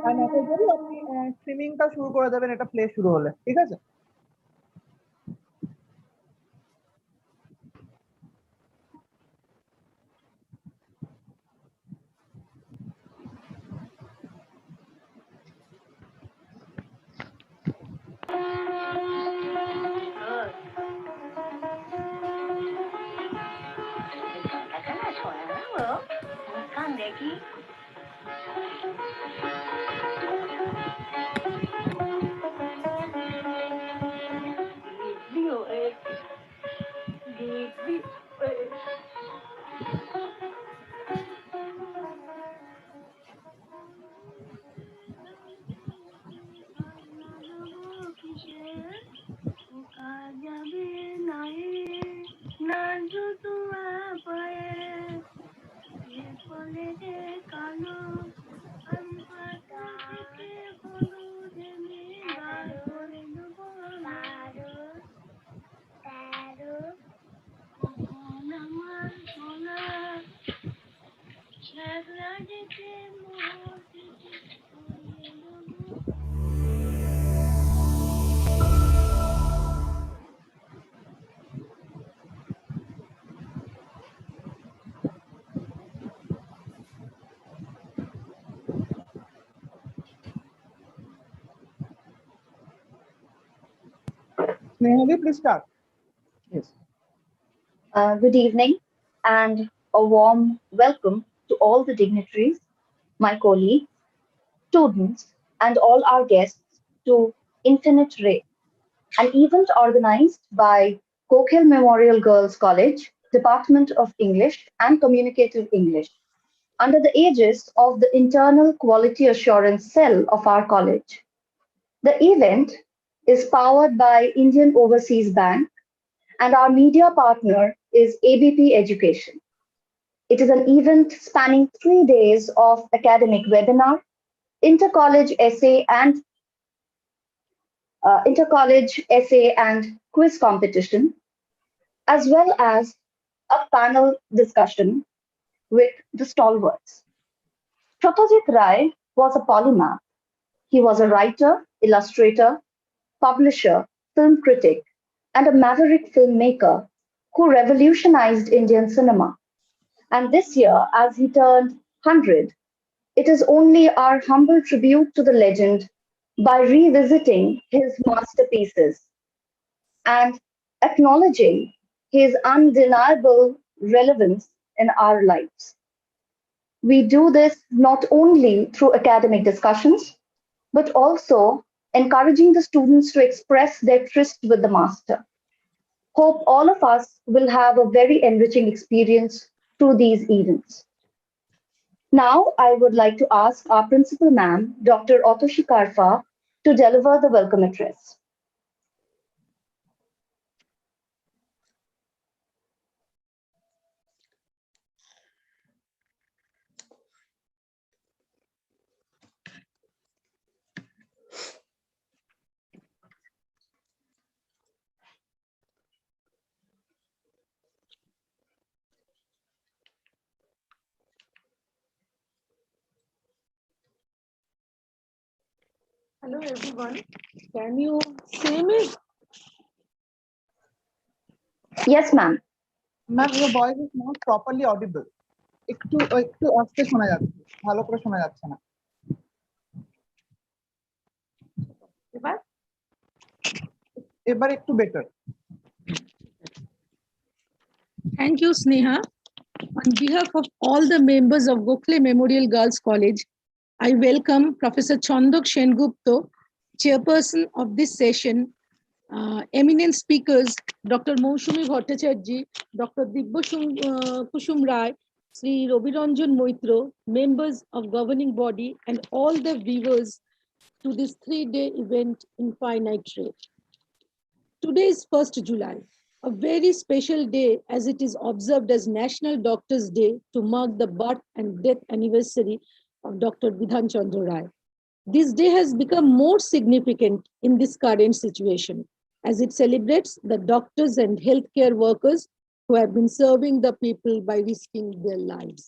আর message বলি আপনি স্ট্রিমিংটা শুরু করে দেবেন এটা প্লে শুরু হলে, ঠিক আছে? Sneha, please start. Yes. Good evening and a warm welcome to all the dignitaries, my colleagues, students, and all our guests to Infinite Ray, an event organized by Coquille Memorial Girls College, Department of English and Communicative English, under the aegis of the Internal Quality Assurance Cell of our college. The event is powered by Indian Overseas Bank, and our media partner is ABP Education. It is an event spanning 3 days of academic webinar, intercollege essay and quiz competition, as well as a panel discussion with the stalwarts. Satyajit Ray was a polymath. He was a writer, illustrator, publisher, film critic, and a maverick filmmaker who revolutionized Indian cinema. And this year, as he turned 100, it is only our humble tribute to the legend by revisiting his masterpieces and acknowledging his undeniable relevance in our lives. We do this not only through academic discussions, but also encouraging the students to express their tryst with the master. Hope all of us will have a very enriching experience through these events. Now, I would like to ask our principal ma'am, Dr. Otoshi Karfa, to deliver the welcome address. Hello everyone, can you see me? Yes, ma'am. Ma'am, your voice is not properly audible. একটু আস্তে শোনা যাচ্ছে, ভালো করে শোনা যাচ্ছে না। এবার একটু better. Thank you, Sneha. On behalf of all the members of Gokhale Memorial Girls College, I welcome Professor Chandok Sengupta, chairperson of this session, eminent speakers, Dr. Mousumi Bhattacharya, Dr. Dibya Kusum Rai, Sri Raviranjan Moitro, members of governing body, and all the viewers to this 3-day event in Infinite Ray. Today is 1st July, a very special day as it is observed as National Doctors' Day to mark the birth and death anniversary of Dr. Bidhan Chandra Rai. This day has become more significant in this current situation as it celebrates the doctors and healthcare workers who have been serving the people by risking their lives.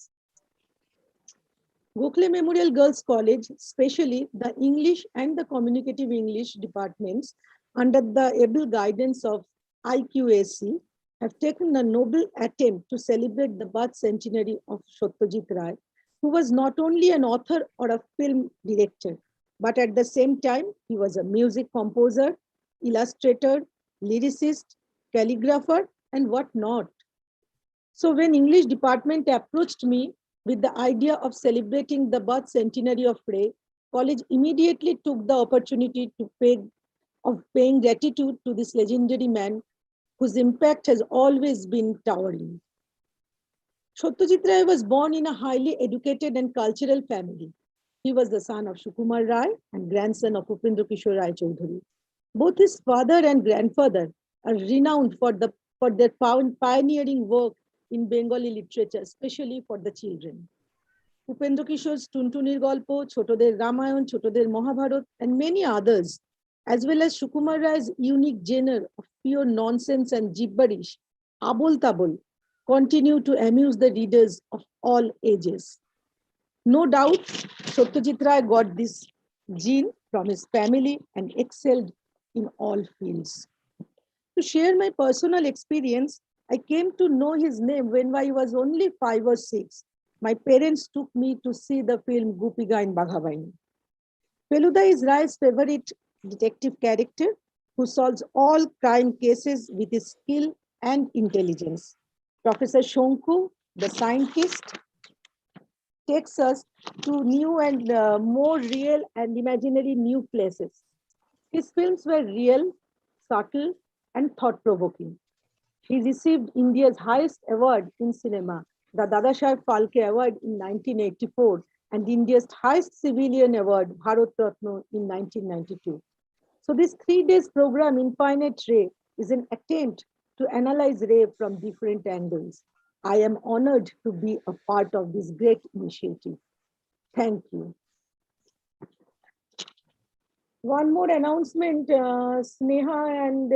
Gokhale Memorial Girls College, especially the English and the Communicative English departments, under the able guidance of IQAC, have taken a noble attempt to celebrate the birth centenary of Satyajit Ray, who was not only an author or a film director, but at the same time, he was a music composer, illustrator, lyricist, calligrapher, and what not. So when English department approached me with the idea of celebrating the birth centenary of Ray, college immediately took the opportunity to paying gratitude to this legendary man whose impact has always been towering. Satyajit Ray was born in a highly educated and cultural family. He was the son of Sukumar Rai and grandson of Upendra Kishore Rai Chaudhary. Both his father and grandfather are renowned for their pioneering work in Bengali literature, especially for the children. Upendra Kishore's Tuntunir Golpo, Chotoder Ramayan, Chotoder Mahabharat, and many others, as well as Sukumar Rai's unique genre of pure nonsense and gibberish, Abol Tabol, continue to amuse the readers of all ages. No doubt, Satyajit Ray got this gene from his family and excelled in all fields. To share my personal experience, I came to know his name when I was only 5 or 6. My parents took me to see the film Gupiga in Baghabaini. Feluda is Rai's favorite detective character who solves all crime cases with his skill and intelligence. Professor Shonku, the scientist, takes us to new and more real and imaginary new places. His films were real, subtle, and thought-provoking. He received India's highest award in cinema, the Dadasaheb Phalke Award in 1984, and India's highest civilian award, Bharat Ratna, in 1992. So this 3 days program, Infinite Ray, is an attempt to analyze Ray from different angles. I am honored to be a part of this great initiative. Thank you. One more announcement, Sneha and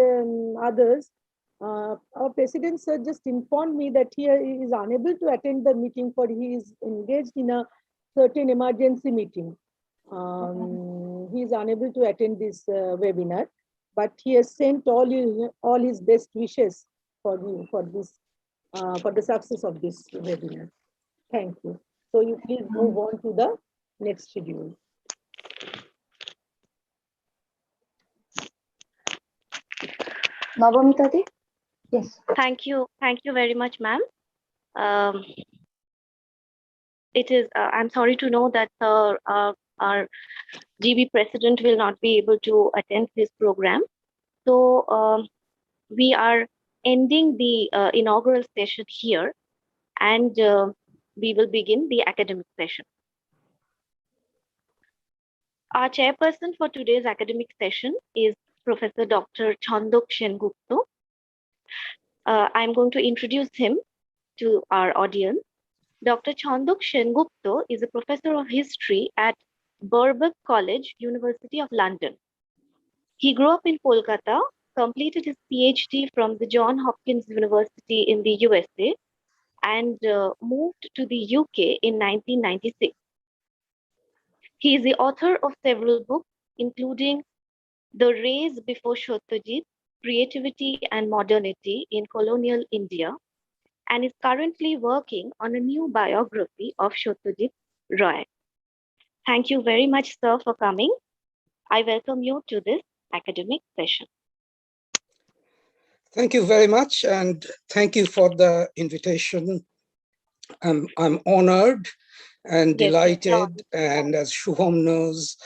others. Our president sir just informed me that he is unable to attend the meeting for he is engaged in a certain emergency meeting. He is unable to attend this webinar, but he has sent all his best wishes for you for this for the success of this webinar. Thank you. So you please move on to the next schedule. Navamita Di? Yes. Thank you very much, ma'am. I'm sorry to know that our GB president will not be able to attend this program. So we are ending the inaugural session here, and we will begin the academic session. Our chairperson for today's academic session is Professor Dr. Chandok Sengupta. I'm going to introduce him to our audience. Dr. Chandok Sengupta is a professor of history at Birkbeck College, University of London. He grew up in Kolkata, completed his PhD from the Johns Hopkins University in the USA, and moved to the UK in 1996. He is the author of several books, including The Race Before Satyajit, Creativity and Modernity in Colonial India, and is currently working on a new biography of Satyajit Ray. Thank you very much, sir, for coming. I welcome you to this academic session. Thank you very much, and thank you for the invitation. I'm honored and delighted, and as Shubham knows,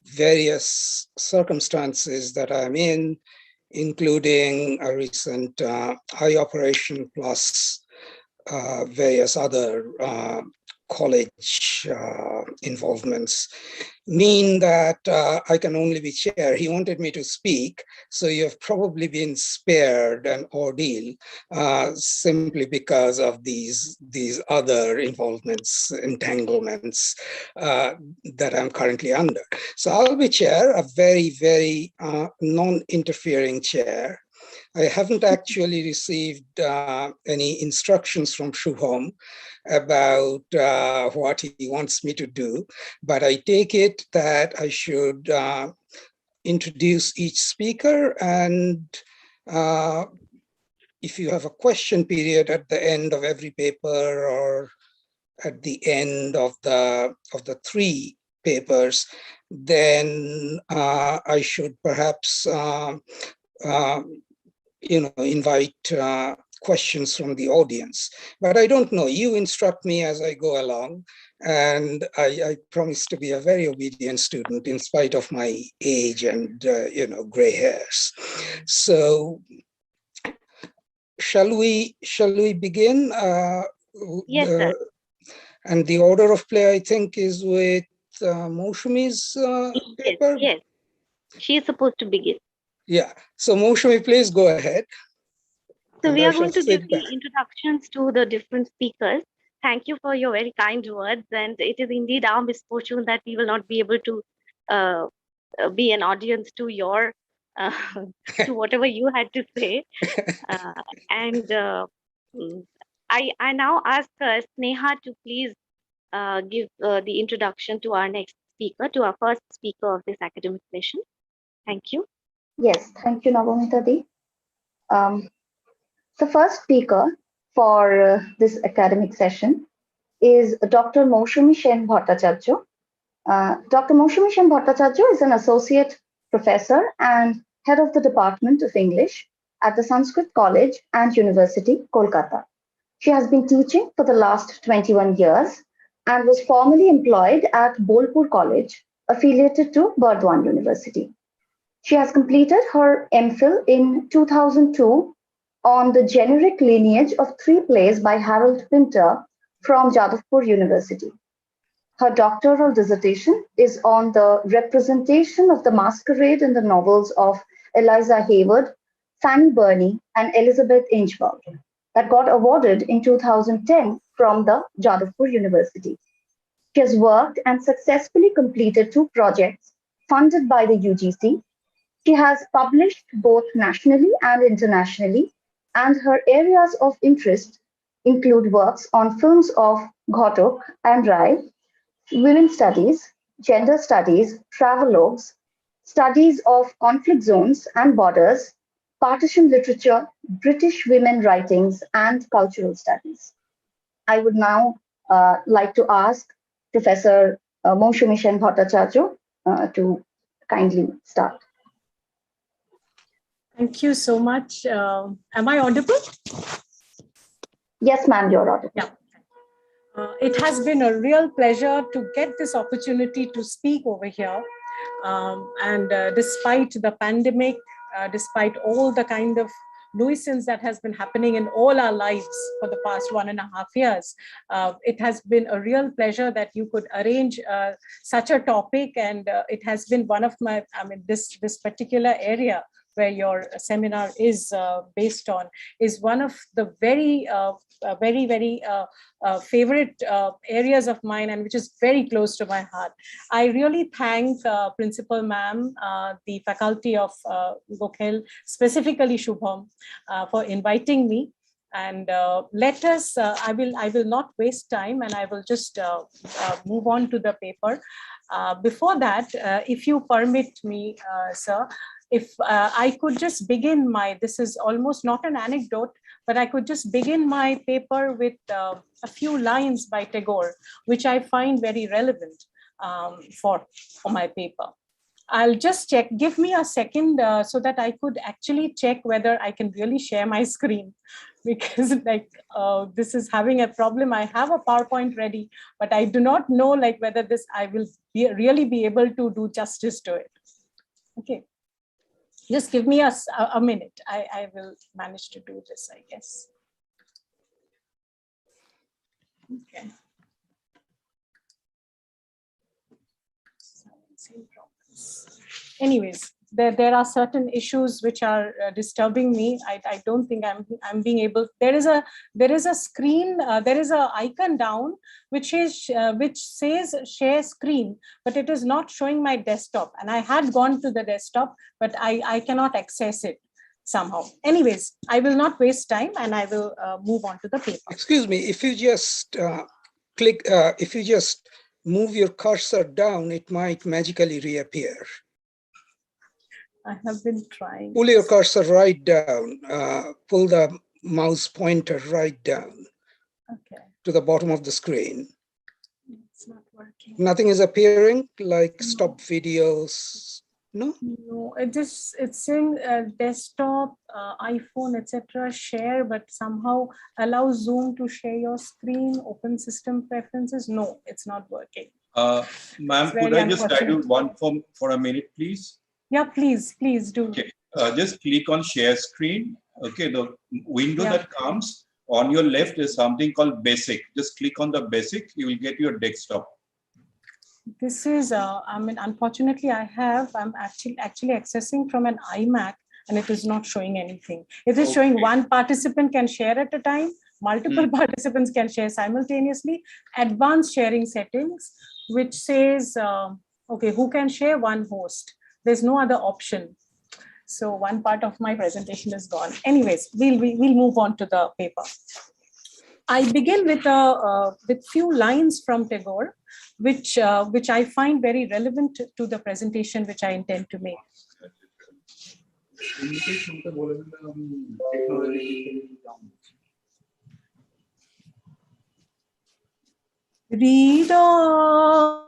various circumstances that I'm in, including a recent eye operation plus various other college involvements, mean that I can only be chair. He wanted me to speak, so you have probably been spared an ordeal simply because of these other involvements, entanglements that I'm currently under. So I'll be chair, a very, very non-interfering chair. I haven't actually received any instructions from Shubham about what he wants me to do, but I take it that I should introduce each speaker, and if you have a question period at the end of every paper or at the end of the 3 papers, then I should perhaps invite questions from the audience. But I don't know. You instruct me as I go along, and I promise to be a very obedient student in spite of my age and gray hairs. So, shall we begin? Yes, sir. And the order of play, I think, is with Moushami's paper. Yes, she is supposed to begin. Yeah. So Moushami, please go ahead. So we are going to give the introductions to the different speakers. Thank you for your very kind words. And it is indeed our misfortune that we will not be able to be an audience to your, to whatever you had to say. I now ask Sneha to please give the introduction to our next speaker, to our first speaker of this academic session. Thank you. Yes, thank you, Navamita Di. The first speaker for this academic session is Dr. Moushami Sen Bhattacharya. Dr. Moushami Sen Bhattacharya is an associate professor and head of the Department of English at the Sanskrit College and University, Kolkata. She has been teaching for the last 21 years and was formerly employed at Bolpur College, affiliated to Burdwan University. She has completed her MPhil in 2002 on the generic lineage of 3 plays by Harold Pinter from Jadavpur University. Her doctoral dissertation is on the representation of the masquerade in the novels of Eliza Hayward, Fanny Burney, and Elizabeth Inchbald that got awarded in 2010 from the Jadavpur University. She has worked and successfully completed 2 projects funded by the UGC. She has published both nationally and internationally, and her areas of interest include works on films of Ghotok and Rai, women's studies, gender studies, travelogues, studies of conflict zones and borders, partition literature, British women writings, and cultural studies. I would now like to ask Professor Moushami Sen Bhattacharya to kindly start. Thank you so much. Am I audible? Yes, ma'am, you're audible. Yeah. It has been a real pleasure to get this opportunity to speak over here. Despite the pandemic, despite all the kind of nuisance that has been happening in all our lives for the past 1.5 years, it has been a real pleasure that you could arrange such a topic, and it has been one of my, this particular area where your seminar is based on is one of the very favorite areas of mine, and which is very close to my heart. I really thank Principal Ma'am, the faculty of Gokhale, specifically Shubham, for inviting me. And let us, I will not waste time, and I will just move on to the paper. Before that, if you permit me, sir, if I could just begin this is almost not an anecdote, but I could just begin my paper with a few lines by Tagore, which I find very relevant for my paper. I'll just check, give me a second so that I could actually check whether I can really share my screen, because this is having a problem. I have a PowerPoint ready, but I do not know whether I will really be able to do justice to it. Okay. Just give me a minute. I will manage to do this, I guess. Okay. Anyways, there are certain issues which are disturbing me. I don't think I'm being able. There is a screen. There is an icon down which says share screen, but it is not showing my desktop. And I had gone to the desktop, but I cannot access it. somehow. Anyways, I will not waste time and I will move on to the paper. Excuse me, if you just if you just move your cursor down, it might magically reappear. I have been trying. Pull your cursor right down, pull the mouse pointer right down to the bottom of the screen. It's not working. Nothing is appearing, like stop videos, no? No, it's saying desktop, iPhone, etc. share, but somehow allow Zoom to share your screen, open system preferences. No, it's not working. Ma'am, could I just try to one for a minute, please? Yeah, please do. Okay, just click on share screen. Okay, the window that comes on your left is something called basic. Just click on the basic, you will get your desktop. This is, I mean, unfortunately, I'm actually accessing from an iMac and it is not showing anything. It is showing one participant can share at a time, multiple participants can share simultaneously, advanced sharing settings, which says, okay, who can share? One host. There's no other option. So one part of my presentation is gone. Anyways, we'll move on to the paper. I begin with few lines from Tagore, which I find very relevant to the presentation which I intend to make. Hridaya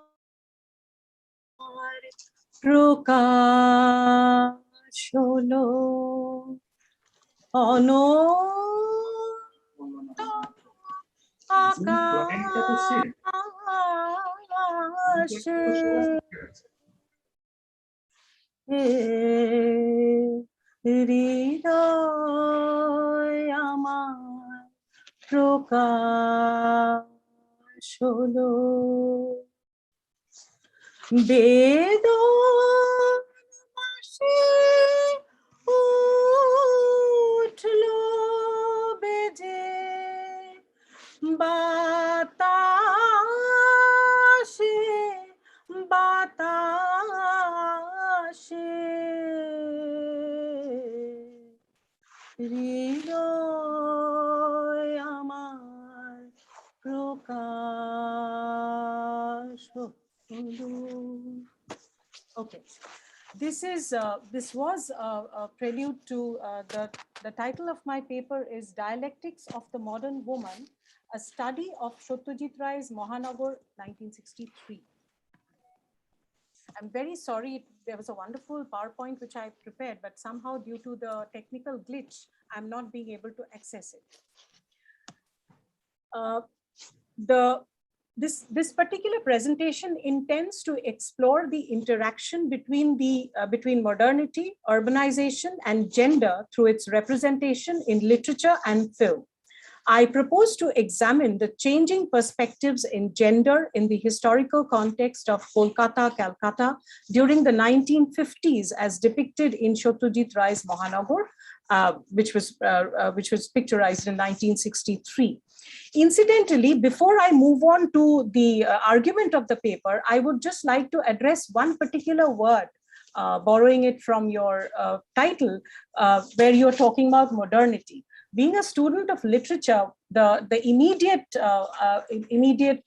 প্রকাশ হলো অনন্ত আকাশে হৃদয় আমার প্রকাশ হলো বেদন মাসে উঠলো বেজে বাতাসে বাতাসে হৃদয় আমার প্রকাশ হলো। Okay, this was a prelude to the title of my paper is Dialectics of the Modern Woman, a study of Satyajit Ray's Mahanagar 1963. I'm very sorry, there was a wonderful PowerPoint which I prepared, but somehow due to the technical glitch, I'm not being able to access it. This particular presentation intends to explore the interaction between modernity, urbanization, and gender through its representation in literature and film. I propose to examine the changing perspectives in gender in the historical context of Kolkata, Calcutta during the 1950s as depicted in Satyajit Ray's Mahanagar, which was picturized in 1963. Incidentally, before I move on to the argument of the paper, I would just like to address one particular word, borrowing it from your title, where you're talking about modernity. Being a student of literature, the immediate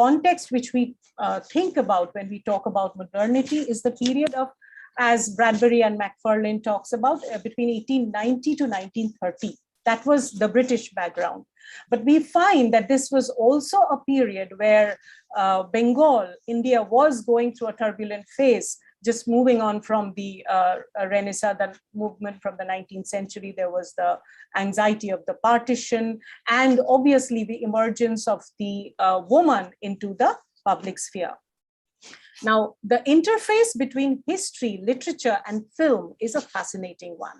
context which we think about when we talk about modernity is the period of, as Bradbury and Macfarlane talks about, between 1890 to 1930. That was the British background. But we find that this was also a period where Bengal, India, was going through a turbulent phase, just moving on from the Renaissance, the movement from the 19th century. There was the anxiety of the partition and obviously the emergence of the woman into the public sphere. Now, the interface between history, literature, and film is a fascinating one.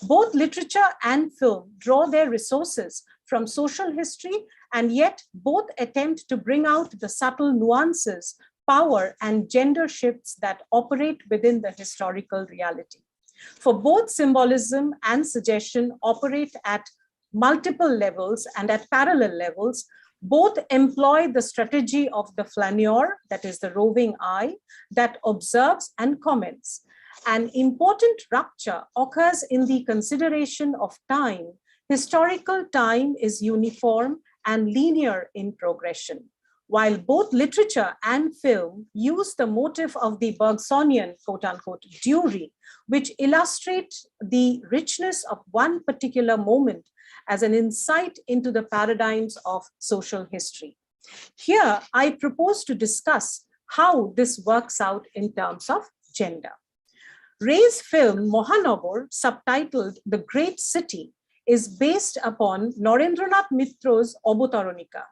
Both literature and film draw their resources from social history, and yet both attempt to bring out the subtle nuances, power, and gender shifts that operate within the historical reality. For both symbolism and suggestion operate at multiple levels and at parallel levels. Both employ the strategy of the flaneur, that is the roving eye, that observes and comments. An important rupture occurs in the consideration of time. Historical time is uniform and linear in progression, while both literature and film use the motif of the Bergsonian, quote unquote, Dury, which illustrates the richness of one particular moment as an insight into the paradigms of social history. Here, I propose to discuss how this works out in terms of gender. Ray's film Mahanagar, subtitled The Great City, is based upon Narendranath Mitra's Avataronika.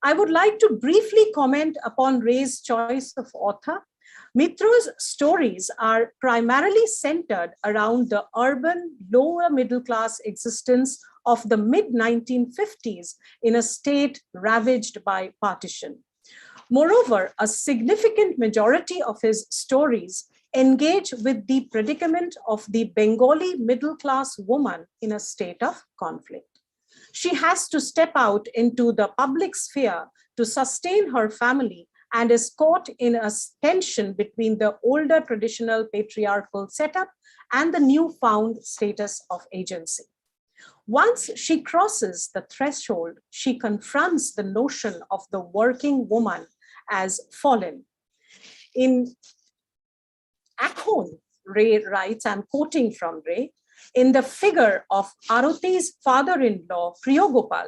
I would like to briefly comment upon Ray's choice of author. Mitra's stories are primarily centered around the urban, lower middle class existence of the mid-1950s in a state ravaged by partition. Moreover, a significant majority of his stories engage with the predicament of the Bengali middle-class woman in a state of conflict. She has to step out into the public sphere to sustain her family and is caught in a tension between the older traditional patriarchal setup and the newfound status of agency. Once she crosses the threshold, she confronts the notion of the working woman as fallen. In Akhon, Ray writes, I'm quoting from Ray, in the figure of Arati's father-in-law, Priyogopal,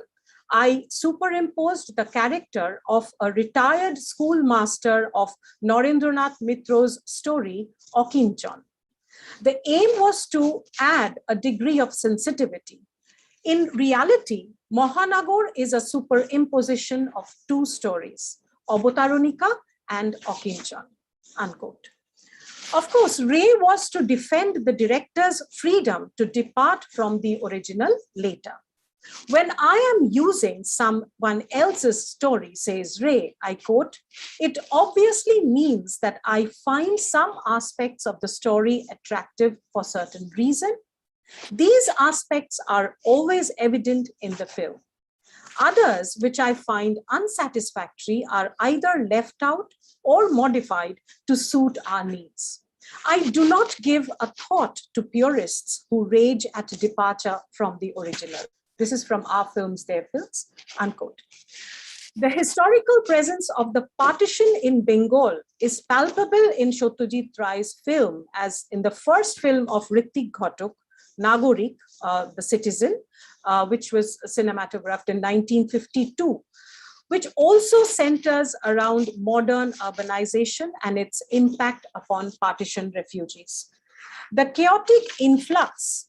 I superimposed the character of a retired schoolmaster of Narendranath Mitra's story, Okinchan. The aim was to add a degree of sensitivity. In reality, Mahanagar is a superimposition of two stories, Avataronika and Okinchan, unquote. Of course, Ray was to defend the director's freedom to depart from the original later. When I am using someone else's story, says Ray, I quote, it obviously means that I find some aspects of the story attractive for certain reason. These aspects are always evident in the film. Others, which I find unsatisfactory, are either left out or modified to suit our needs. I do not give a thought to purists who rage at departure from the original. This is from Our Films, Their Films, unquote. The historical presence of the partition in Bengal is palpable in Satyajit Ray's film, as in the first film of Ritik Ghatak, Nagorik, The Citizen, which was cinematographed in 1952, which also centers around modern urbanization and its impact upon partition refugees. The chaotic influx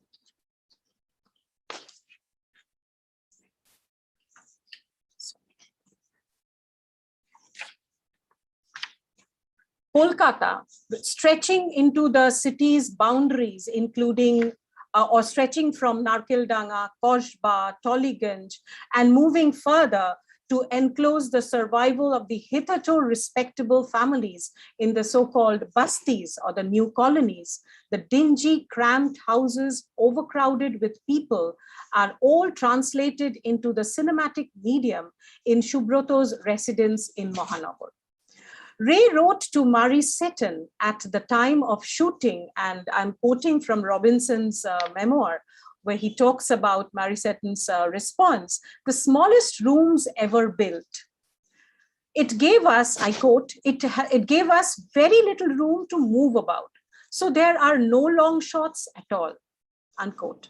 Kolkata, stretching into the city's boundaries, including or stretching from Narkeldanga, Koshba, Toliganj, and moving further to enclose the survival of the hitherto respectable families in the so-called bastis or the new colonies. The dingy, cramped houses overcrowded with people are all translated into the cinematic medium in Subroto's residence in Mahanagar. Ray wrote to Marie Seton at the time of shooting, and I'm quoting from Robinson's memoir, where he talks about Marie Seton's response, the smallest rooms ever built. It gave us, I quote, it gave us very little room to move about. So there are no long shots at all, unquote.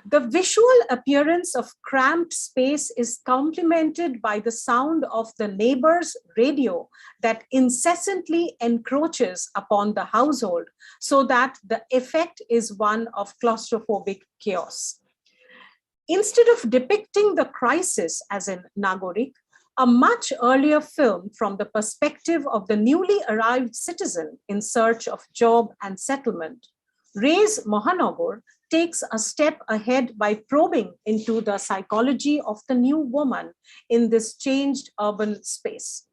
The visual appearance of cramped space is complemented by the sound of the neighbor's radio that incessantly encroaches upon the household, so that the effect is one of claustrophobic chaos. Instead of depicting the crisis as in Nagorik, a much earlier film from the perspective of the newly arrived citizen in search of job and settlement, Ray's Mahanagar takes a step ahead by probing into the psychology of the new woman in this changed urban space.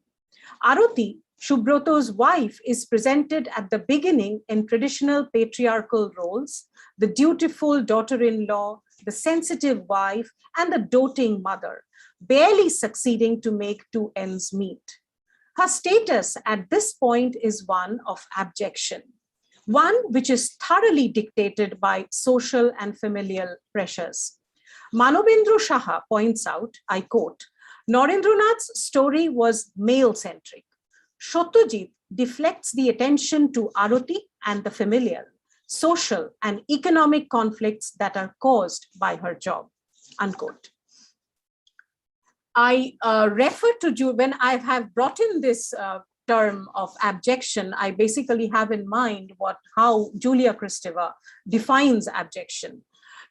Arati, Subroto's wife, is presented at the beginning in traditional patriarchal roles, the dutiful daughter-in-law, the sensitive wife, and the doting mother, barely succeeding to make two ends meet. Her status at this point is one of abjection. one which is thoroughly dictated by social and familial pressures. Manobendra Saha points out, I quote, Narendranath's story was male-centric. Satyajit deflects the attention to Arati and the familial, social and economic conflicts that are caused by her job, unquote. I refer to, when I have brought in this term of abjection, I basically have in mind how Julia Kristeva defines abjection.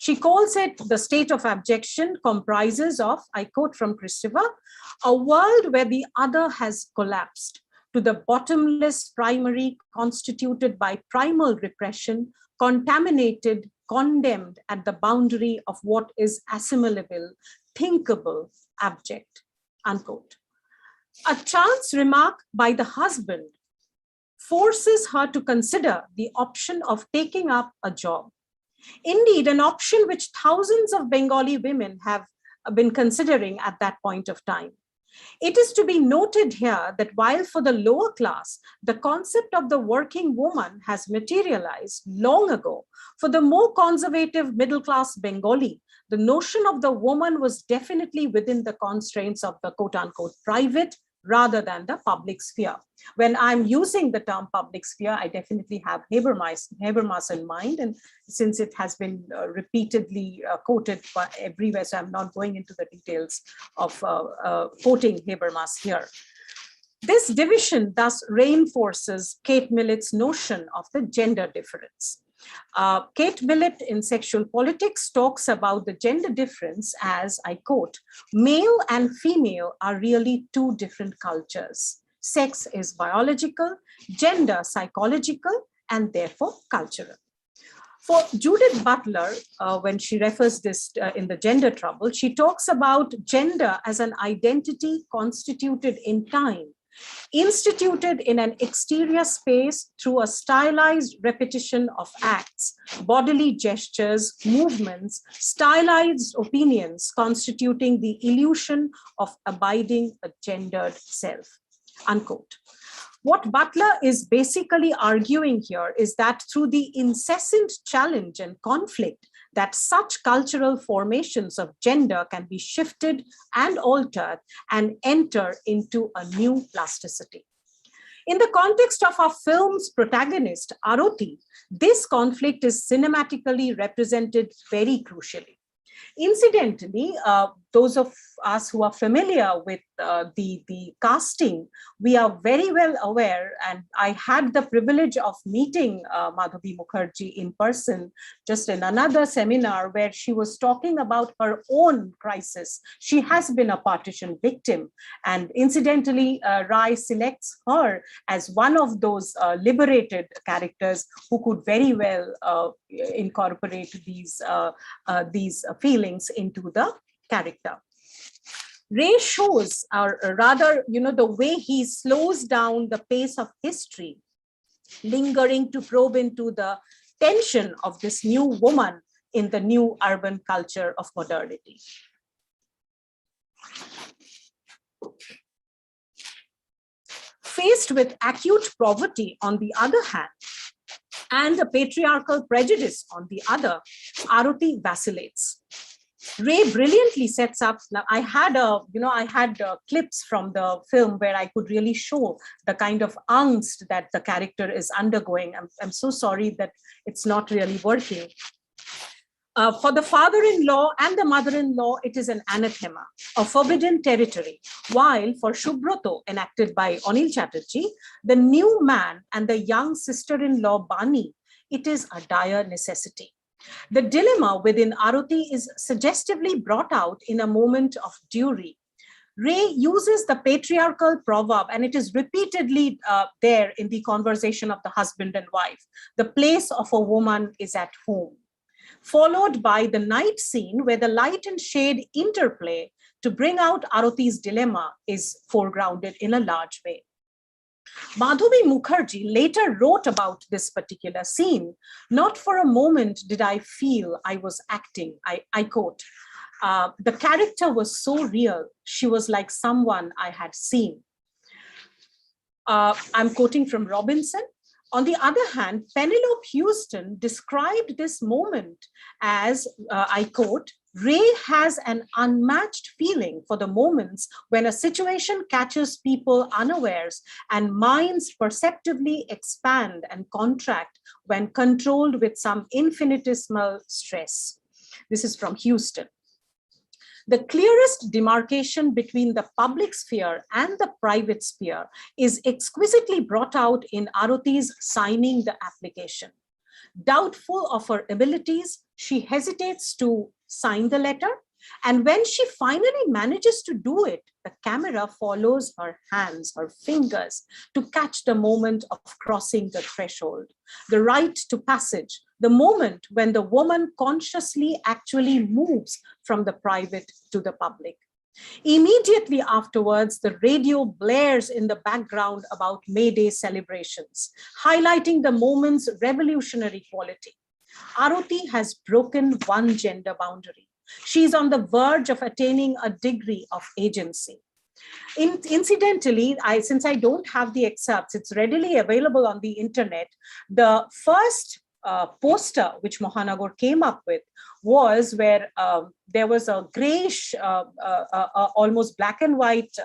She calls it the state of abjection comprises of, I quote from Kristeva, a world where the other has collapsed to the bottomless primary constituted by primal repression, contaminated, condemned at the boundary of what is assimilable, thinkable, abject, unquote. A chance remark by the husband forces her to consider the option of taking up a job. Indeed, an option which thousands of Bengali women have been considering at that point of time. It is to be noted here that while for the lower class, the concept of the working woman has materialized long ago, for the more conservative middle-class Bengali, the notion of the woman was definitely within the constraints of the quote-unquote private rather than the public sphere. When I'm using the term public sphere, I definitely have Habermas in mind, and since it has been repeatedly quoted everywhere, so I'm not going into the details of quoting Habermas here. This division thus reinforces Kate Millett's notion of the gender difference. Kate Millett in Sexual Politics talks about the gender difference as, I quote, male and female are really two different cultures. Sex is biological, gender psychological, and therefore cultural. For Judith Butler, when she refers this in The Gender Trouble, she talks about gender as an identity constituted in time, instituted in an exterior space through a stylized repetition of acts, bodily gestures, movements, stylized opinions constituting the illusion of abiding a gendered self, unquote. What Butler is basically arguing here is that through the incessant challenge and conflict that such cultural formations of gender can be shifted and altered and enter into a new plasticity. In the context of our film's protagonist, Arati, this conflict is cinematically represented very crucially. Incidentally, those of us who are familiar with the casting, we are very well aware, and I had the privilege of meeting Madhavi Mukherjee in person just in another seminar where she was talking about her own crisis. She has been a partition victim, and incidentally, Rai selects her as one of those liberated characters who could very well incorporate these feelings into the character. Ray shows, or rather, the way he slows down the pace of history, lingering to probe into the tension of this new woman in the new urban culture of modernity. Faced with acute poverty on the other hand, and a patriarchal prejudice on the other, Arati vacillates. Ray brilliantly sets up. Now, I had clips from the film where I could really show the kind of angst that the character is undergoing. I'm so sorry that it's not really working. For the father-in-law and the mother-in-law, it is an anathema, a forbidden territory. While for Shubroto, enacted by Anil Chatterjee, the new man and the young sister-in-law Bani, it is a dire necessity. The dilemma within Arati is suggestively brought out in a moment of dury. Ray uses the patriarchal proverb, and it is repeatedly there in the conversation of the husband and wife. The place of a woman is at home. Followed by the night scene where the light and shade interplay to bring out Arati's dilemma is foregrounded in a large way. Madhavi Mukherjee later wrote about this particular scene. Not for a moment did I feel I was acting. I quote, the character was so real. She was like someone I had seen. I'm quoting from Robinson. On the other hand, Penelope Houston described this moment as, I quote, Ray has an unmatched feeling for the moments when a situation catches people unawares and minds perceptibly expand and contract when controlled with some infinitesimal stress. This is from Houston. The clearest demarcation between the public sphere and the private sphere is exquisitely brought out in Aruti's signing the application. Doubtful of her abilities, she hesitates to sign the letter, and when she finally manages to do it, the camera follows her hands, her fingers, to catch the moment of crossing the threshold, the rite to passage, the moment when the woman consciously actually moves from the private to the public. Immediately afterwards, the radio blares in the background about May Day celebrations, highlighting the moment's revolutionary quality. Aruti has broken one gender boundary. She's on the verge of attaining a degree of agency. Incidentally, since I don't have the excerpts, it's readily available on the internet. The first poster which Mahanagar came up with was where there was a grayish, almost black and white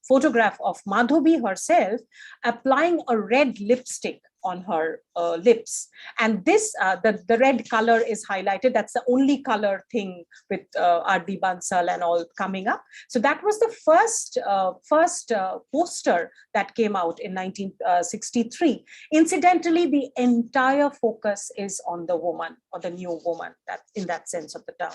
photograph of Madhabi herself applying a red lipstick on her lips. And this, the red color is highlighted. That's the only color thing with R.D. Bansal and all coming up. So that was the first poster that came out in 1963. Incidentally, the entire focus is on the woman, or the new woman, that in that sense of the term.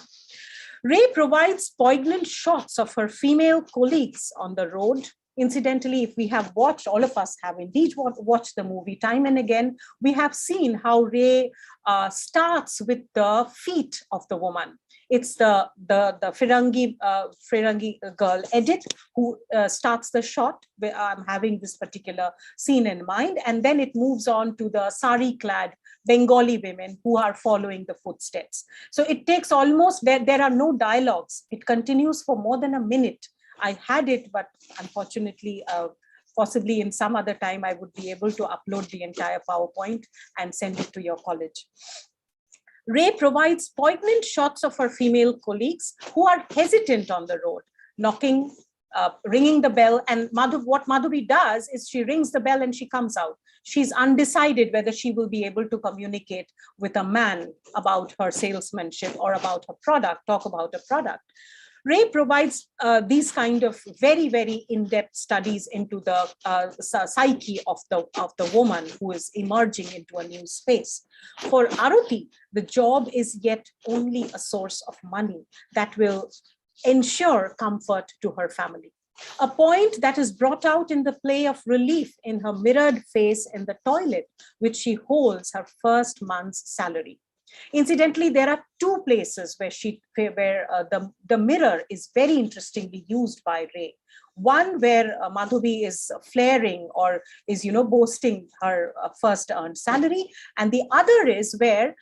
Ray provides poignant shots of her female colleagues on the road. Incidentally, if we have watched, all of us have indeed watched the movie time and again, we have seen how Ray starts with the feet of the woman. It's the Firangi girl, Edith, who starts the shot. Where I'm having this particular scene in mind, and then it moves on to the sari-clad Bengali women who are following the footsteps. So it takes almost, there are no dialogues. It continues for more than a minute. I had it, but unfortunately, possibly in some other time, I would be able to upload the entire PowerPoint and send it to your college. Ray provides poignant shots of her female colleagues who are hesitant on the road, knocking, ringing the bell. And what Madhabi does is she rings the bell and she comes out. She's undecided whether she will be able to communicate with a man about her salesmanship or about her product, talk about a product. Ray provides these kind of very, very in-depth studies into the psyche of the woman who is emerging into a new space. For Aruti, the job is yet only a source of money that will ensure comfort to her family. A point that is brought out in the play of relief in her mirrored face in the toilet, which she holds her first month's salary. Incidentally, there are two places where the mirror is very interestingly used by Ray. One where Madhabi is flaring or is, boasting her first earned salary. And the other is where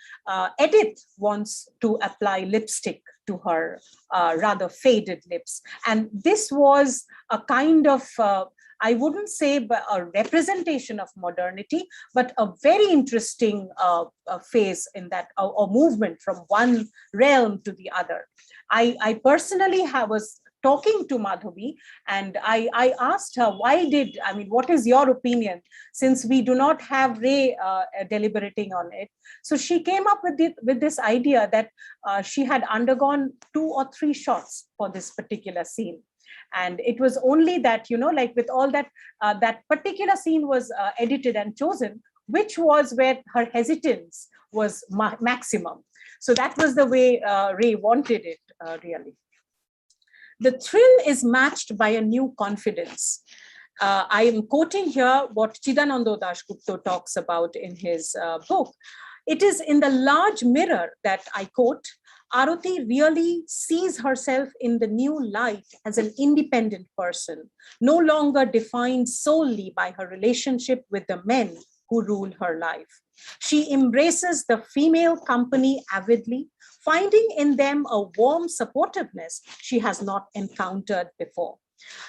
Edith wants to apply lipstick to her rather faded lips. And this was a kind of, I wouldn't say a representation of modernity, but a very interesting phase in that, or movement from one realm to the other. I personally was talking to Madhabi, and I asked her, what is your opinion, since we do not have Ray deliberating on it? So she came up with this idea that she had undergone 2 or 3 shots for this particular scene. And it was only that, like with all that, that particular scene was edited and chosen, which was where her hesitance was maximum. So that was the way Ray wanted it, really. The thrill is matched by a new confidence. I am quoting here what Chidananda Dasgupta talks about in his book. It is in the large mirror that, I quote, Aruti really sees herself in the new light as an independent person, no longer defined solely by her relationship with the men who rule her life. She embraces the female company avidly, finding in them a warm supportiveness she has not encountered before.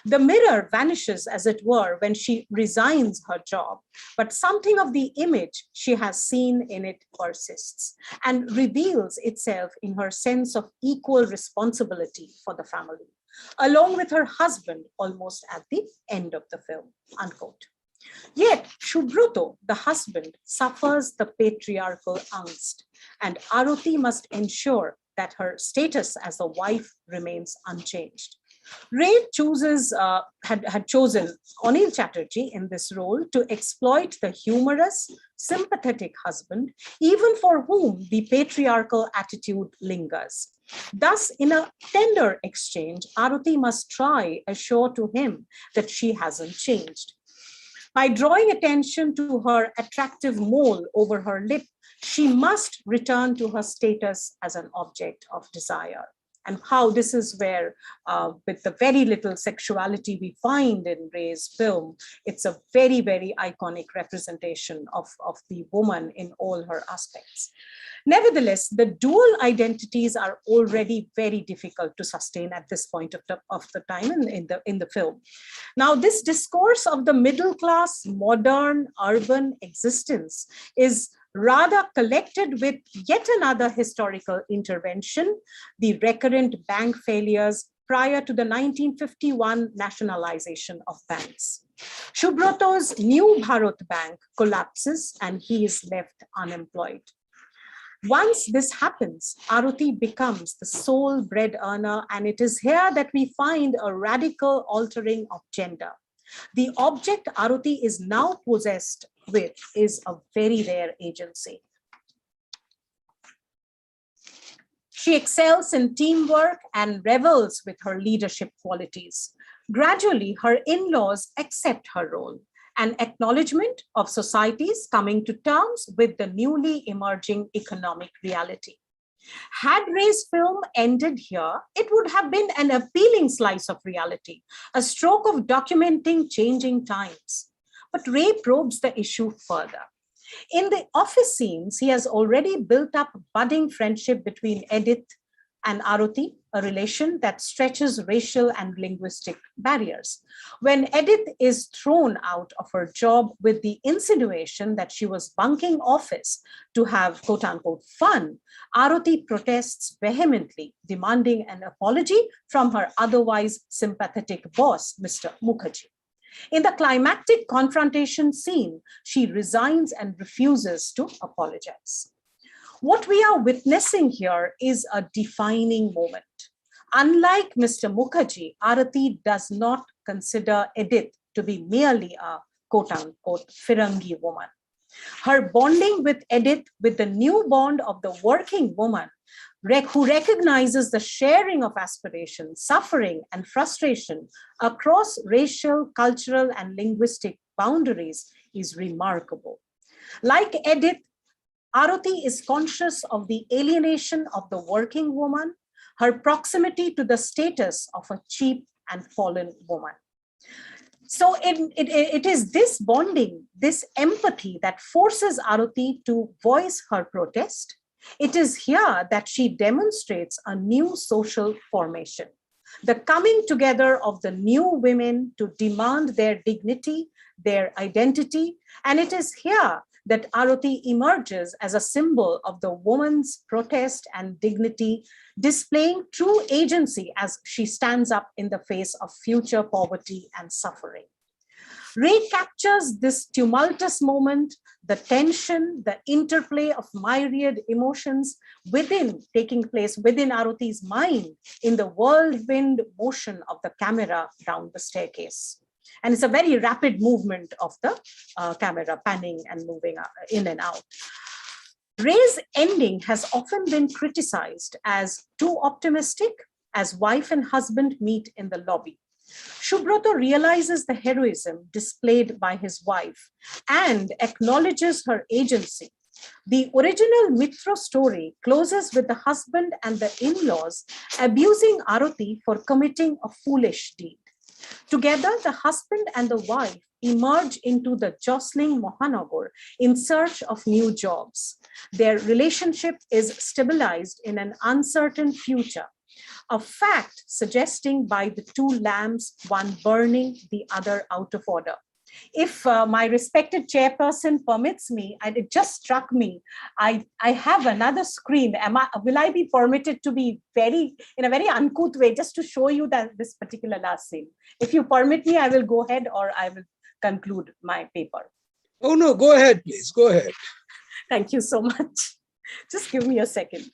The mirror vanishes, as it were, when she resigns her job, but something of the image she has seen in it persists and reveals itself in her sense of equal responsibility for the family, along with her husband almost at the end of the film, unquote. Yet Subroto, the husband, suffers the patriarchal angst, and Aruti must ensure that her status as a wife remains unchanged. Ray had chosen Anil Chatterjee in this role to exploit the humorous, sympathetic husband, even for whom the patriarchal attitude lingers. Thus, in a tender exchange, Aruti must try assure to him that she hasn't changed. By drawing attention to her attractive mole over her lip, she must return to her status as an object of desire. And how this is where, with the very little sexuality we find in Ray's film, it's a very, very iconic representation of the woman in all her aspects. Nevertheless, the dual identities are already very difficult to sustain at this point of the time in the film. Now, this discourse of the middle class, modern, urban existence is rather collected with yet another historical intervention, the recurrent bank failures prior to the 1951 nationalization of banks. Subroto's New Bharat Bank collapses and he is left unemployed. Once this happens, Aruti becomes the sole bread earner, and it is here that we find a radical altering of gender. The object Aruti is now possessed with is a very rare agency. She excels in teamwork and revels with her leadership qualities. Gradually, her in-laws accept her role, an acknowledgement of society's coming to terms with the newly emerging economic reality. Had Ray's film ended here, it would have been an appealing slice of reality, a stroke of documenting changing times. But Ray probes the issue further. In the office scenes, he has already built up budding friendship between Edith and Aruti, a relation that stretches racial and linguistic barriers. When Edith is thrown out of her job with the insinuation that she was bunking office to have quote unquote fun, Aruti protests vehemently, demanding an apology from her otherwise sympathetic boss, Mr. Mukherjee. In the climactic confrontation scene, she resigns and refuses to apologize. What we are witnessing here is a defining moment. Unlike Mr. Mukherjee, Aruti does not consider Edith to be merely a quote-unquote Firangi woman. Her bonding with Edith, with the new bond of the working woman, who recognizes the sharing of aspiration, suffering, and frustration across racial, cultural, and linguistic boundaries, is remarkable. Like Edith, Aruti is conscious of the alienation of the working woman, her proximity to the status of a cheap and fallen woman. So it is this bonding, this empathy that forces Aruti to voice her protest. It is here that she demonstrates a new social formation, the coming together of the new women to demand their dignity, their identity, and it is here that Aruti emerges as a symbol of the woman's protest and dignity, displaying true agency as she stands up in the face of future poverty and suffering. Ray captures this tumultuous moment, the tension, the interplay of myriad emotions taking place within Aruti's mind in the whirlwind motion of the camera down the staircase. And it's a very rapid movement of the camera panning and moving in and out. Ray's ending has often been criticized as too optimistic as wife and husband meet in the lobby. Subroto realizes the heroism displayed by his wife and acknowledges her agency. The original Mitra story closes with the husband and the in-laws abusing Aruti for committing a foolish deed. Together, the husband and the wife emerge into the jostling Mahanagar in search of new jobs. Their relationship is stabilized in an uncertain future, A fact suggesting by the two lamps, one burning, the other out of order. If my respected chairperson permits me, and it just struck me, I have another screen. Will I be permitted to be in a very uncouth way, just to show you that this particular last scene? If you permit me, I will go ahead, or I will conclude my paper. Oh no, go ahead, please, go ahead. Thank you so much. Just give me a second.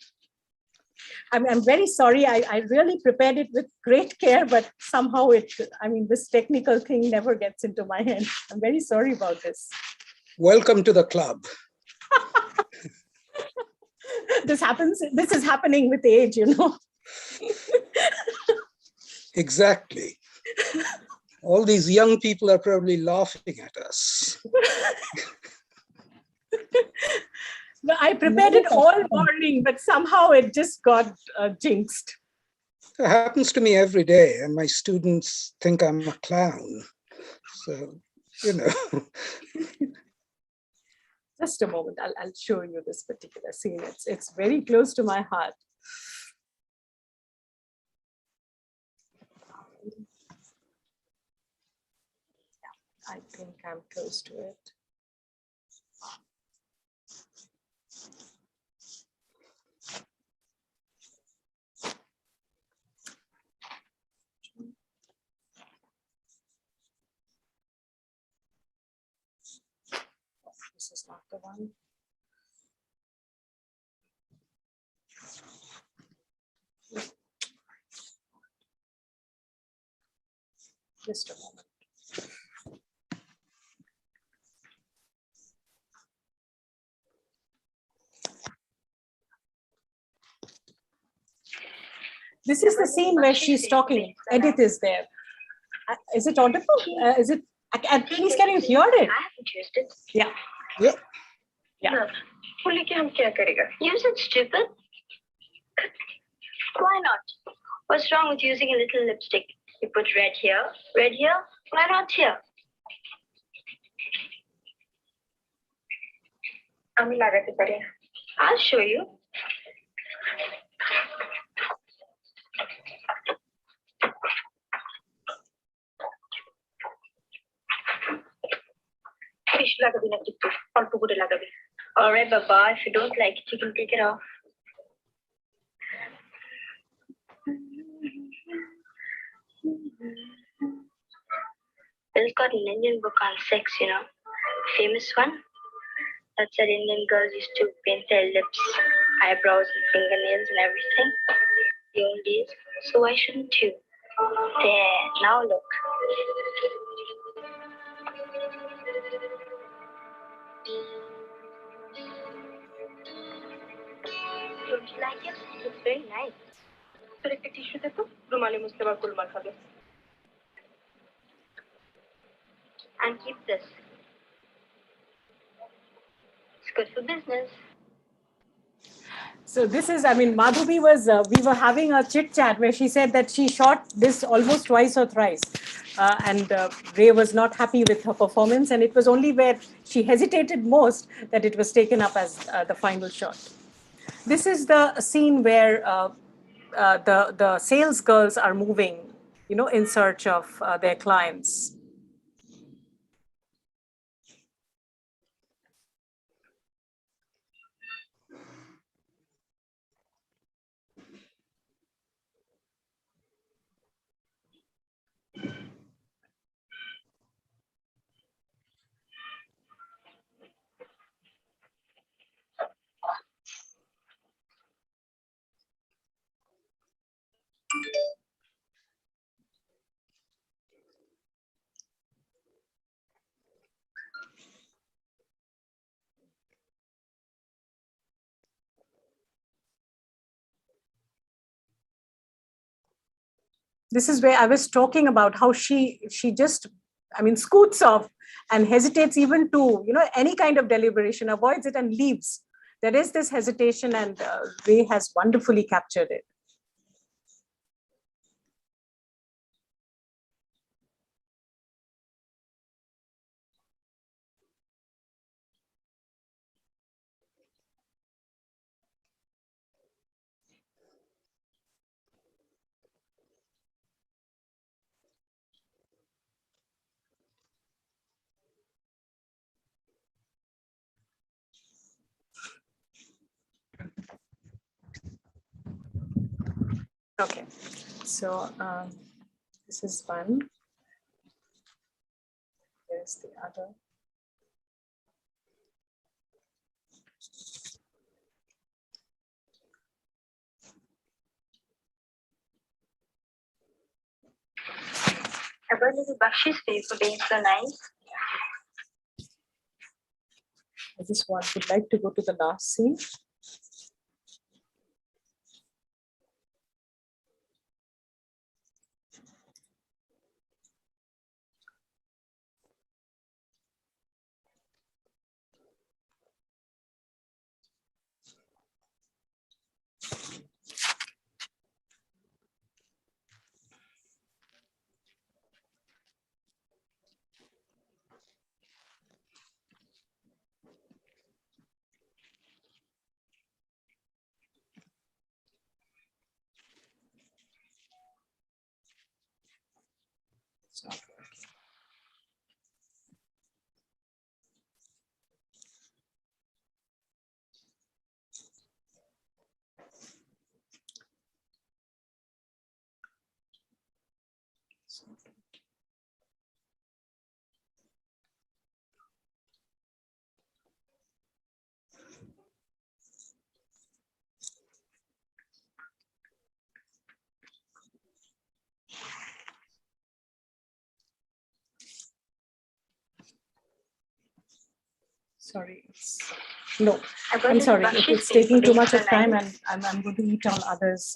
I'm very sorry. I really prepared it with great care, but somehow this technical thing never gets into my head. I'm very sorry about this. Welcome to the club. This is happening with age, Exactly. All these young people are probably laughing at us. I prepared it all morning, but somehow it just got jinxed. It happens to me every day, and my students think I'm a clown. So, Just a moment, I'll show you this particular scene. It's very close to my heart. Yeah, I think I'm close to it. This is not the one. Just a moment. This is the scene where she's talking. Edith is there. Is it audible? Is it? Please, can you hear it? Yeah. Yeah. Yeah. You said stupid. Why not? What's wrong with using a little lipstick? You put red here, why not here? I'll show you. Alright, Baba, if you don't like it, you can take it off. There's got an Indian book on sex, famous one. That said Indian girls used to paint their lips, eyebrows, and fingernails and everything. The old days. So why shouldn't you? There, now look. Don't you like it? It's very nice. And keep this. It's good for business. So this is, Madhubi was, we were having a chit chat where she said that she shot this almost twice or thrice. And Ray was not happy with her performance. And it was only where she hesitated most that it was taken up as the final shot. This is the scene where the sales girls are moving, in search of their clients. This is where I was talking about how she just, scoots off and hesitates even to, any kind of deliberation, avoids it and leaves. There is this hesitation, and Ray has wonderfully captured it. Okay, so this is one. There's the other. About little bakshish for you for being so nice. I just would like to go to the last scene. Sorry, no, I'm sorry. It's taking too much of time, and I'm going to eat on others.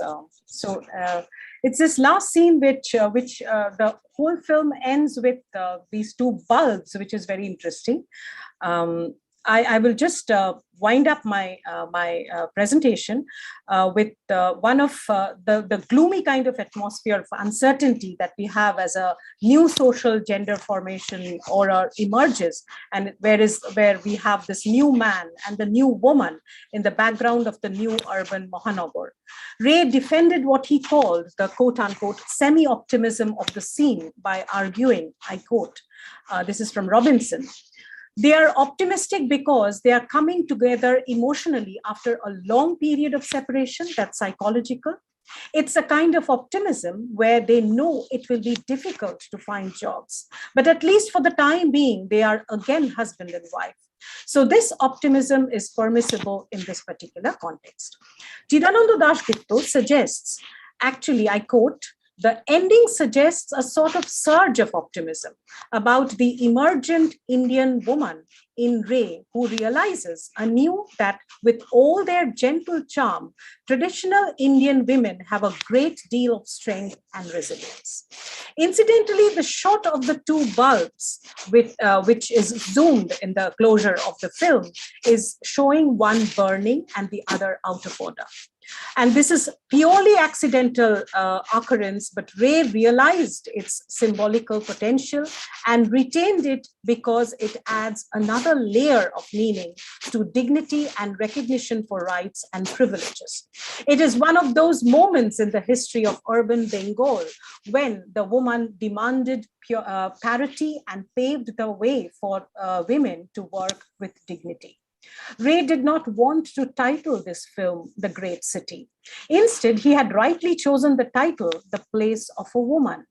It's this last scene which the whole film ends with these two bulbs, which is very interesting. I will just wind up my presentation with one of the gloomy kind of atmosphere of uncertainty that we have as a new social gender formation or emerges, and where we have this new man and the new woman in the background of the new urban Mahanagar. Ray defended what he called the quote-unquote semi-optimism of the scene by arguing, I quote, this is from Robinson, "They are optimistic because they are coming together emotionally after a long period of separation, that's psychological. It's a kind of optimism where they know it will be difficult to find jobs, but at least for the time being, they are again husband and wife. So this optimism is permissible in this particular context." Chidananda Das Gupta suggests, actually, I quote, "The ending suggests a sort of surge of optimism about the emergent Indian woman in Ray, who realizes anew that with all their gentle charm, traditional Indian women have a great deal of strength and resilience." Incidentally, the shot of the two bulbs, which is zoomed in the closure of the film, is showing one burning and the other out of order. And this is purely accidental occurrence, but Ray realized its symbolical potential and retained it because it adds another layer of meaning to dignity and recognition for rights and privileges. It is one of those moments in the history of urban Bengal when the woman demanded parity and paved the way for women to work with dignity. Ray did not want to title this film The Great City. Instead, he had rightly chosen the title The Place of a Woman.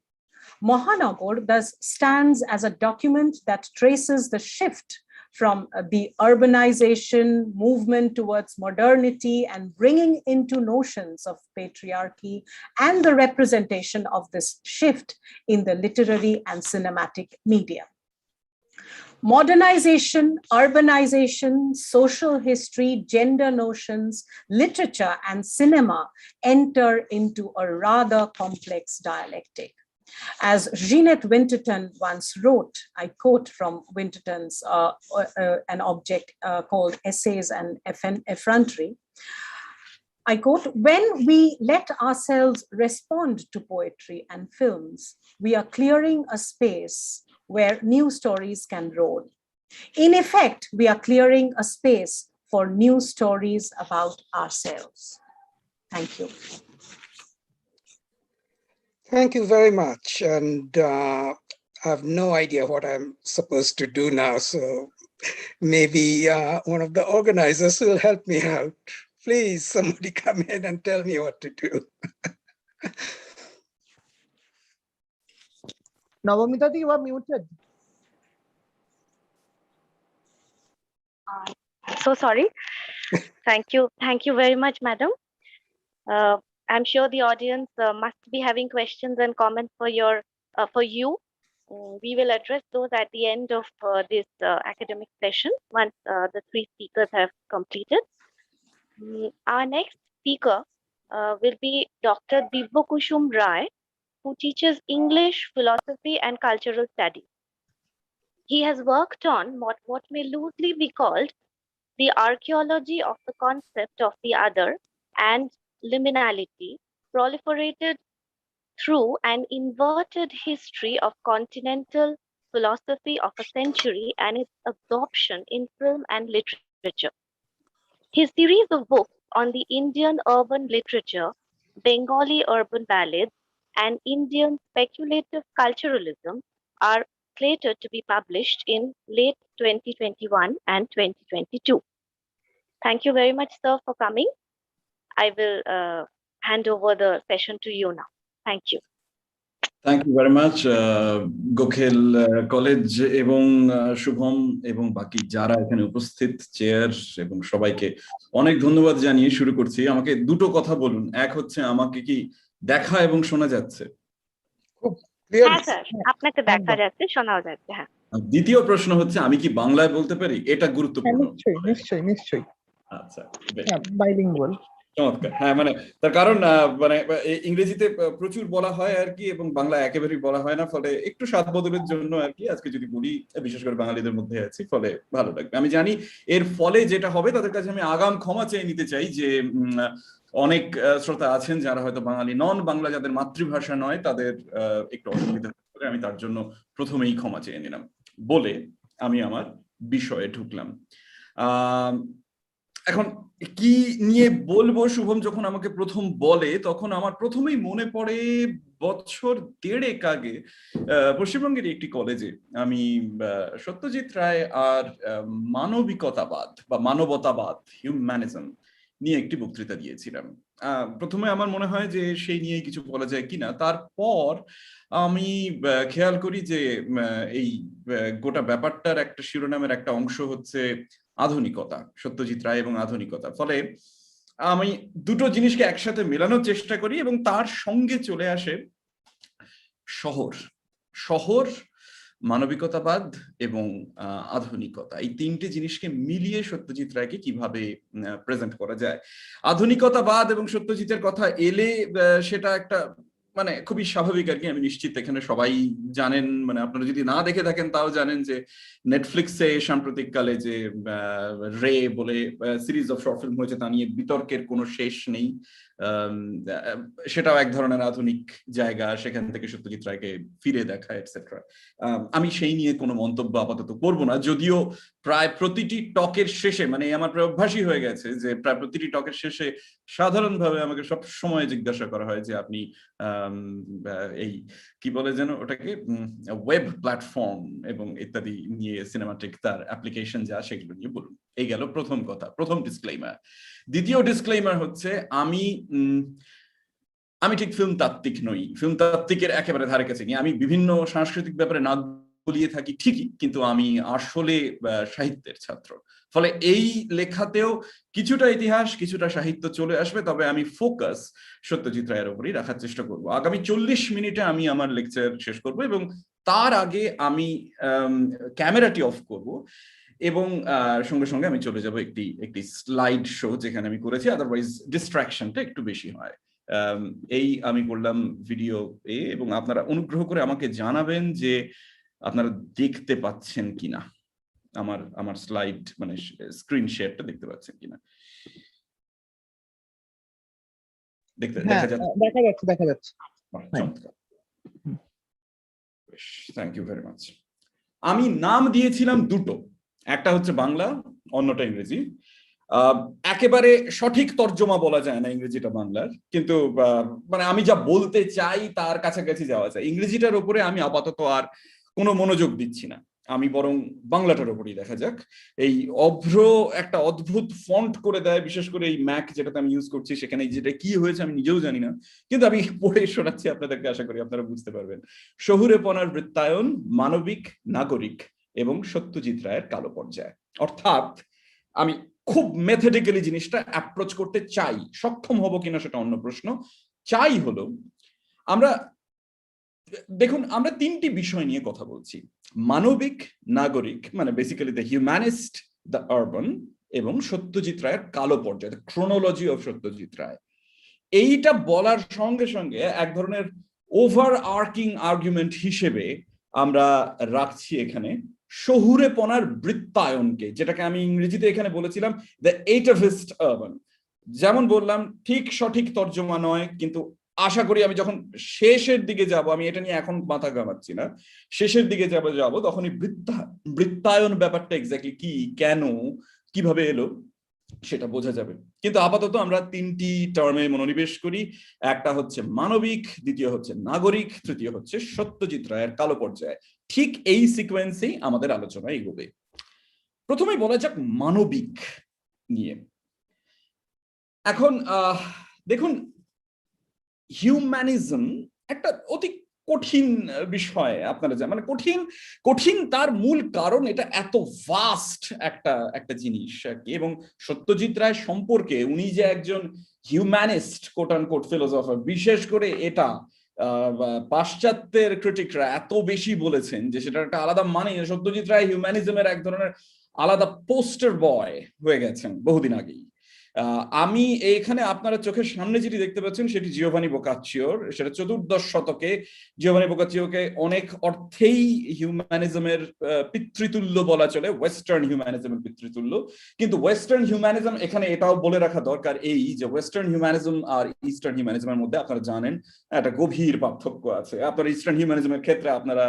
Mahanagar thus stands as a document that traces the shift from the urbanization movement towards modernity and bringing into notions of patriarchy and the representation of this shift in the literary and cinematic media. Modernization, urbanization, social history, gender notions, literature, and cinema enter into a rather complex dialectic. As Jeanette Winterton once wrote, I quote from Winterton's an object called Essays and Effrontery, I quote, "When we let ourselves respond to poetry and films, we are clearing a space where new stories can roll. In effect, we are clearing a space for new stories about ourselves." Thank you. Thank you very much. And I have no idea what I'm supposed to do now. So maybe one of the organizers will help me out. Please, somebody come in and tell me what to do. Navamita, you are muted. So sorry. Thank you very much, madam. I'm sure the audience must be having questions and comments for you. We will address those at the end of this academic session once the three speakers have completed. Our next speaker will be Dr. Divyakushum Rai, who teaches English, philosophy, and cultural studies. He has worked on what may loosely be called the archaeology of the concept of the other and liminality, proliferated through an inverted history of continental philosophy of a century and its absorption in film and literature. His series of books on the Indian urban literature, Bengali urban ballads, and Indian speculative culturalism are slated to be published in late 2021 and 2022. Thank you very much, sir, for coming. I will hand over the session to you now. Thank you. Thank you very much, Gokhale college এবং শুভম এবং বাকি যারা এখানে উপস্থিত chair এবং সবাইকে অনেক ধন্যবাদ জানিয়ে শুরু করছি। আমাকে দুটো কথা বলুন, এক হচ্ছে আমাকে কি দেখা এবং শোনা যাচ্ছে? খুব ক্লিয়ার। হ্যাঁ স্যার, আপনাকে দেখা যাচ্ছে, শোনাও যাচ্ছে। হ্যাঁ। দ্বিতীয় প্রশ্ন হচ্ছে আমি কি বাংলায় বলতে পারি? এটা গুরুত্বপূর্ণ। নিশ্চয়ই। আচ্ছা, বাইলিঙ্গুয়াল। চমৎকার। হ্যাঁ, মানে তার কারণ মানে ইংরেজিতে প্রচুর বলা হয় আর কি, এবং বাংলা একেবারেই বলা হয় না, ফলে একটু স্বাদ বদলের জন্য আর কি আজকে যদি বলি, বিশেষ করে বাঙালিদের মধ্যে আছি, ফলে ভালো লাগবে। আমি জানি এর ফলে যেটা হবে, তাদের কাছে আমি আগাম ক্ষমা চেয়ে নিতে চাই যে অনেক শ্রোতা আছেন যারা হয়তো বাঙালি নন, বাংলা যাদের মাতৃভাষা নয়, তাদের একটু অসুবিধা হবে। আমি তার জন্য প্রথমেই ক্ষমা চেয়ে নিলাম বলে আমি আমার বিষয়ে ঢুকলাম। এখন কি নিয়ে বলবো, শুভম যখন আমাকে প্রথম বলে তখন আমার প্রথমেই মনে পড়ে বছর দেড়েক আগে পশ্চিমবঙ্গের একটি কলেজে আমি সত্যজিৎ রায় আর মানবিকতাবাদ বা মানবতাবাদ, হিউম্যানিজম নিয়ে একটি বক্তৃতা দিয়েছিলাম। প্রথমে আমার মনে হয় যে সেই নিয়ে কিছু বলা যায় কিনা, তারপর আমি খেয়াল করি যে এই গোটা ব্যাপারটার একটা শিরোনামের একটা অংশ হচ্ছে আধুনিকতা, সত্যজিৎ রায় এবং আধুনিকতা। ফলে আমি দুটো জিনিসকে একসাথে মেলানোর চেষ্টা করি এবং তার সঙ্গে চলে আসে শহর, মানবিকতাবাদ এবং আধুনিকতা। এই তিনটে জিনিসকে মিলিয়ে সত্যজিৎ রায়কে কিভাবে প্রেজেন্ট করা যায়। আধুনিকতাবাদ এবং সত্যজিতের কথা এলে সেটা একটা মানে খুবই স্বাভাবিক আর কি। আমি নিশ্চিত এখানে সবাই জানেন, মানে আপনারা যদি না দেখে থাকেন তাও জানেন যে নেটফ্লিক্সে সাম্প্রতিককালে যে রে বলে সিরিজ অফ শর্ট ফিল্ম হয়েছে, তা নিয়ে বিতর্কের কোনো শেষ নেই। সেটাও এক ধরনের আধুনিক জায়গা, সেখান থেকে সত্যজিৎ রায়কে ফিরে দেখা এটসেট্রা। আমি সেই নিয়ে কোনো মন্তব্য আপাতত করবো না, যদিও প্রায় প্রতিটি টকের শেষে, মানে আমার প্রায় অভ্যাসই হয়ে গেছে যে প্রায় প্রতিটি টকের শেষে সাধারণভাবে আমাকে সব সময় জিজ্ঞাসা করা হয় যে আপনি এই কি বলে যেন ওটাকে, ওয়েব প্ল্যাটফর্ম এবং ইত্যাদি নিয়ে, সিনেমাটিক তার অ্যাপ্লিকেশন যা, সেগুলো নিয়ে বলুন। এই গেল প্রথম কথা, প্রথম ডিসক্লেইমার। দ্বিতীয় ডিসক্লেইমার হচ্ছে আমি ঠিক ফিল্ম তাত্ত্বিক নই, ফিল্ম তাত্ত্বিকের একেবারে ধারে কাছে নিয়ে। আমি বিভিন্ন সাংস্কৃতিক ব্যাপারে নাক গলিয়ে থাকি ঠিকই, কিন্তু আমি আসলে সাহিত্যের ছাত্র। ফলে এই লেখাতেও কিছুটা ইতিহাস, কিছুটা সাহিত্য চলে আসবে, তবে আমি ফোকাস সত্যজিৎ রায়ের উপরই রাখার চেষ্টা করব। আগামী 40 মিনিটে আমি আমার লেকচার শেষ করব এবং তার আগে আমি ক্যামেরাটি অফ করব এবং সঙ্গে সঙ্গে আমি চলে যাব একটি স্লাইড শো যেখানে আমি করেছি, আদারওয়াইজ ডিস্ট্রাকশনটা একটু বেশি হয়। এই আমি করলাম ভিডিও এবং আপনারা অনুগ্রহ করে আমাকে জানাবেন যে আপনারা দেখতে পাচ্ছেন কিনা, আমার স্লাইড মানে স্ক্রিন শেয়ারটা দেখতে পাচ্ছেন কিনা। দেখা যাচ্ছে। Thank you very much. আমি নাম দিয়েছিলাম দুটো, একটা হচ্ছে বাংলা, অন্যটা ইংরেজি। একেবারে সঠিক তর্জমা বলা যায় না ইংরেজিটা বাংলার, কিন্তু মানে আমি যা বলতে চাই তার কাছাকাছি যাওয়া যায়। ইংরেজিটার উপরে আমি আপাতত আর কোনো মনোযোগ দিচ্ছি না। আমি বরং বাংলাটার উপরই দেখা যাক। এই অভ্র একটা অদ্ভুত ফন্ট করে দেয়, বিশেষ করে এই ম্যাক যেটাতে আমি ইউজ করছি, সেখানে যেটা কি হয়েছে আমি নিজেও জানি না, কিন্তু আমি পড়ে শোনাচ্ছি আপনাদেরকে, আশা করি আপনারা বুঝতে পারবেন। শহুরেপনার বৃত্তায়ন, মানবিক, নাগরিক এবং সত্যজিৎ রায়ের কালো পর্যায়। অর্থাৎ আমি খুব মেথডিক্যালি জিনিসটা অ্যাপ্রোচ করতে চাই, সক্ষম হব কিনা সেটা অন্য প্রশ্ন। চাই হলো, আমরা দেখুন আমরা তিনটি বিষয় নিয়ে কথা বলছি, মানবিক, নাগরিক মানে basically the humanist, the urban, এবং সত্যজিৎ রায়ের কালো পর্যায়, the chronology of Satyajit Ray. এইটা বলার সঙ্গে সঙ্গে এক ধরনের ওভার আর্কিং আর্গুমেন্ট হিসেবে আমরা রাখছি এখানে শহুরেপনার বৃত্তায়নকে, যেটাকে আমি ইংরেজিতে এখানে বলেছিলাম দ্য এইটাভিস্ট আরবান। যেমন বললাম, ঠিক সঠিক তর্জমা নয়, কিন্তু আশা করি আমি যখন শেষের দিকে যাব, আমি এটা নিয়ে এখন মাথা ঘামাচ্ছি না, শেষের দিকে যাব তখনই বৃত্তায়ন ব্যাপারটা এক্স্যাক্টলি কি, কেন, কিভাবে এলো সেটা বোঝা যাবে। কিন্তু আপাতত আমরা তিনটি টার্মে মনোনিবেশ করি, একটা হচ্ছে মানবিক, দ্বিতীয় হচ্ছে নাগরিক, তৃতীয় হচ্ছে সত্যজিৎ রায়ের কালো পর্যায়। ঠিক এই সিকোয়েন্সেই আমাদের আলোচনা এগোবে। প্রথমেই বলা যাক মানবিক নিয়ে। এখন দেখুন, হিউম্যানিজম একটা অতি কঠিন বিষয়, আপনারা জানেন, মানে কঠিন তার মূল কারণ এটা এত ভাস্ট একটা জিনিস আর কি। এবং সত্যজিৎ রায় সম্পর্কে উনি যে একজন হিউম্যানিস্ট কোট আন কোট ফিলোসফার, বিশেষ করে এটা পাশ্চাত্যের ক্রিটিকরা এত বেশি বলেছেন যে সেটা একটা আলাদা মানে, সত্যজিৎ রায় হিউম্যানিজমের এক ধরনের আলাদা পোস্টার বয় হয়ে গেছেন বহুদিন আগেই। আমি এখানে আপনারা চোখের সামনে যেটি দেখতে পাচ্ছেন সেটি জিওভানি বোকাচ্চিওর, সেটা 14শ শতকে। জিওভানি বোকাচ্চিওকে অনেক অর্থেই হিউম্যানিজমের পিতৃতুল্য বলা চলে, ওয়েস্টার্ন হিউম্যানিজমের পিতৃতুল্য। কিন্তু ওয়েস্টার্ন হিউম্যানিজম, এখানে এটাও বলে রাখা দরকার এই যে ওয়েস্টার্ন হিউম্যানিজম আর ইস্টার্ন হিউম্যানিজমের মধ্যে আপনারা জানেন একটা গভীর পার্থক্য আছে। আপনারা ইস্টার্ন হিউম্যানিজমের ক্ষেত্রে আপনারা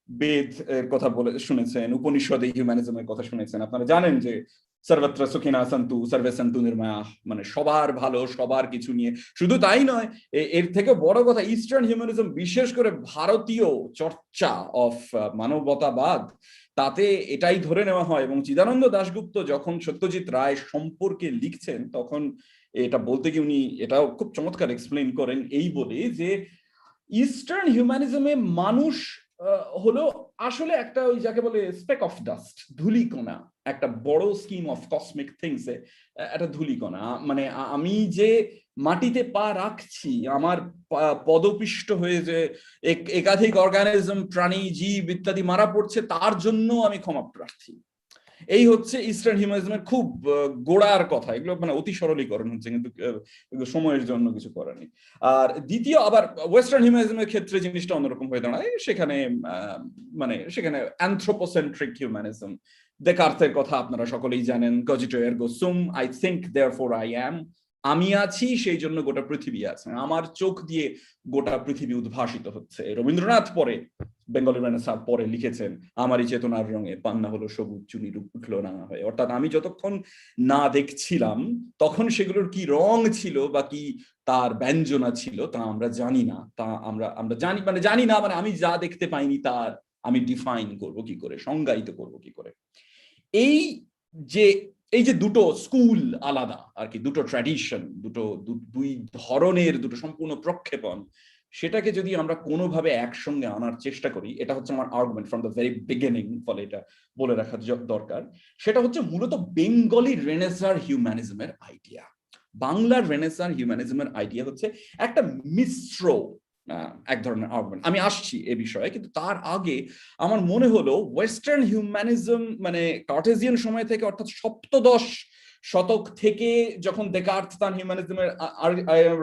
বেদ এর কথা বলে শুনেছেন, উপনিষদে হিউম্যানিজমের কথা শুনেছেন, আপনারা জানেন যে সর্বত্র সুখিনা সন্তু সর্বে সন্তু নির্মায়া, মানে সবার ভালো, সবার কিছু নিয়ে। শুধু তাই নয়, এর থেকে বড় কথা, ইস্টার্ন হিউম্যানিজম, বিশেষ করে ভারতীয় চর্চা অফ মানবতাবাদ, তাতে এটাই ধরে নেওয়া হয়। এবং চিদানন্দ দাশগুপ্ত যখন সত্যজিৎ রায় সম্পর্কে লিখছেন, তখন এটা বলতে গিয়ে উনি এটাও খুব চমৎকার এক্সপ্লেইন করেন এই বলে যে ইস্টার্ন হিউম্যানিজমে মানুষ হলো আসলে একটা ওই যাকে বলে স্পেক অফ ডাস্ট, ধূলিকণা, একটা বড় স্কিম অফ কসমিক থিংসে একটা ধূলিকণা। মানে আমি যে মাটিতে পা রাখছি, আমার পদপিষ্ট হয়ে যে একাধিক অর্গানিজম, প্রাণী, জীব ইত্যাদি মারা পড়ছে, তার জন্য আমি ক্ষমা প্রার্থী। এই হচ্ছে ইস্টার্ন হিউম্যানিজমের খুব গোড়ার কথা। এগুলো মানে অতি সরলীকরণ হচ্ছে, কিন্তু সময়ের জন্য কিছু করার নেই। আর দ্বিতীয়, আবার ওয়েস্টার্ন হিউম্যানিজমের ক্ষেত্রে জিনিসটা অন্যরকম হয়ে দাঁড়ায়। সেখানে সেখানে অ্যানথ্রোপোসেন্ট্রিক হিউম্যানিজম, দেকার্তের কথা আপনারা সকলেই জানেন, কজিটো এরগো সুম, I think therefore I am, আমি আছি সেই জন্য গোটা পৃথিবী আছে, আমার চোখ দিয়ে গোটা পৃথিবী উদ্ভাসিত হচ্ছে। রবীন্দ্রনাথ পরে, বেঙ্গলি রেনেসাঁ পরে লিখেছেন, আমারই চেতনার রঙে পান্না হলো সবুজ, চুনি উঠলো রাঙা হয়ে। অর্থাৎ আমি যতক্ষণ না দেখছিলাম তখন সেগুলোর কি রং ছিল বা কি তার ব্যঞ্জনা ছিল তা আমরা জানি না। তা আমরা জানি না, মানে আমি যা দেখতে পাইনি তার আমি ডিফাইন করব কি করে, সংজ্ঞায়িত করব কি করে। এই যে দুটো স্কুল আলাদা আর কি, দুটো ট্র্যাডিশন, দুই ধরনের দুটো সম্পূর্ণ প্রক্ষেপণ, সেটাকে যদি আমরা কোনোভাবে একসঙ্গে আনার চেষ্টা করি, এটা হচ্ছে আমার argument from the very beginning, ফলে এটা বলে রাখা দরকার। সেটা হচ্ছে মূলত বেঙ্গলি রেনেসাঁ হিউম্যানিজমের আইডিয়া। বাংলার রেনেসাঁ হিউম্যানিজমের আইডিয়া হচ্ছে একটা মিশ্র এক ধরনের আর্গুমেন্ট। আমি আসছি এ বিষয়ে, কিন্তু তার আগে আমার মনে হলো ওয়েস্টার্ন হিউম্যানিজম মানে কার্টেজিয়ান সময় থেকে, অর্থাৎ সপ্তদশ শতক থেকে, যখন দেকার্ত তার হিউম্যানিজমের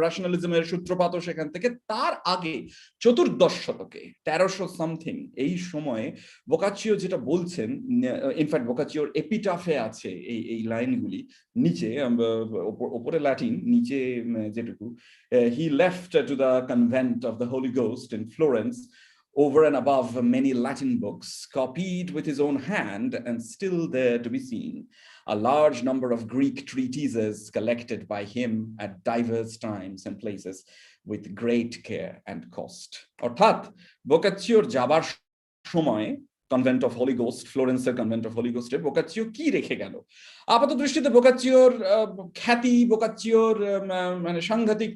রেশনালিজমের সূত্রপাত সেখান থেকে, তার আগে চতুর্দশ শতকে 1300 সামথিং এই সময়ে বোকাচ্চিও যেটা বলছেন, ইনফ্যাক্ট বোকাচ্চিওর এপিটাফে আছে এই লাইনগুলি, নিচে ওপরে ল্যাটিন, নিচে যেটুকু, he left to the convent of the Holy Ghost in Florence over and above many Latin books copied with his own hand and still there to be seen, a large number of Greek treatises collected by him at diverse times and places with great care and cost. অর্থাৎ বোকাচ্চিওর যাবার সময় convent of Holy Ghost, ফ্লোরেন্সের convent of holy গোস্টে Boccaccio কি রেখে গেল? আপাত দৃষ্টিতে বোকাচ্চিওর খ্যাতি, বোকাচ্চিওর মানে সাংঘাতিক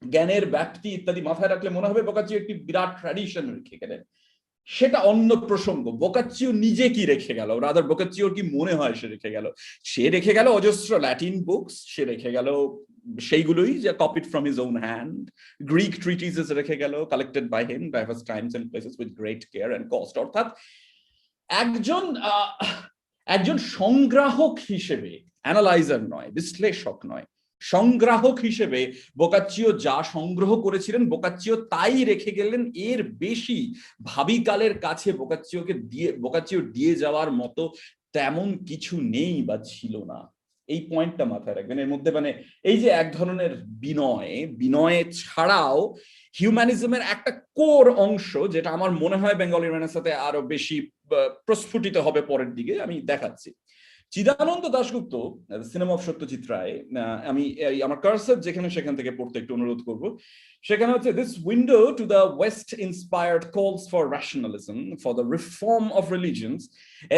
জ্ঞানের ব্যাপ্তি ইত্যাদি মাথায় রাখলে মনে হবে বোকাচ্চিও একটি বিরাট ট্র্যাডিশন রেখে গেলেন। সেটা অন্য প্রসঙ্গ। বোকাচ্চিও নিজে কি রেখে গেল, রাদার বোকাচ্চিওর কি মনে হয় সে রেখে গেল? সে রেখে গেল অজস্র ল্যাটিন বুকস, সে রেখে গেল সেইগুলোই যে copied from his own hand, Greek treatises রেখে গেল, collected by him divers times and places with great care and cost. অর্থাৎ একজন সংগ্রাহক হিসেবে, অ্যানালাইজার নয়, বিশ্লেষক নয়, সংগ্রাহক হিসেবে বোকাচ্চিও যা সংগ্রহ করেছিলেন বোকাচ্চিও তাই রেখে গেলেন। এর বেশি ভাবিকালের কাছে বোকাচ্চিও দিয়ে যাওয়ার মতো তেমন কিছু নেই বা ছিল না। এই পয়েন্টটা মাথায় রাখবেন। এর মধ্যে মানে এই যে এক ধরনের বিনয় ছাড়াও হিউম্যানিজমের একটা কোর অংশ, যেটা আমার মনে হয় বেঙ্গলি রেনেসাঁতে আরো বেশি প্রস্ফুটিত হবে পরের দিকে, আমি দেখাচ্ছি। চিদানন্দ দাশগুপ্ত, সিনেমা অফ সত্যজিৎ রায়, আমি আমার কার্সর যেখানে সেখান থেকে পড়তে একটু অনুরোধ করব। সেখানে হচ্ছে, this window to the West inspired calls for rationalism, for the reform of religions,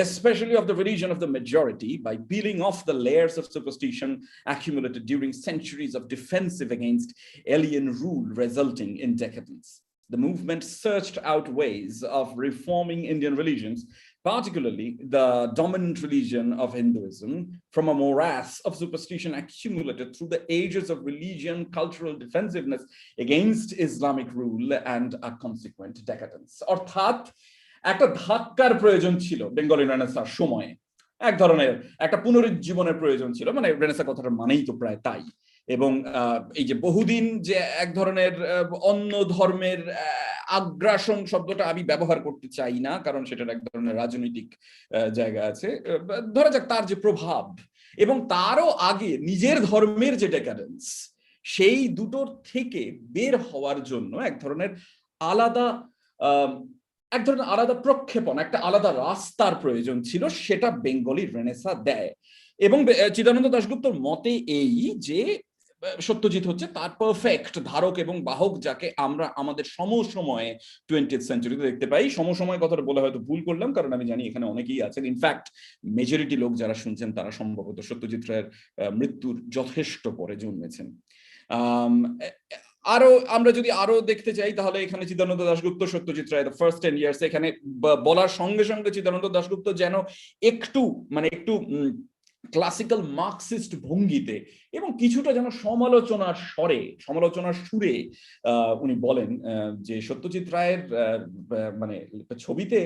especially of the religion of the majority, by peeling off the layers of superstition accumulated during centuries of defensive against alien rule resulting in decadence. The movement searched out ways of reforming Indian religions, particularly the dominant religion of Hinduism, from a morass of superstition accumulated through the ages of religion, cultural defensiveness against Islamic rule, and a consequent decadence. অর্থাৎ একটা ধাক্কার প্রয়োজন ছিল Bengali রেনেসাঁর সময়ে, এক ধরনের একটা পুনরুজ্জীবনের প্রয়োজন ছিল। মানে রেনেসাঁ কথাটা মানেই তো প্রায় তাই। এবং এই যে বহুদিন যে এক ধরনের অন্য ধর্মের আগ্রাসন শব্দটা আমি ব্যবহার করতে চাই না, কারণ সেটার এক ধরনের রাজনৈতিক জায়গা আছে। ধরা যাক তার যে প্রভাব, এবং তারও আগে নিজের ধর্মের যে ডেকাডেন্স, সেই দুটোর থেকে বের হওয়ার জন্য এক ধরনের আলাদা প্রক্ষেপণ, একটা আলাদা রাস্তার প্রয়োজন ছিল। সেটা বেঙ্গলি রেনেসাঁ দেয়। এবং চিদানন্দ দাশগুপ্তর মতে এই যে সত্যজিৎ হচ্ছে তার পারফেক্ট ধারক এবং বাহক, যাকে আমরা আমাদের সমসময়ে 20th সেঞ্চুরিতে দেখতে পাই। সমসময় কথাটা বলে হয়তো ভুল করলাম, কারণ আমি জানি এখানে অনেকেই আছেন, ইনফ্যাক্ট মেজরিটি লোক যারা শুনছেন তারা সম্ভবত সত্যজিৎ রায়ের মৃত্যুর যথেষ্ট পরে জন্মেছেন। আমরা যদি আরো দেখতে চাই, তাহলে এখানে Chidananda Dasgupta, Satyajit Ray, the first 10 years, এখানে বলার সঙ্গে সঙ্গে চিদানন্দ দাশগুপ্ত যেন একটু ক্লাসিক্যাল মার্কসিস্ট ভঙ্গিতে এবং কিছুটা যেন সমালোচনার সুরে উনি বলেন যে সত্যজিৎ রায়ের মানে ছবিতে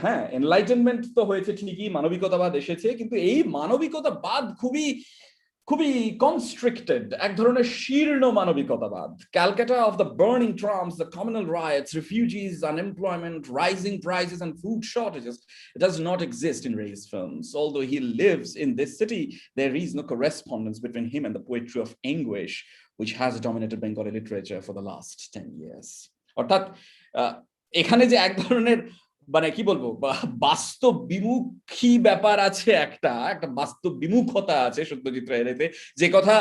হ্যাঁ এনলাইটেনমেন্ট তো হয়েছে ঠিকই, মানবিকতাবাদ এসেছে, কিন্তু এই মানবিকতাবাদ খুবই constricted, এক ধরনের শীর্ণ মানবিকতাবাদ। Calcutta of the burning trams, the communal riots, refugees, unemployment, rising prices and food shortages does not exist in Ray's films. Although he lives in this city, there is no correspondence between him and the poetry of anguish, which has dominated Bengali literature for the last 10 years. অর্থাৎ এখানে যে এক ধরনের মানে কি বলবো, বাস্তব বিমুখী ব্যাপার আছে, একটা বাস্তব বিমুখতা আছে সত্যজিৎ রায়ের, যে কথা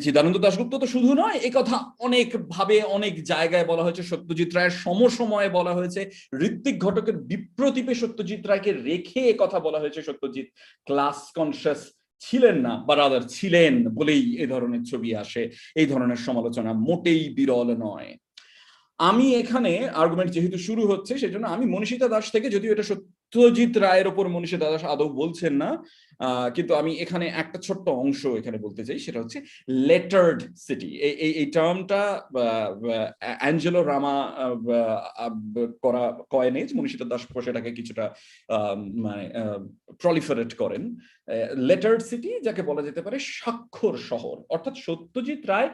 চিদানন্দ দাশগুপ্ত তো শুধু নয়, এ কথা অনেক ভাবে অনেক জায়গায় বলা হয়েছে। সত্যজিৎ রায়ের সমসময়ে বলা হয়েছে, ঋত্বিক ঘটকের বিপ্রতীপে সত্যজিৎ রায়কে রেখে এ কথা বলা হয়েছে। সত্যজিৎ ক্লাস কনসিয়াস ছিলেন না, বা রাদার ছিলেন বলেই এই ধরনের ছবি আসে। এই ধরনের সমালোচনা মোটেই বিরল নয়। আমি এখানে আর্গুমেন্ট যেহেতু শুরু হচ্ছে, সেজন্য আমি মনীষিতা দাস থেকে, যদিও এটা সত্যজিৎ রায়ের ওপর মনীষিতা দাস আদৌ বলছেন না, কিন্তু আমি এখানে একটা ছোট্ট অংশ এখানে বলতে চাই। সেটা হচ্ছে লেটার্ড সিটি। এই টার্মটা অ্যাঞ্জেলো রামা করা কয়েনেজ, মনীষিতা দাস সেটাকে কিছুটা মানে প্রলিফারেট করেন। লেটার্ড সিটি যাকে বলা যেতে পারে স্বাক্ষর শহর, অর্থাৎ সত্যজিৎ রায়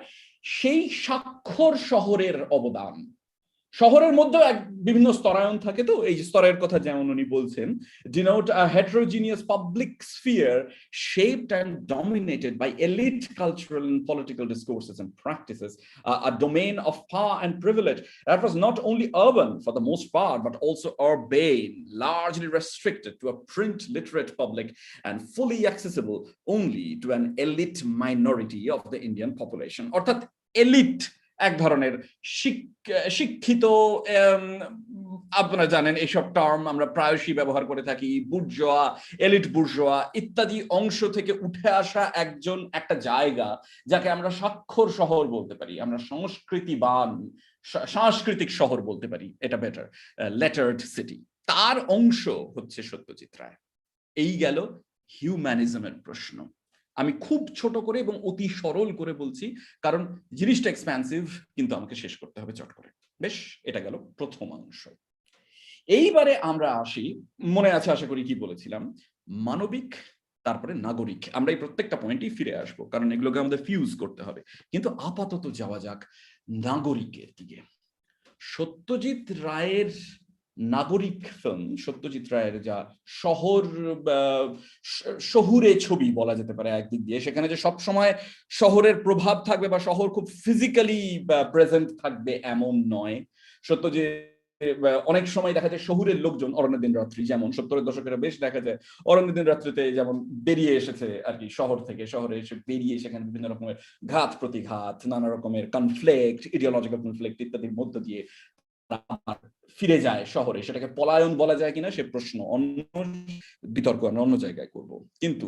সেই স্বাক্ষর শহরের অবদান। শহরের মধ্যেও বিভিন্ন স্তরায়ন থাকে, তো এই স্তরের কথা যেমন উনি বলছেন, denote a heterogeneous public sphere shaped and dominated by elite cultural and political discourses and practices, a domain of power and privilege that was not only urban for the most part, but also urbane, largely restricted to a print literate public and fully accessible only to an elite minority of the Indian population. অর্থাৎ elite এক ধরনের শিক্ষিত, আপনারা জানেন এইসব term আমরা প্রায়শই ব্যবহার করে থাকি, বুর্জোয়া, এলিট বুর্জোয়া ইত্যাদি অংশ থেকে উঠে আসা একটা জায়গা যাকে আমরা স্বাক্ষর শহর বলতে পারি, আমরা সাংস্কৃতিক শহর বলতে পারি, এটা বেটার, লেটার্ড সিটি। তার অংশ হচ্ছে সত্যজিৎ রায়। এই গেল হিউম্যানিজমের প্রশ্ন। আমি খুব ছোট করে এবং অতি সরল করে বলছি, কারণ জিনিসটা এক্সপ্যান্সিভ, কিন্তু আমাকে শেষ করতে হবে চট করে। বেশ, এটা গেল প্রথম অংশ। এইবারে আমরা আসি, মনে আছে আশা করি কি বলেছিলাম, মানবিক, তারপরে নাগরিক। আমরা এই প্রত্যেকটা পয়েন্টই ফিরে আসবো, কারণ এগুলোকে আমাদের ফিউজ করতে হবে। কিন্তু আপাতত যাওয়া যাক নাগরিকের দিকে। সত্যজিৎ রায়ের নাগরিক ফিল্ম, সত্যজিৎ রায়ের যা শহুরে ছবি বলা যেতে পারে একদিক দিয়ে, সেখানে যে সব সময় শহরের প্রভাব থাকবে বা শহর খুব ফিজিক্যালি প্রেজেন্ট থাকবে এমন নয়। সত্যজিৎ অনেক সময় দেখা যায় শহুরের লোকজন, অরণ্যের দিন রাত্রি যেমন 70-এর দশকের বেশ দেখা যায়, অরণ্যের দিন রাত্রিতে যেমন বেরিয়ে এসেছে আর কি শহর থেকে, শহরে এসে বেরিয়ে সেখানে বিভিন্ন রকমের ঘাত প্রতিঘাত, নানা রকমের কনফ্লিক্ট, ইডিওলজিক্যাল কনফ্লিক্ট ইত্যাদির মধ্য দিয়ে ফিরে যায় শহরে। সেটাকে পলায়ন বলা যায় কিনা সে প্রশ্ন, অন্য বিতর্ক আমরা অন্য জায়গায় করব। কিন্তু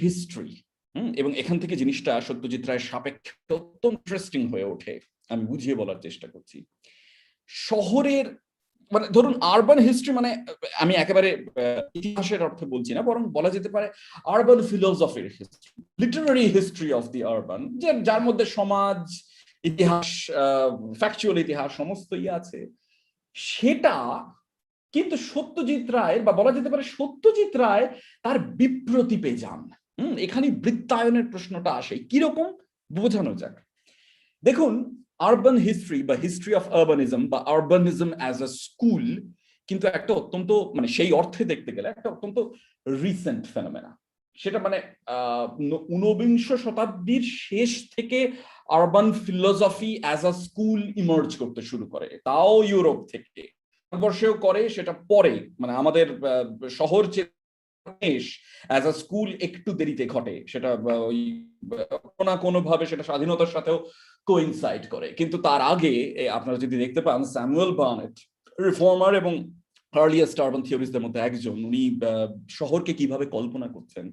হিস্ট্রি এবং এখান থেকে জিনিসটা সত্যজিৎ রায়ের সাপেক্ষে অত্যন্ত ইন্টারেস্টিং হয়ে ওঠে। আমি বুঝিয়ে বলার চেষ্টা করছি। শহরের মানে ধরুন আরবান হিস্ট্রি, মানে আমি একেবারে ইতিহাসের অর্থে বলছি না, বরং বলা যেতে পারে আরবান ফিলোসফির history, literary history of the urban, যার মধ্যে সমাজ, ইতিহাস, ফ্যাকচুয়াল ইতিহাস সমস্তই আছে। সেটা কিন্তু সত্যজিৎ রায়ের, বা বলা যেতে পারে সত্যজিৎ রায় তার বিপ্রতীপে যান। এখানে বৃত্তায়নের প্রশ্নটা আসে, কিরকম বোঝানো যাক। দেখুন, আরবান হিস্ট্রি বা হিস্ট্রি অফ আরবানিজম বা আরবানিজম অ্যাজ আ স্কুল কিন্তু একটা অত্যন্ত, মানে সেই অর্থে দেখতে গেলে একটা অত্যন্ত রিসেন্ট ফেনোমেনা। সেটা মানে 19বিংশ শতাব্দীর শেষ থেকে urban philosophy as a school emerge করতে শুরু করে, তাও ইউরোপ থেকে। ভারতবর্ষেও করে, সেটা পরে, মানে আমাদের শহর অ্যাজ আ স্কুল একটু দেরিতে ঘটে, সেটা ওই কোনো না কোনো ভাবে সেটা স্বাধীনতার সাথেও কোইনসাইড করে। কিন্তু তার আগে আপনারা যদি দেখতে পান, স্যামুয়েল বার্নেট, রিফর্মার এবং আর্লিয়েস্ট আরবান থিওরিস্টদের মধ্যে একজন, উনি শহরকে কিভাবে কল্পনা করছেন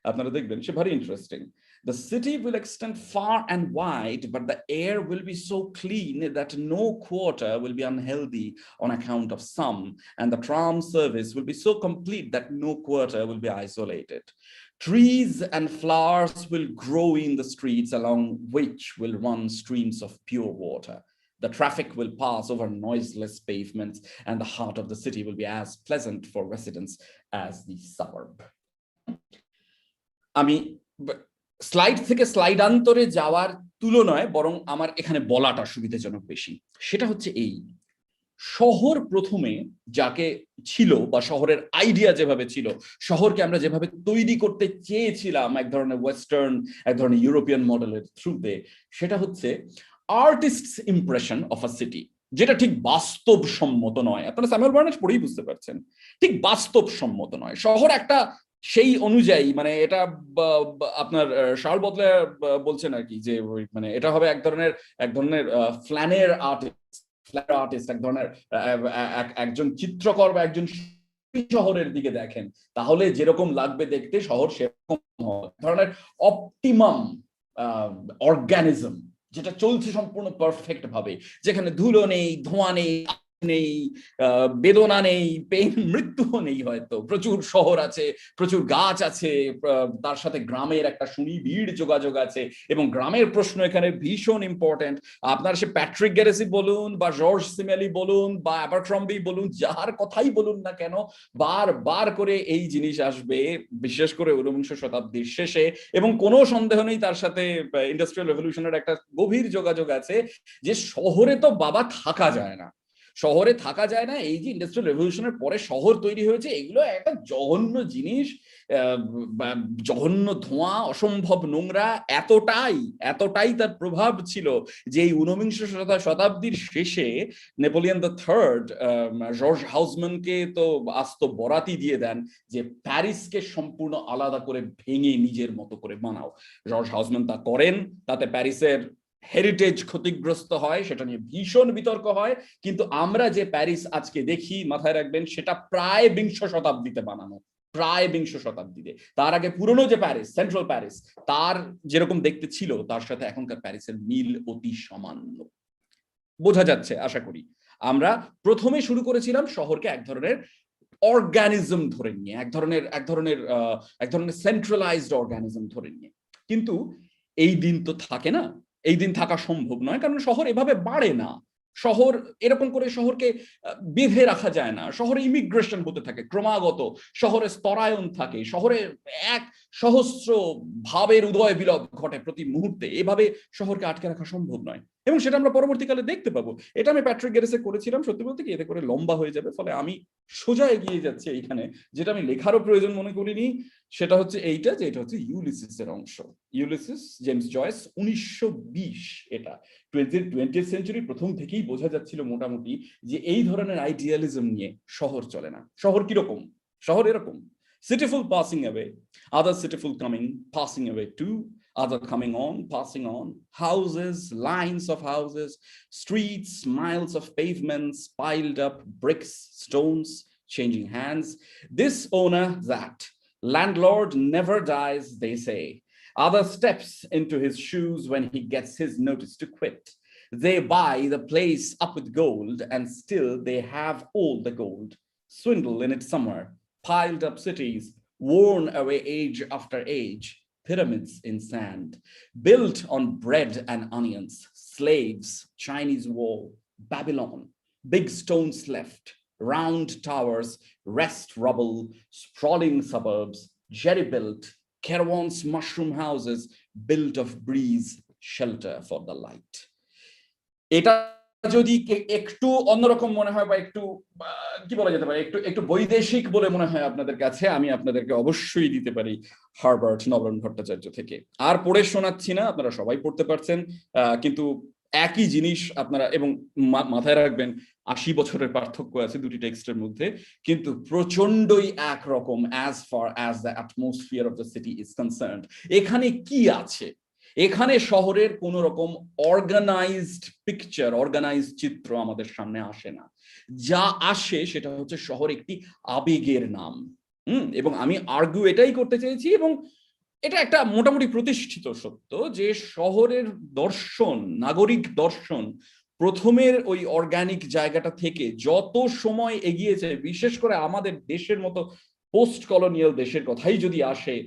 আপনারা দেখবেন, সে ভারী interesting. The city will extend far and wide, but the air will be so clean that no quarter will be unhealthy on account of some, and the tram service will be so complete that no quarter will be isolated. Trees and flowers will grow in the streets along which will run streams of pure water. The traffic will pass over noiseless pavements, and the heart of the city will be as pleasant for residents as the suburb. আমি slide থেকে স্লাইডান্তরে যাওয়ার তুলনায় বরং আমার এখানে বলাটা সুবিধাজনক বেশি। সেটা হচ্ছে এই, শহর প্রথমে যাকে ছিল, বা শহরের আইডিয়া যেভাবে ছিল, শহরকে আমরা যেভাবে তৈরি করতে চেয়েছিলাম এক ধরনের ওয়েস্টার্ন, এক ধরনের ইউরোপিয়ান মডেলের থ্রুতে, সেটা হচ্ছে artists impression of a city, যেটা ঠিক বাস্তবসম্মত নয়। আপনারা স্যামুয়েল বার্নেট পড়েই বুঝতে পারছেন, ঠিক বাস্তবসম্মত নয়। শহর একটা সেই অনুযায়ী, মানে এটা আপনার শার্ল বদলে বলছেন আর কি, যে মানে এটা হবে এক ধরনের ফ্ল্যানের আর্টিস্ট, এক ধরনের একজন চিত্রকর বা একজন শহরের দিকে দেখেন, তাহলে যেরকম লাগবে দেখতে শহর সেরকম ধরনের অপটিমাম অর্গানিজম, যেটা চলছে সম্পূর্ণ পারফেক্ট ভাবে, যেখানে ধুলো নেই, ধোঁয়া নেই, বেদনা নেই, মৃত্যুও নেই, হয়তো প্রচুর শহর আছে, প্রচুর গাছ আছে, তার সাথে গ্রামের একটা সুনিবিড় যোগাযোগ আছে, এবং গ্রামের প্রশ্ন এখানে ভীষণ ইম্পর্টেন্ট। আপনার সে প্যাট্রিক গ্যারেসি বলুন, বা জর্জ সিমেলি বলুন, বা অ্যাবারক্রম্বি বলুন, যার কথাই বলুন না কেন, বারবার করে এই জিনিস আসবে, বিশেষ করে 19বিংশ শতাব্দীর শেষে। এবং কোনো সন্দেহ নেই তার সাথে ইন্ডাস্ট্রিয়াল রেভলিউশনের একটা গভীর যোগাযোগ আছে, যে শহরে তো বাবা থাকা যায় না, শহরে থাকা যায় না। এই যে ইন্ডাস্ট্রিয়াল রেভলিউশনের পরে শহর তৈরি হয়েছে, এগুলো একটা জঘন্য জিনিস, জঘন্য ধোঁয়া, অসম্ভব নোংরা, এতটাই তার প্রভাব ছিল যে এই 19বিংশ শতাব্দীর শেষে নেপোলিয়ন দ্য থার্ড জর্জ হাউসম্যানকে তো আস্ত বরাতি দিয়ে দেন যে প্যারিসকে সম্পূর্ণ আলাদা করে ভেঙে নিজের মতো করে বানাও। জর্জ হাউসম্যান তা করেন, তাতে প্যারিসের হেরিটেজ ক্ষতিগ্রস্ত হয়, সেটা নিয়ে ভীষণ বিতর্ক হয়, কিন্তু আমরা যে প্যারিস আজকে দেখি, মাথায় রাখবেন, সেটা প্রায় বিংশ শতাব্দীতে বানানো, প্রায় বিংশ শতাব্দীতে। তার আগে পুরনো যে প্যারিস, সেন্ট্রাল প্যারিস, তার যেরকম দেখতে ছিল তার সাথে এখনকার প্যারিসের মিল অতি সামান্য। বোঝা যাচ্ছে আশা করি। আমরা প্রথমে শুরু করেছিলাম শহরকে এক ধরনের অর্গানিজম ধরে নিয়ে, এক ধরনের সেন্ট্রালাইজড অর্গানিজম ধরে নিয়ে, কিন্তু এই দিন তো থাকে না, এই দিন থাকা সম্ভব নয়, কারণ শহর এভাবে বাড়ে না। শহর এরকম করে শহরকে বেঁধে রাখা যায় না। শহরে ইমিগ্রেশন হতে থাকে ক্রমাগত, শহরে স্তরায়ন থাকে, শহরে এক সহস্র ভাবের উদয় বিলোপ ঘটে প্রতি মুহূর্তে। এভাবে শহরকে আটকে রাখা সম্ভব নয়, এবং সেটা আমরা পরবর্তীকালে দেখতে পাবো। এটা আমি প্যাট্রিক গ্যারেসে করেছিলাম, সত্যি বলতে কি এতে করে লম্বা হয়ে যাবে, ফলে আমি সোজা এগিয়ে যাচ্ছে এইখানে। যেটা আমি লেখারও প্রয়োজন মনে করিনি সেটা হচ্ছে এইটা, যে এটা হচ্ছে ইউলিসিসের অংশ। Ulysses, James Joyce, 1920। এটা 20th সেঞ্চুরির প্রথম থেকেই বোঝা যাচ্ছিল মোটামুটি যে এই ধরনের আইডিয়ালিজম নিয়ে শহর চলে না। শহর কিরকম? শহর এরকম: cityful passing away, other cityful coming, passing away too, other coming on, passing on, houses, lines of houses, streets, miles of pavements, piled up bricks, stones, changing hands, this owner, that, landlord never dies, they say. Other steps into his shoes when he gets his notice to quit. They buy the place up with gold, and still they have all the gold. Swindle in it somewhere, piled up cities, worn away age after age, pyramids in sand, built on bread and onions, slaves, Chinese wall, Babylon, big stones left, round towers, rest rubble, sprawling suburbs, jerry-built, caravans, mushroom houses, built of breeze, shelter for the light. এটা যদি একটু অন্যরকম মনে হয় বা একটু কি বলা যেতে পারে, একটু বৈদেশিক বলে মনে হয় আপনাদের কাছে, আমি আপনাদেরকে অবশ্যই দিতে পারি হার্বার্ট নবরণ ভট্টাচার্য থেকে। আর পড়ে শোনাচ্ছি না, আপনারা সবাই পড়তে পারছেন, কিন্তু একই জিনিস আপনারা, এবং মাথায় রাখবেন 80 বছরের পার্থক্য আছে দুটি টেক্সটের মধ্যে, কিন্তু প্রচন্ডই একরকম as far as the atmosphere of the city is concerned। এখানে কি আছে? এখানে শহরের কোন রকম অর্গানাইজড পিকচার, অর্গানাইজড চিত্র আমাদের সামনে আসে না। যা আসে সেটা হচ্ছে শহর একটি আবেগের নাম। এবং আমি আর্গু এটাই করতে চেয়েছি, এবং এটা একটা মোটামুটি প্রতিষ্ঠিত সত্য, যে শহরের দর্শন, নাগরিক দর্শন প্রথমের ওই অর্গানিক জায়গাটা থেকে যত সময় এগিয়েছে, বিশেষ করে আমাদের দেশের মতো পোস্ট কলোনিয়াল দেশের কথাই যদি আসে,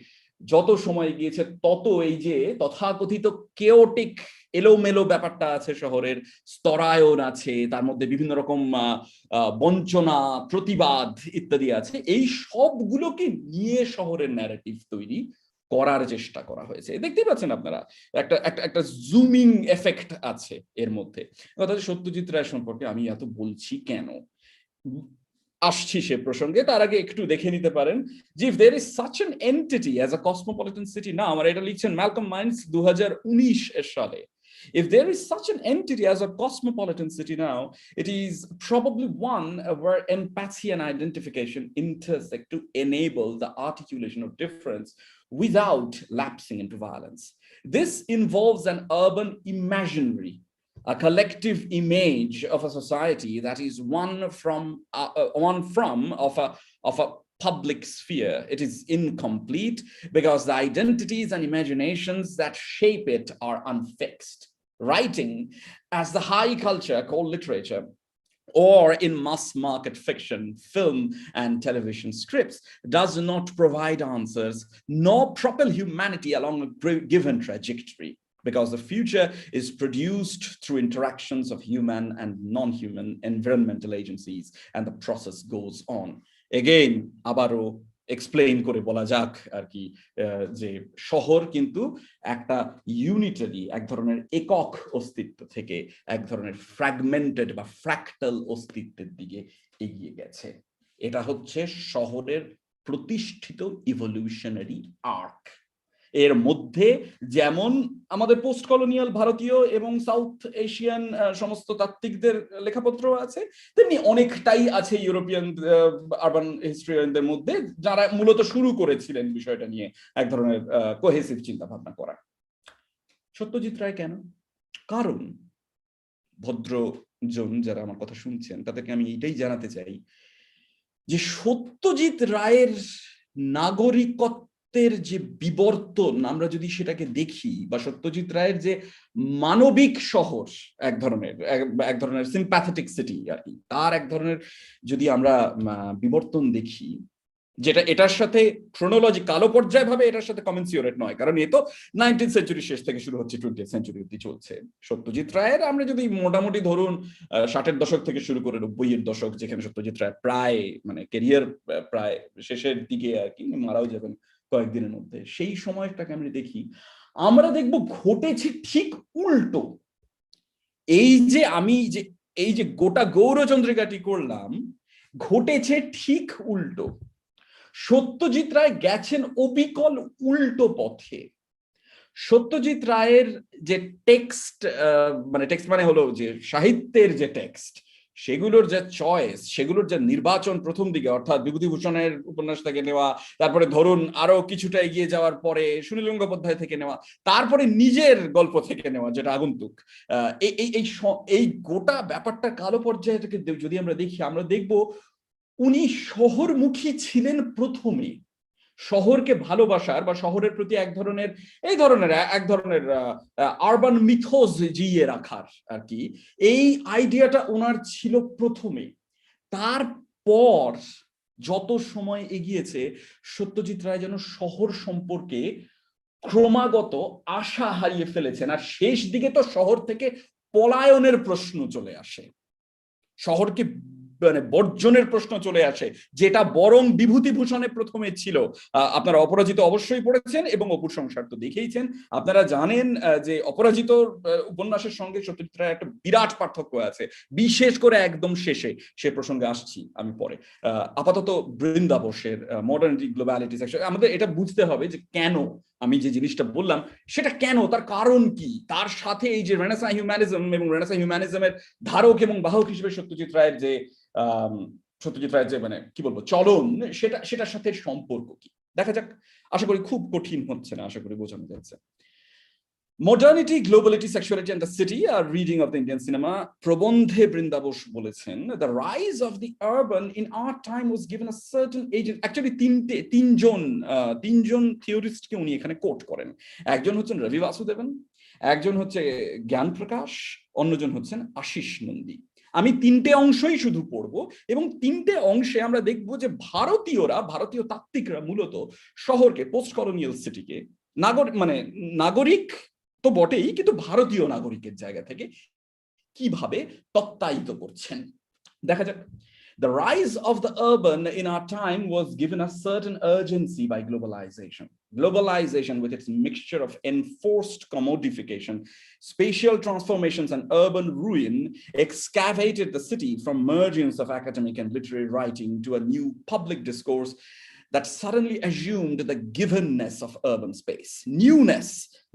যত সময় গিয়েছে তত এই যে তথাকথিত কেওটিক এলোমেলো ব্যাপারটা আছে, শহরের স্তরায়ন আছে, তার মধ্যে বিভিন্ন রকম বঞ্চনা, প্রতিবাদ ইত্যাদি আছে, এই সবগুলোকে নিয়ে শহরের ন্যারেটিভ তৈরি করার চেষ্টা করা হয়েছে। দেখতেই পাচ্ছেন আপনারা, একটা জুমিং এফেক্ট আছে এর মধ্যে। সত্যজিৎ রায় সম্পর্কে আমি এত বলছি কেন, আসছি সে প্রসঙ্গে। তার আগে একটু দেখে নিতে পারেন যে if there is such an entity as a cosmopolitan city now, আর এটা লিখছেন ম্যালকম মাইন্স 2019 এর সালে, if there is such an entity as a cosmopolitan city now, it is probably one where empathy and identification intersect to enable the articulation of difference without lapsing into violence. This involves an urban imaginary, a collective image of a society that is of a public sphere. It is incomplete because the identities and imaginations that shape it are unfixed. Writing, as the high culture called literature, or in mass market fiction, film and television scripts, does not provide answers nor propel humanity along a given trajectory, because the future is produced through interactions of human and non-human environmental agencies, and the process goes on. Again, abaro explain করে বলা যাক আর কি, যে শহর কিন্তু একটা unitary, এক ধরনের একক অস্তিত্ব থেকে এক ধরনের ফ্র্যাগমেন্টেড বা ফ্র্যাক্টাল অস্তিত্বের দিকে এগিয়ে গেছে। এটা হচ্ছে শহরের প্রতিষ্ঠিত ইভলিউশনারি আর্ক। এর মধ্যে যেমন আমাদের পোস্ট কলোনিয়াল ভারতীয় এবং সাউথ এশিয়ান সমস্ত তাত্ত্বিকদের লেখাপত্র আছে, তেমনি অনেকটাই আছে ইউরোপিয়ান আরবান হিস্ট্রিয়ানদের মধ্যে, যারা মূলত শুরু করেছিলেন বিষয়টা নিয়ে এক ধরনের কোহেসিভ চিন্তা ভাবনা করা। সত্যজিৎ রায় কেন? কারণ ভদ্রজন যারা আমার কথা শুনছেন তাদেরকে আমি এটাই জানাতে চাই যে সত্যজিৎ রায়ের নাগরিকত্বের যে বিবর্তন আমরা যদি সেটাকে দেখি, বা সত্যজিৎ রায়ের যে মানবিক শহর এক ধরনের সিম্প্যাথেটিক সিটি আর কি, তার এক ধরনের যদি আমরা বিবর্তন দেখি, যেটা এটার সাথে ক্রোনোলজি কালো পর্যায় ভাবে এটার সাথে কমেন্সিওরেট নয়, কারণ এ তো 19th সেঞ্চুরি শেষ থেকে শুরু হচ্ছে 20th সেঞ্চুরি অব্দি চলছে। সত্যজিৎ রায়ের আমরা যদি মোটামুটি ধরুন 60-এর দশক থেকে শুরু করে 90-এর দশক, যেখানে সত্যজিৎ রায় প্রায় মানে ক্যারিয়ার প্রায় শেষের দিকে আর কি, মারাও যাবেন কয়েকদিনের মধ্যে, সেই সময়টাকে আমরা দেখি, আমরা দেখব ঘটেছে ঠিক উল্টো। এই যে গোটা গৌরচন্দ্রিকাটি করলাম, ঘটেছে ঠিক উল্টো। সত্যজিৎ রায় গেছেন অবিকল উল্টো পথে। সত্যজিৎ রায়ের যে টেক্সট মানে হলো যে সাহিত্যের যে টেক্সট, সেগুলোর যে চয়েস, সেগুলোর যে নির্বাচন প্রথম দিকে, অর্থাৎ বিভূতিভূষণের উপন্যাস থেকে নেওয়া, তারপরে ধরুন আরো কিছুটা এগিয়ে যাওয়ার পরে সুনীল গঙ্গোপাধ্যায় থেকে নেওয়া, তারপরে নিজের গল্প থেকে নেওয়া যেটা আগন্তুক, এই গোটা ব্যাপারটা কালো পর্যায়ে থেকে যদি আমরা দেখি, আমরা দেখব উনি শহরমুখী ছিলেন প্রথমে। শহরকে ভালোবাসার বা শহরের প্রতি এক ধরনের আরবান মিথোস জিয়ে রাখার আর কি, এই আইডিয়াটা ওনার ছিল প্রথমে। তারপর যত সময় এগিয়েছে, সত্যজিৎ রায় যেন শহর সম্পর্কে ক্রমাগত আশা হারিয়ে ফেলেছেন। আর শেষ দিকে তো শহর থেকে পলায়নের প্রশ্ন চলে আসে, শহরকে মানে বর্জনের প্রশ্ন চলে আসে, যেটা বরং বিভূতিভূষণে প্রথমে ছিল। আপনারা অপরাজিত অবশ্যই পড়েছেন এবং অপুর সংসার তো দেখেইছেন। আপনারা জানেন যে অপরাজিত উপন্যাসের সঙ্গে সত্যজিৎ রায়ের একটা বিরাট পার্থক্য আছে, বিশেষ করে একদম শেষে। সে প্রসঙ্গে আসছি আমি পরে। আপাতত বৃন্দাবসের মডার্নিটি গ্লোবালিটি সেকশন, আমাদের এটা বুঝতে হবে যে কেন আমি যে জিনিসটা বললাম সেটা কেন, তার কারণ কি, তার সাথে এই যে রেনেসাঁ হিউম্যানিজম এবং রেনেসাঁ হিউম্যানিজমের ধারক এবং বাহক হিসেবে সত্যজিৎ রায়ের যে মানে কি বলবো চলন, সেটার সাথে সম্পর্ক কি দেখা যাক। আশা করি খুব কঠিন হচ্ছে না, আশা করি বোঝানো যাচ্ছে। Modernity, Globality, Sexuality and the City, a reading of the Indian cinema. প্রবন্ধে বৃন্দাবস বলেছেন, the rise of the urban in our time was given a certain agent. Actually তিনজন থিওরিস্টকে উনি এখানে কোট করেন। একজন হচ্ছেন রবি বাসুদেবন, একজন হচ্ছে জ্ঞান প্রকাশ, অন্যজন হচ্ছেন আশিস নন্দী। আমি তিনটে অংশই শুধু পড়বো এবং তিনটে অংশে আমরা দেখবো যে ভারতীয় তাত্ত্বিকরা মূলত শহরকে, পোস্ট কলোনিয়াল সিটিকে নাগরিক তো বটেই, কিন্তু ভারতীয় নাগরিকের জায়গা থেকে কিভাবে তত্ত্বায়িত করছেন দেখা যাক। The rise of the urban in our time was given a certain urgency by globalization. Globalization, with its mixture of enforced commodification, spatial transformations, and urban ruin, excavated the city from margins of academic and literary writing to a new public discourse that suddenly assumed the givenness of urban space. Newness,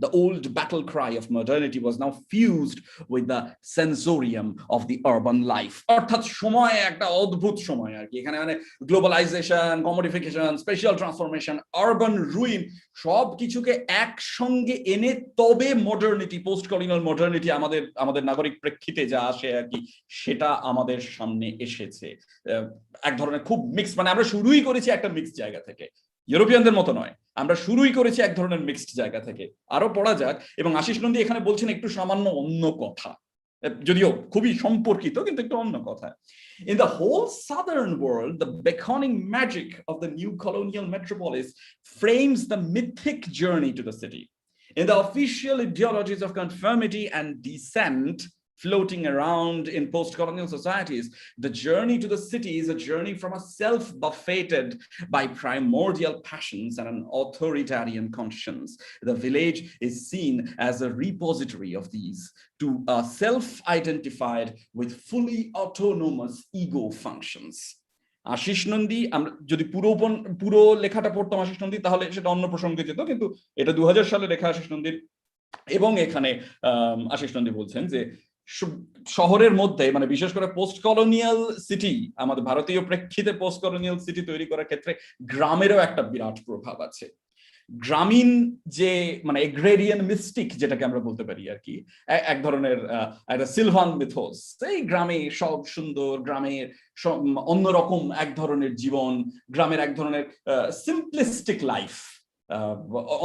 the old battle cry of modernity, was now fused with the sensorium of the urban life. অর্থাৎ সময় একটা অদ্ভুত সময় আর কি, এখানে মানে globalisation, commodification, spatial transformation, urban ruin সব কিছুকে একসঙ্গে এনে তবে মডার্নিটি, পোস্ট কলোনিয়াল মডার্নিটি আমাদের নাগরিক প্রেক্ষিতে যা আসে আর কি, সেটা আমাদের সামনে এসেছে। এক ধরনের খুব মিক্স, মানে আমরা শুরুই করেছি একটা মিক্সড জায়গা থেকে, ইউরোপিয়ানদের মতো নয়, আমরা শুরুই করেছি এক ধরনের মিক্সড জায়গা থেকে। আরো পড়া যাক। এবং আশিস নন্দী এখানে বলছেন একটু সামান্য অন্য কথা, যদিও খুবই সম্পর্কিত কিন্তু একটু অন্য কথা। In the whole southern world, the beckoning magic of the new colonial metropolis frames the mythic journey to the city. In the official ideologies of conformity and descent floating around in post-colonial societies, the journey to the city is a journey from a self buffeted by primordial passions and an authoritarian conscience. The village is seen as a repository of these, to a self-identified with fully autonomous ego functions. Ashis Nandi, আমরা যদি পুরো লেখাটা পড়তাম আশিস নন্দী, তাহলে সেটা অন্য প্রসঙ্গে যেত, কিন্তু এটা 2000 সালে লেখা আশিস নন্দীর। এবং এখানে আশিস নন্দী বলছেন যে শহরের মধ্যে, মানে বিশেষ করে পোস্ট কলোনিয়াল সিটি, আমাদের ভারতীয় প্রেক্ষিতে পোস্ট কলোনিয়াল সিটি তৈরি করার ক্ষেত্রে গ্রামেরও একটা বিরাট প্রভাব আছে। গ্রামীণ যে মানে এগ্রেরিয়ান মিস্টিক যেটাকে আমরা বলতে পারি আর কি, এক ধরনের একটা সিলভান মিথোস, এই গ্রামে সব সুন্দর, গ্রামের অন্যরকম এক ধরনের জীবন, গ্রামের এক ধরনের সিম্পলিস্টিক লাইফ,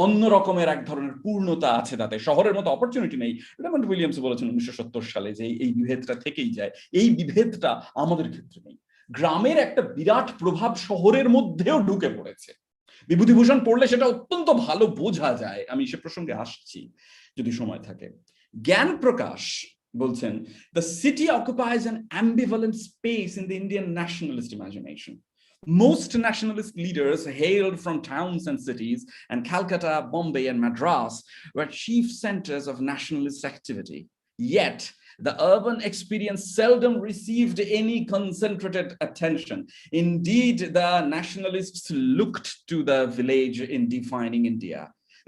অন্য রকমের এক ধরনের পূর্ণতা আছে তাতে, শহরের মতো অপরচুনিটি নেই। রেমন্ড উইলিয়ামস বলেছেন 1970 সালে যে এই বিভেদটা থেকেই যায়, এই বিভেদটা আমাদের ক্ষেত্রে নেই। গ্রামের একটা বিরাট প্রভাব শহরের মধ্যেও ঢুকে পড়েছে। বিভূতিভূষণ পড়লে সেটা অত্যন্ত ভালো বোঝা যায়, আমি সে প্রসঙ্গে আসছি যদি সময় থাকে। জ্ঞান প্রকাশ বলছেন, the city occupies an ambivalent space in the Indian nationalist imagination. Most nationalist leaders hailed from towns and cities, and Calcutta, Bombay, and Madras were chief centers of nationalist activity. Yet, the urban experience seldom received any concentrated attention. Indeed, the nationalists looked to the village in defining India.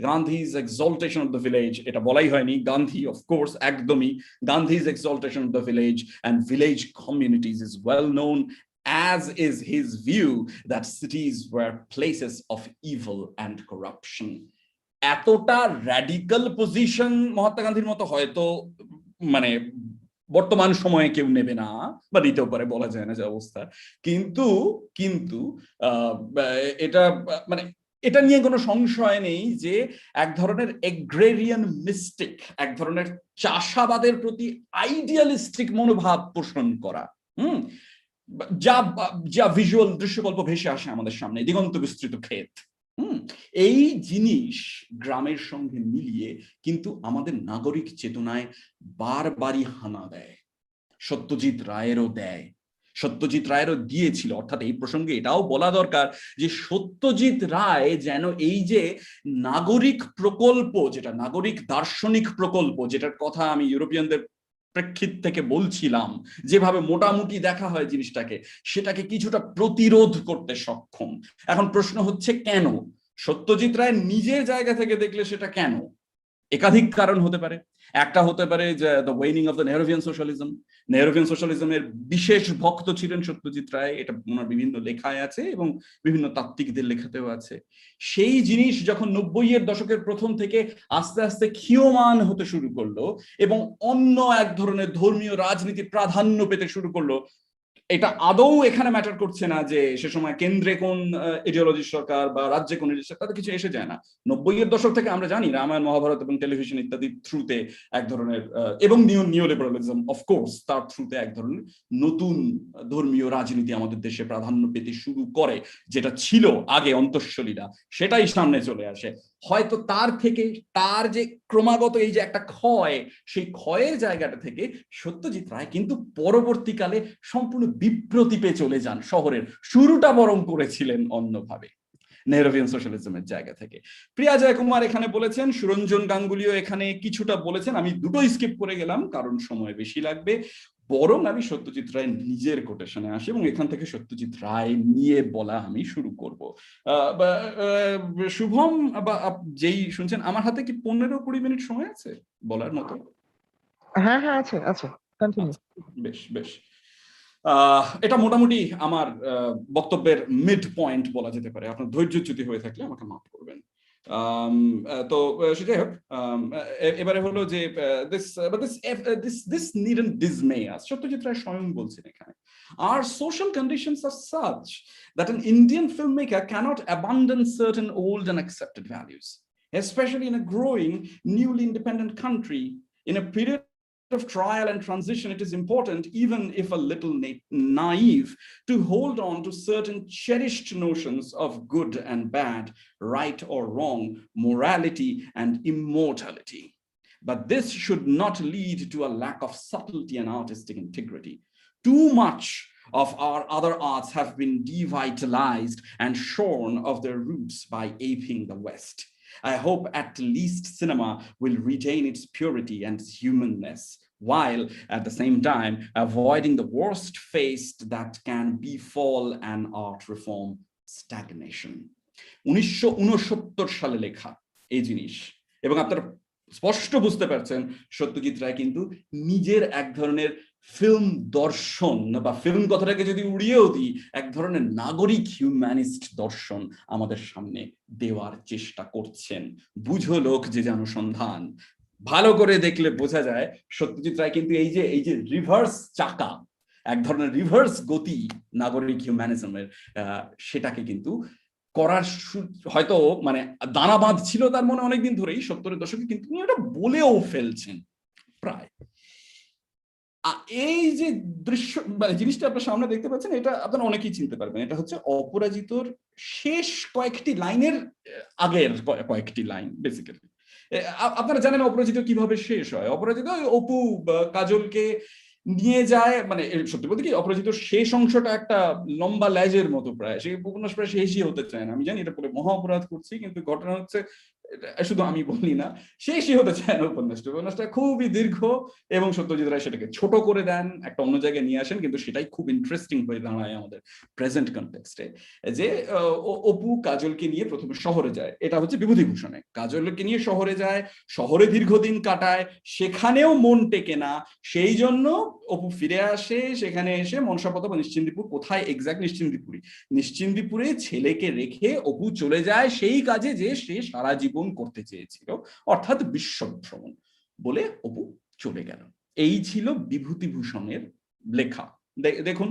Gandhi's exaltation of the village, eta bolai hoyni, Gandhi, of course, ekdomi, Gandhi's exaltation of the village and village communities is well known, as is his view that cities were places of evil and corruption. এতটা radical position Mahatma গান্ধীর মতো হয়তো মানে বর্তমান সময়ে কেউ নেবে না, বা নিতেও পারে, বলা যায় না যে অবস্থা। কিন্তু কিন্তু এটা মানে এটা নিয়ে কোনো সংশয় নেই যে এক ধরনের এগ্রেরিয়ান মিস্টিক, এক ধরনের চাষাবাদের প্রতি আইডিয়ালিস্টিক মনোভাব পোষণ করা, যা যা ভিজুয়াল দৃশ্যকল্প ভেসে আসে আমাদের সামনে, দিগন্ত বিস্তৃত ক্ষেত, এই জিনিস গ্রামের সঙ্গে মিলিয়ে কিন্তু আমাদের নাগরিক চেতনায় বারবারই হানা দেয়। সত্যজিৎ রায়েরও দেয়, সত্যজিৎ রায়েরও দিয়েছিল। অর্থাৎ এই প্রসঙ্গে এটাও বলা দরকার যে সত্যজিৎ রায় যেন এই যে নাগরিক প্রকল্প, যেটা নাগরিক দার্শনিক প্রকল্প, যেটার কথা আমি ইউরোপিয়ানদের প্রেক্ষিত থেকে বলছিলাম, যেভাবে মোটামুটি দেখা হয় জিনিসটাকে, সেটাকে কিছুটা প্রতিরোধ করতে সক্ষম। এখন প্রশ্ন হচ্ছে কেন? সত্যজিৎ রায় নিজের জায়গা থেকে দেখলে সেটা কেন? একাধিক কারণ হতে পারে। একটা হতে পারে যে the ওয়েনিং of the Nehruvian socialism. Nehruvian সোশ্যালিজমের বিশেষ ভক্ত ছিলেন সত্যজিৎ রায়, এটা ওনার বিভিন্ন লেখায় আছে এবং বিভিন্ন তাত্ত্বিকদের লেখাতেও আছে। সেই জিনিস যখন 90-এর দশকের প্রথম থেকে আস্তে আস্তে ক্ষীয়মান হতে শুরু করলো এবং অন্য এক ধরনের ধর্মীয় রাজনীতি প্রাধান্য পেতে শুরু করলো, এটা আদৌ এখানে ম্যাটার করছে না যে সে সময় কেন্দ্রে কোন ইডিওলজির সরকার বা রাজ্যে কোন সরকার, তাতে কিছু এসে যায় না। 90-এর দশক থেকে আমরা জানি রামায়ণ, মহাভারত এবং টেলিভিশন ইত্যাদি থ্রুতে এক ধরনের এবং নিও লিবারালিজম অফকোর্স তার থ্রুতে এক ধরনের নতুন ধর্মীয় রাজনীতি আমাদের দেশে প্রাধান্য পেতে শুরু করে। যেটা ছিল আগে অন্তঃসলীলা, সেটাই সামনে চলে আসে। হয়তো তার থেকে তার যে ক্রমাগত এই যে একটা ক্ষয়, সেই ক্ষয়ের জায়গাটা থেকে সত্যজিৎ রায় কিন্তু পরবর্তীকালে সম্পূর্ণ বিপ্রতীপে চলে যান। শহরের শুরুটা বরং করেছিলেন অন্যভাবে, নেহরুভিয়ান সোশ্যালিজমের জায়গা থেকে। প্রিয়া জয়কুমার এখানে বলেছেন, সুরঞ্জন গাঙ্গুলিও এখানে কিছুটা বলেছেন। আমি দুটোই স্কিপ করে গেলাম কারণ সময় বেশি লাগবে। বরং আমি সত্যজিৎ রায় নিজের কোটেশনে আসি এবং এখান থেকে সত্যজিৎ রায় নিয়ে বলা আমি শুরু করব। শুভম বা যেই শুনছেন, আমার হাতে কি 15-20 মিনিট সময় আছে বলার মতো? হ্যাঁ হ্যাঁ আছে আছে, কন্টিনিউ। বেশ বেশ, এটা মোটামুটি আমার বক্তব্যের মিড পয়েন্ট বলা যেতে পারে। আপনার ধৈর্যচ্যুতি হয়ে থাকলে আমাকে মাফ করবেন। তো সেটাই হোক, এবারে হলো যে this needn't dismay us. Satyajit Ray স্বয়ং বলছেন এখানে, our social conditions are such that an Indian filmmaker cannot abandon certain old and accepted values, especially in a growing, newly independent country. In a period of trial and transition, it is important, even if a little naive, to hold on to certain cherished notions of good and bad, right or wrong, morality and immortality. But this should not lead to a lack of subtlety and artistic integrity. Too much of our other arts have been devitalized and shorn of their roots by aping the West. I hope at least cinema will retain its purity and humanness, while at the same time avoiding the worst fate that can befall an art reform: stagnation. 1969 সালে লেখা এই জিনিস, এবং আপনারা স্পষ্ট বুঝতে পারছেন সত্যজিৎ রায় কিন্তু নিজের এক ধরনের ফিল্ম দর্শন বা ফিল্ম কথাটাকে যদি উড়িয়েও দিই, এক ধরনের নাগরিক হিউম্যানিস্ট দর্শন আমাদের সামনে দেওয়ার চেষ্টা করছেন। বুঝো লোক যে অনুসন্ধান, ভালো করে দেখলে বোঝা যায় সত্যজিৎ রায় কিন্তু এই যে রিভার্স চাকা, এক ধরনের রিভার্স গতি নাগরিক হিউম্যানিজমের, সেটাকে কিন্তু করার হয়তো মানে দানা বাঁধ ছিল তার মনে অনেকদিন ধরেই 70-এর দশকে, কিন্তু উনি এটা বলেও ফেলছেন প্রায়। এই যে দৃশ্য মানে জিনিসটা আপনার সামনে দেখতে পাচ্ছেন, এটা আপনারা অনেকেই চিনতে পারবেন। এটা হচ্ছে অপরাজিতর শেষ কয়েকটি লাইনের আগের কয়েকটি লাইন বেসিক্যালি। আপনারা জানেন অপরাজিত কিভাবে শেষ হয়। অপরাজিত অপু কাজলকে নিয়ে যায়, মানে সত্যি বলতে কি অপরাজিত শেষ অংশটা একটা লম্বা ল্যাজের মতো, প্রায় সেই উপন্যাস প্রায় শেষই হতে চায় না। আমি জানি এটা পরে মহা অপরাধ করছি, কিন্তু ঘটনা হচ্ছে শুধু আমি বলি না, শেষই হতে চায় না উপন্যাসটা খুবই দীর্ঘ, এবং সত্যজিৎ রায় সেটাকে ছোট করে দেন, একটা অন্য জায়গায় নিয়ে আসেন, কিন্তু সেটাই খুব ইন্টারেস্টিং হয়ে দাঁড়ায় আমাদের প্রেজেন্ট কনটেক্সটে। যে অপু কাজলকে নিয়ে প্রথমে শহরে যায়, এটা হচ্ছে বিভূতিভূষণে। কাজলকে নিয়ে শহরে যায়, শহরে দীর্ঘদিন কাটায়, সেখানেও মন টেকে না, সেই জন্য অপু ফিরে আসে। সেখানে এসে মনসাপদ বা নিশ্চিন্দিপুর, কোথায় এক্সাক্ট নিশ্চিন্দিপুরে ছেলেকে রেখে অপু চলে যায় সেই কাজে যে সে সারা জীবন করতে চেয়েছিল, অর্থাৎ বিশ্ব ভ্রমণ। বলে অপু চলে গেল। এই ছিল বিভূতিভূষণের লেখা। দেখুন,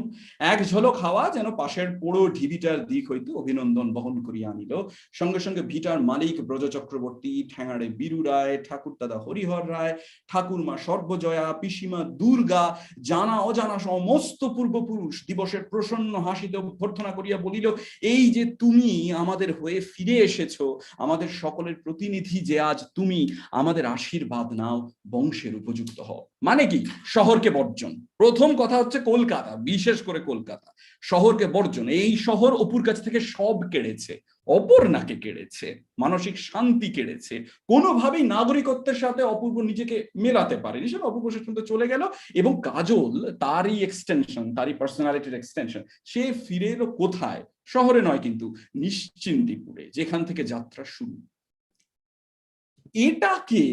এক ঝলক হাওয়া যেন পাশের পোড়ো ঢিবিটার দিক হইতে অভিনন্দন বহন করিয়া আনিল। সঙ্গে সঙ্গে ভিটার মালিক ব্রজ চক্রবর্তী, ঠ্যাঙাড়ে বীরু রায়, ঠাকুর দাদা হরিহর রায়, ঠাকুরমা সর্বজয়া, পিসিমা দুর্গা, জানা অজানা সমস্ত পূর্বপুরুষ দিবসের প্রসন্ন হাসিতে অভ্যর্থনা করিয়া বলিল, এই যে তুমি আমাদের হয়ে ফিরে এসেছো, আমাদের সকলের প্রতিনিধি যে আজ তুমি, আমাদের আশীর্বাদ নাও, বংশের উপযুক্ত হও। মানে কি? শহরকে বর্জন। প্রথম কথা হচ্ছে কলকাতা, বিশেষ করে কলকাতা শহরকে বর্জন। এই শহর অপুর কাছ থেকে সব কেড়েছে, অপর্ণাকে কেড়েছে, মানসিক শান্তি কেড়েছে, কোনোভাবেই নাগরিকত্বের সাথে অপূর্ব নিজেকে মেলাতে পারেনি, সেটা অপূর্ব পর্যন্ত চলে গেল। এবং কাজল তারই এক্সটেনশন, তারই পার্সোনালিটির এক্সটেনশন। সে ফিরে এলো কোথায়? শহরে নয়, কিন্তু নিশ্চিন্দিপুরে, যেখান থেকে যাত্রা শুরু। এটাকে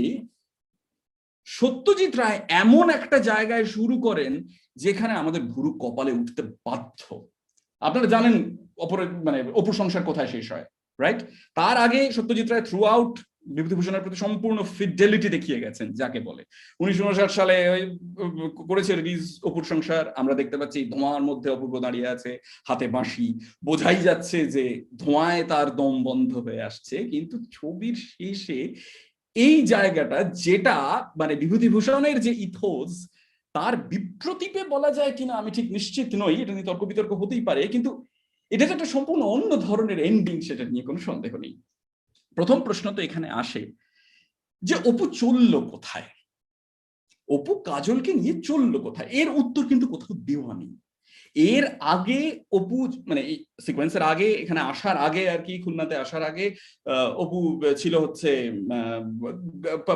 সত্যজিৎ রায় এমন একটা জায়গায় শুরু করেন যেখানে আমাদের ভুরু কপালে উঠতে বাধ্য। আপনারা জানেন মানে অপুর সংসার কোথায় শেষ হয়, রাইট? তার আগে সত্যজিৎ রায় থ্রু আউট বিভূতিভূষণের প্রতি সম্পূর্ণ ফিডেলিটি দেখিয়ে গেছেন, যাকে বলে। 1959 সালে করেছে রিলিজ অপুর সংসার। আমরা দেখতে পাচ্ছি ধোঁয়ার মধ্যে অপূর্ব দাঁড়িয়ে আছে, হাতে বাঁশি, বোঝাই যাচ্ছে যে ধোঁয়ায় তার দম বন্ধ হয়ে আসছে। কিন্তু ছবির শেষে এই জায়গাটা, যেটা মানে বিভূতিভূষণের যে ইথোস, তার বিপ্রতীপে বলা যায় কিনা আমি ঠিক নিশ্চিত নই, এটা নিয়ে তর্ক বিতর্ক হতেই পারে, কিন্তু এটা যে একটা সম্পূর্ণ অন্য ধরনের এন্ডিং, সেটা নিয়ে কোনো সন্দেহ নেই। প্রথম প্রশ্ন তো এখানে আসে যে অপু চললো কোথায়, অপু কাজলকে নিয়ে চললো কোথায়? এর উত্তর কিন্তু কোথাও দেওয়া নেই। এর আগে অপু মানে এই সিকোয়েন্সের আগে, এখানে আসার আগে আর কি, খুলনাতে আসার আগে অপু ছিল হচ্ছে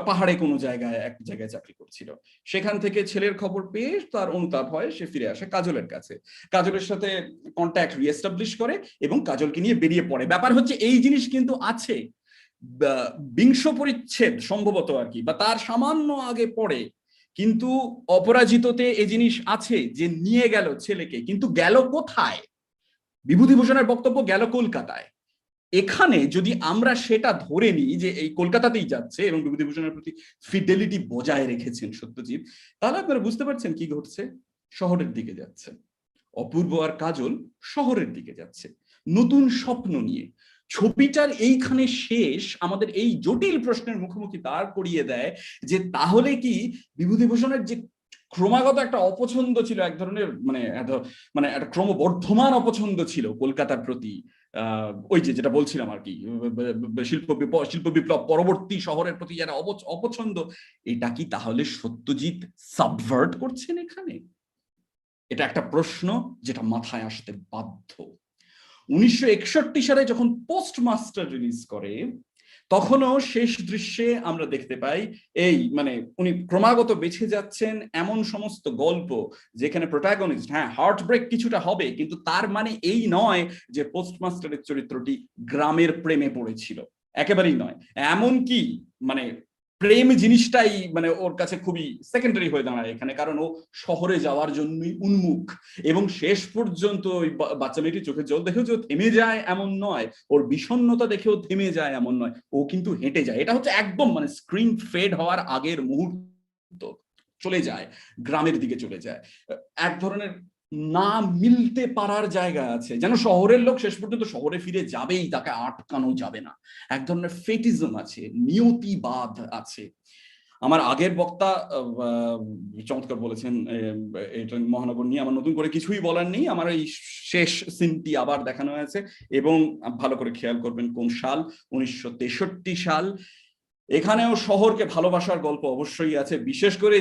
পাহাড়ে কোনো জায়গায়, এক জায়গায় চাকরি করছিল। সেখান থেকে ছেলের খবর পেয়ে তার অনুতাপ হয়, সে ফিরে আসে কাজলের কাছে, কাজলের সাথে কন্ট্যাক্ট রিএস্টাবলিশ করে এবং কাজলকে নিয়ে বেরিয়ে পড়ে। ব্যাপার হচ্ছে এই জিনিস কিন্তু আছে 20 পরিচ্ছেদ সম্ভবত আর কি, বা তার সামান্য আগে পড়ে, কিন্তু অপরাজিততে এই জিনিস আছে যে নিয়ে গেল ছেলেকে, কিন্তু গেল কোথায়? বিভূতিভূষণের বক্তব্য গেল কলকাতায়। এখানে যদি আমরা সেটা ধরে নিই যে এই কলকাতাতেই যাচ্ছে এবং বিভূতিভূষণের প্রতি ফিডেলিটি বজায় রেখেছেন সত্যজিৎ, তাহলে আপনারা বুঝতে পারছেন কি ঘটছে। শহরের দিকে যাচ্ছে অপূর্ব আর কাজল, শহরের দিকে যাচ্ছে নতুন স্বপ্ন নিয়ে। ছবিটার এইখানে শেষ আমাদের এই জটিল প্রশ্নের মুখোমুখি দাঁড় করিয়ে দেয় যে তাহলে কি বিভূতিভূষণের যে ক্রমাগত একটা অপছন্দ ছিল, এক ধরনের মানে একটা ক্রমবর্ধমান অপছন্দ ছিল কলকাতার প্রতি, ওই যেটা বলছিলাম আর কি, শিল্প বিপ্লব পরবর্তী শহরের প্রতি যারা অপছন্দ, এটা কি তাহলে সত্যজিৎ সাবভার্ট করছেন এখানে? এটা একটা প্রশ্ন যেটা মাথায় আসতে বাধ্য। 1961 সালে যখন পোস্টমাস্টার রিলিজ করে, তখনও শেষ দৃশ্যে আমরা দেখতে পাই এই মানে উনি ক্রমাগত বেছে যাচ্ছেন এমন সমস্ত গল্প যেখানে প্রোটাগনিস্ট, হ্যাঁ হার্ট ব্রেক কিছুটা হবে, কিন্তু তার মানে এই নয় যে পোস্টমাস্টারের চরিত্রটি গ্রামের প্রেমে পড়েছিল, একেবারেই নয়। এমন কি মানে প্রেম জিনিসটাই মানে ওর কাছে খুবই সেকেন্ডারি হয়ে দাঁড়ায় এখানে, কারণ ও শহরে যাওয়ার জন্যই উন্মুখ। এবং শেষ পর্যন্ত ওই বাচ্চা মেয়েটির চোখের জল দেখেও যে থেমে যায় এমন নয়, ওর বিষণ্ণতা দেখেও থেমে যায় এমন নয়, ও কিন্তু হেঁটে যায়। এটা হচ্ছে একদম মানে স্ক্রিন ফেড হওয়ার আগের মুহূর্ত, চলে যায় গ্রামের দিকে, চলে যায়। এক ধরনের না মিলতে পারার জায়গা আছে, যেন শহরের লোক শেষ পর্যন্ত শহরে ফিরে যাবেই, তাকে আটকানো যাবে না। এক ধরনের ফেটিজম আছে, নিয়তিবাদ আছে। আমার আগের বক্তা চমৎকার বলেছেন এটা মহানগর নিয়ে, আমার নতুন করে কিছুই বলার নেই। আমার এই শেষ সিনটি আবার দেখানো হয়েছে, এবং ভালো করে খেয়াল করবেন কোন সাল, 1963 সাল। এখানেও শহরকে ভালোবাসার গল্প অবশ্যই আছে, বিশেষ করে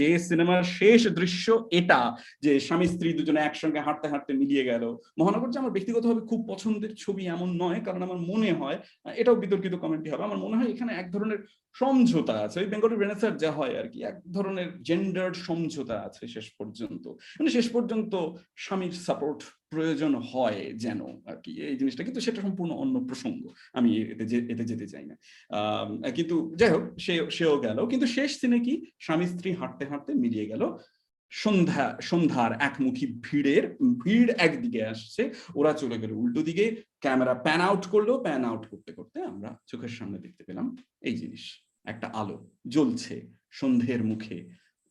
যে সিনেমার শেষ দৃশ্য এটা, যে স্বামী স্ত্রী দুজনে একসঙ্গে হাঁটতে হাঁটতে মিলিয়ে গেল। মহানগর যে আমার ব্যক্তিগতভাবে খুব পছন্দের ছবি এমন নয়, কারণ আমার মনে হয়, এটাও বিতর্কিত কমেন্টই হবে, আমার মনে হয় এখানে এক ধরনের সমঝোতা আছে, ওই বেঙ্গলি রেনেসার যা হয় আর কি, এক ধরনের জেন্ডার্ড সমঝোতা আছে শেষ পর্যন্ত। মানে শেষ পর্যন্ত স্বামীর সাপোর্ট প্রয়োজন হয় যেন আর কি, এই জিনিসটা, কিন্তু সেটা সম্পূর্ণ অন্য প্রসঙ্গ, আমি এতে যেতে চাই না। কিন্তু যাই হোক, সেও গেল, কিন্তু শেষ দিনে কি স্বামী স্ত্রী হাঁটতে হাঁটতে মিলিয়ে গেল সন্ধ্যার একমুখী ভিড় একদিকে আসছে, ওরা চলে গেল উল্টো দিকে। ক্যামেরা প্যান আউট করলো, প্যান আউট করতে করতে আমরা চোখের সামনে দেখতে পেলাম এই জিনিস, একটা আলো জ্বলছে সন্ধ্যের মুখে,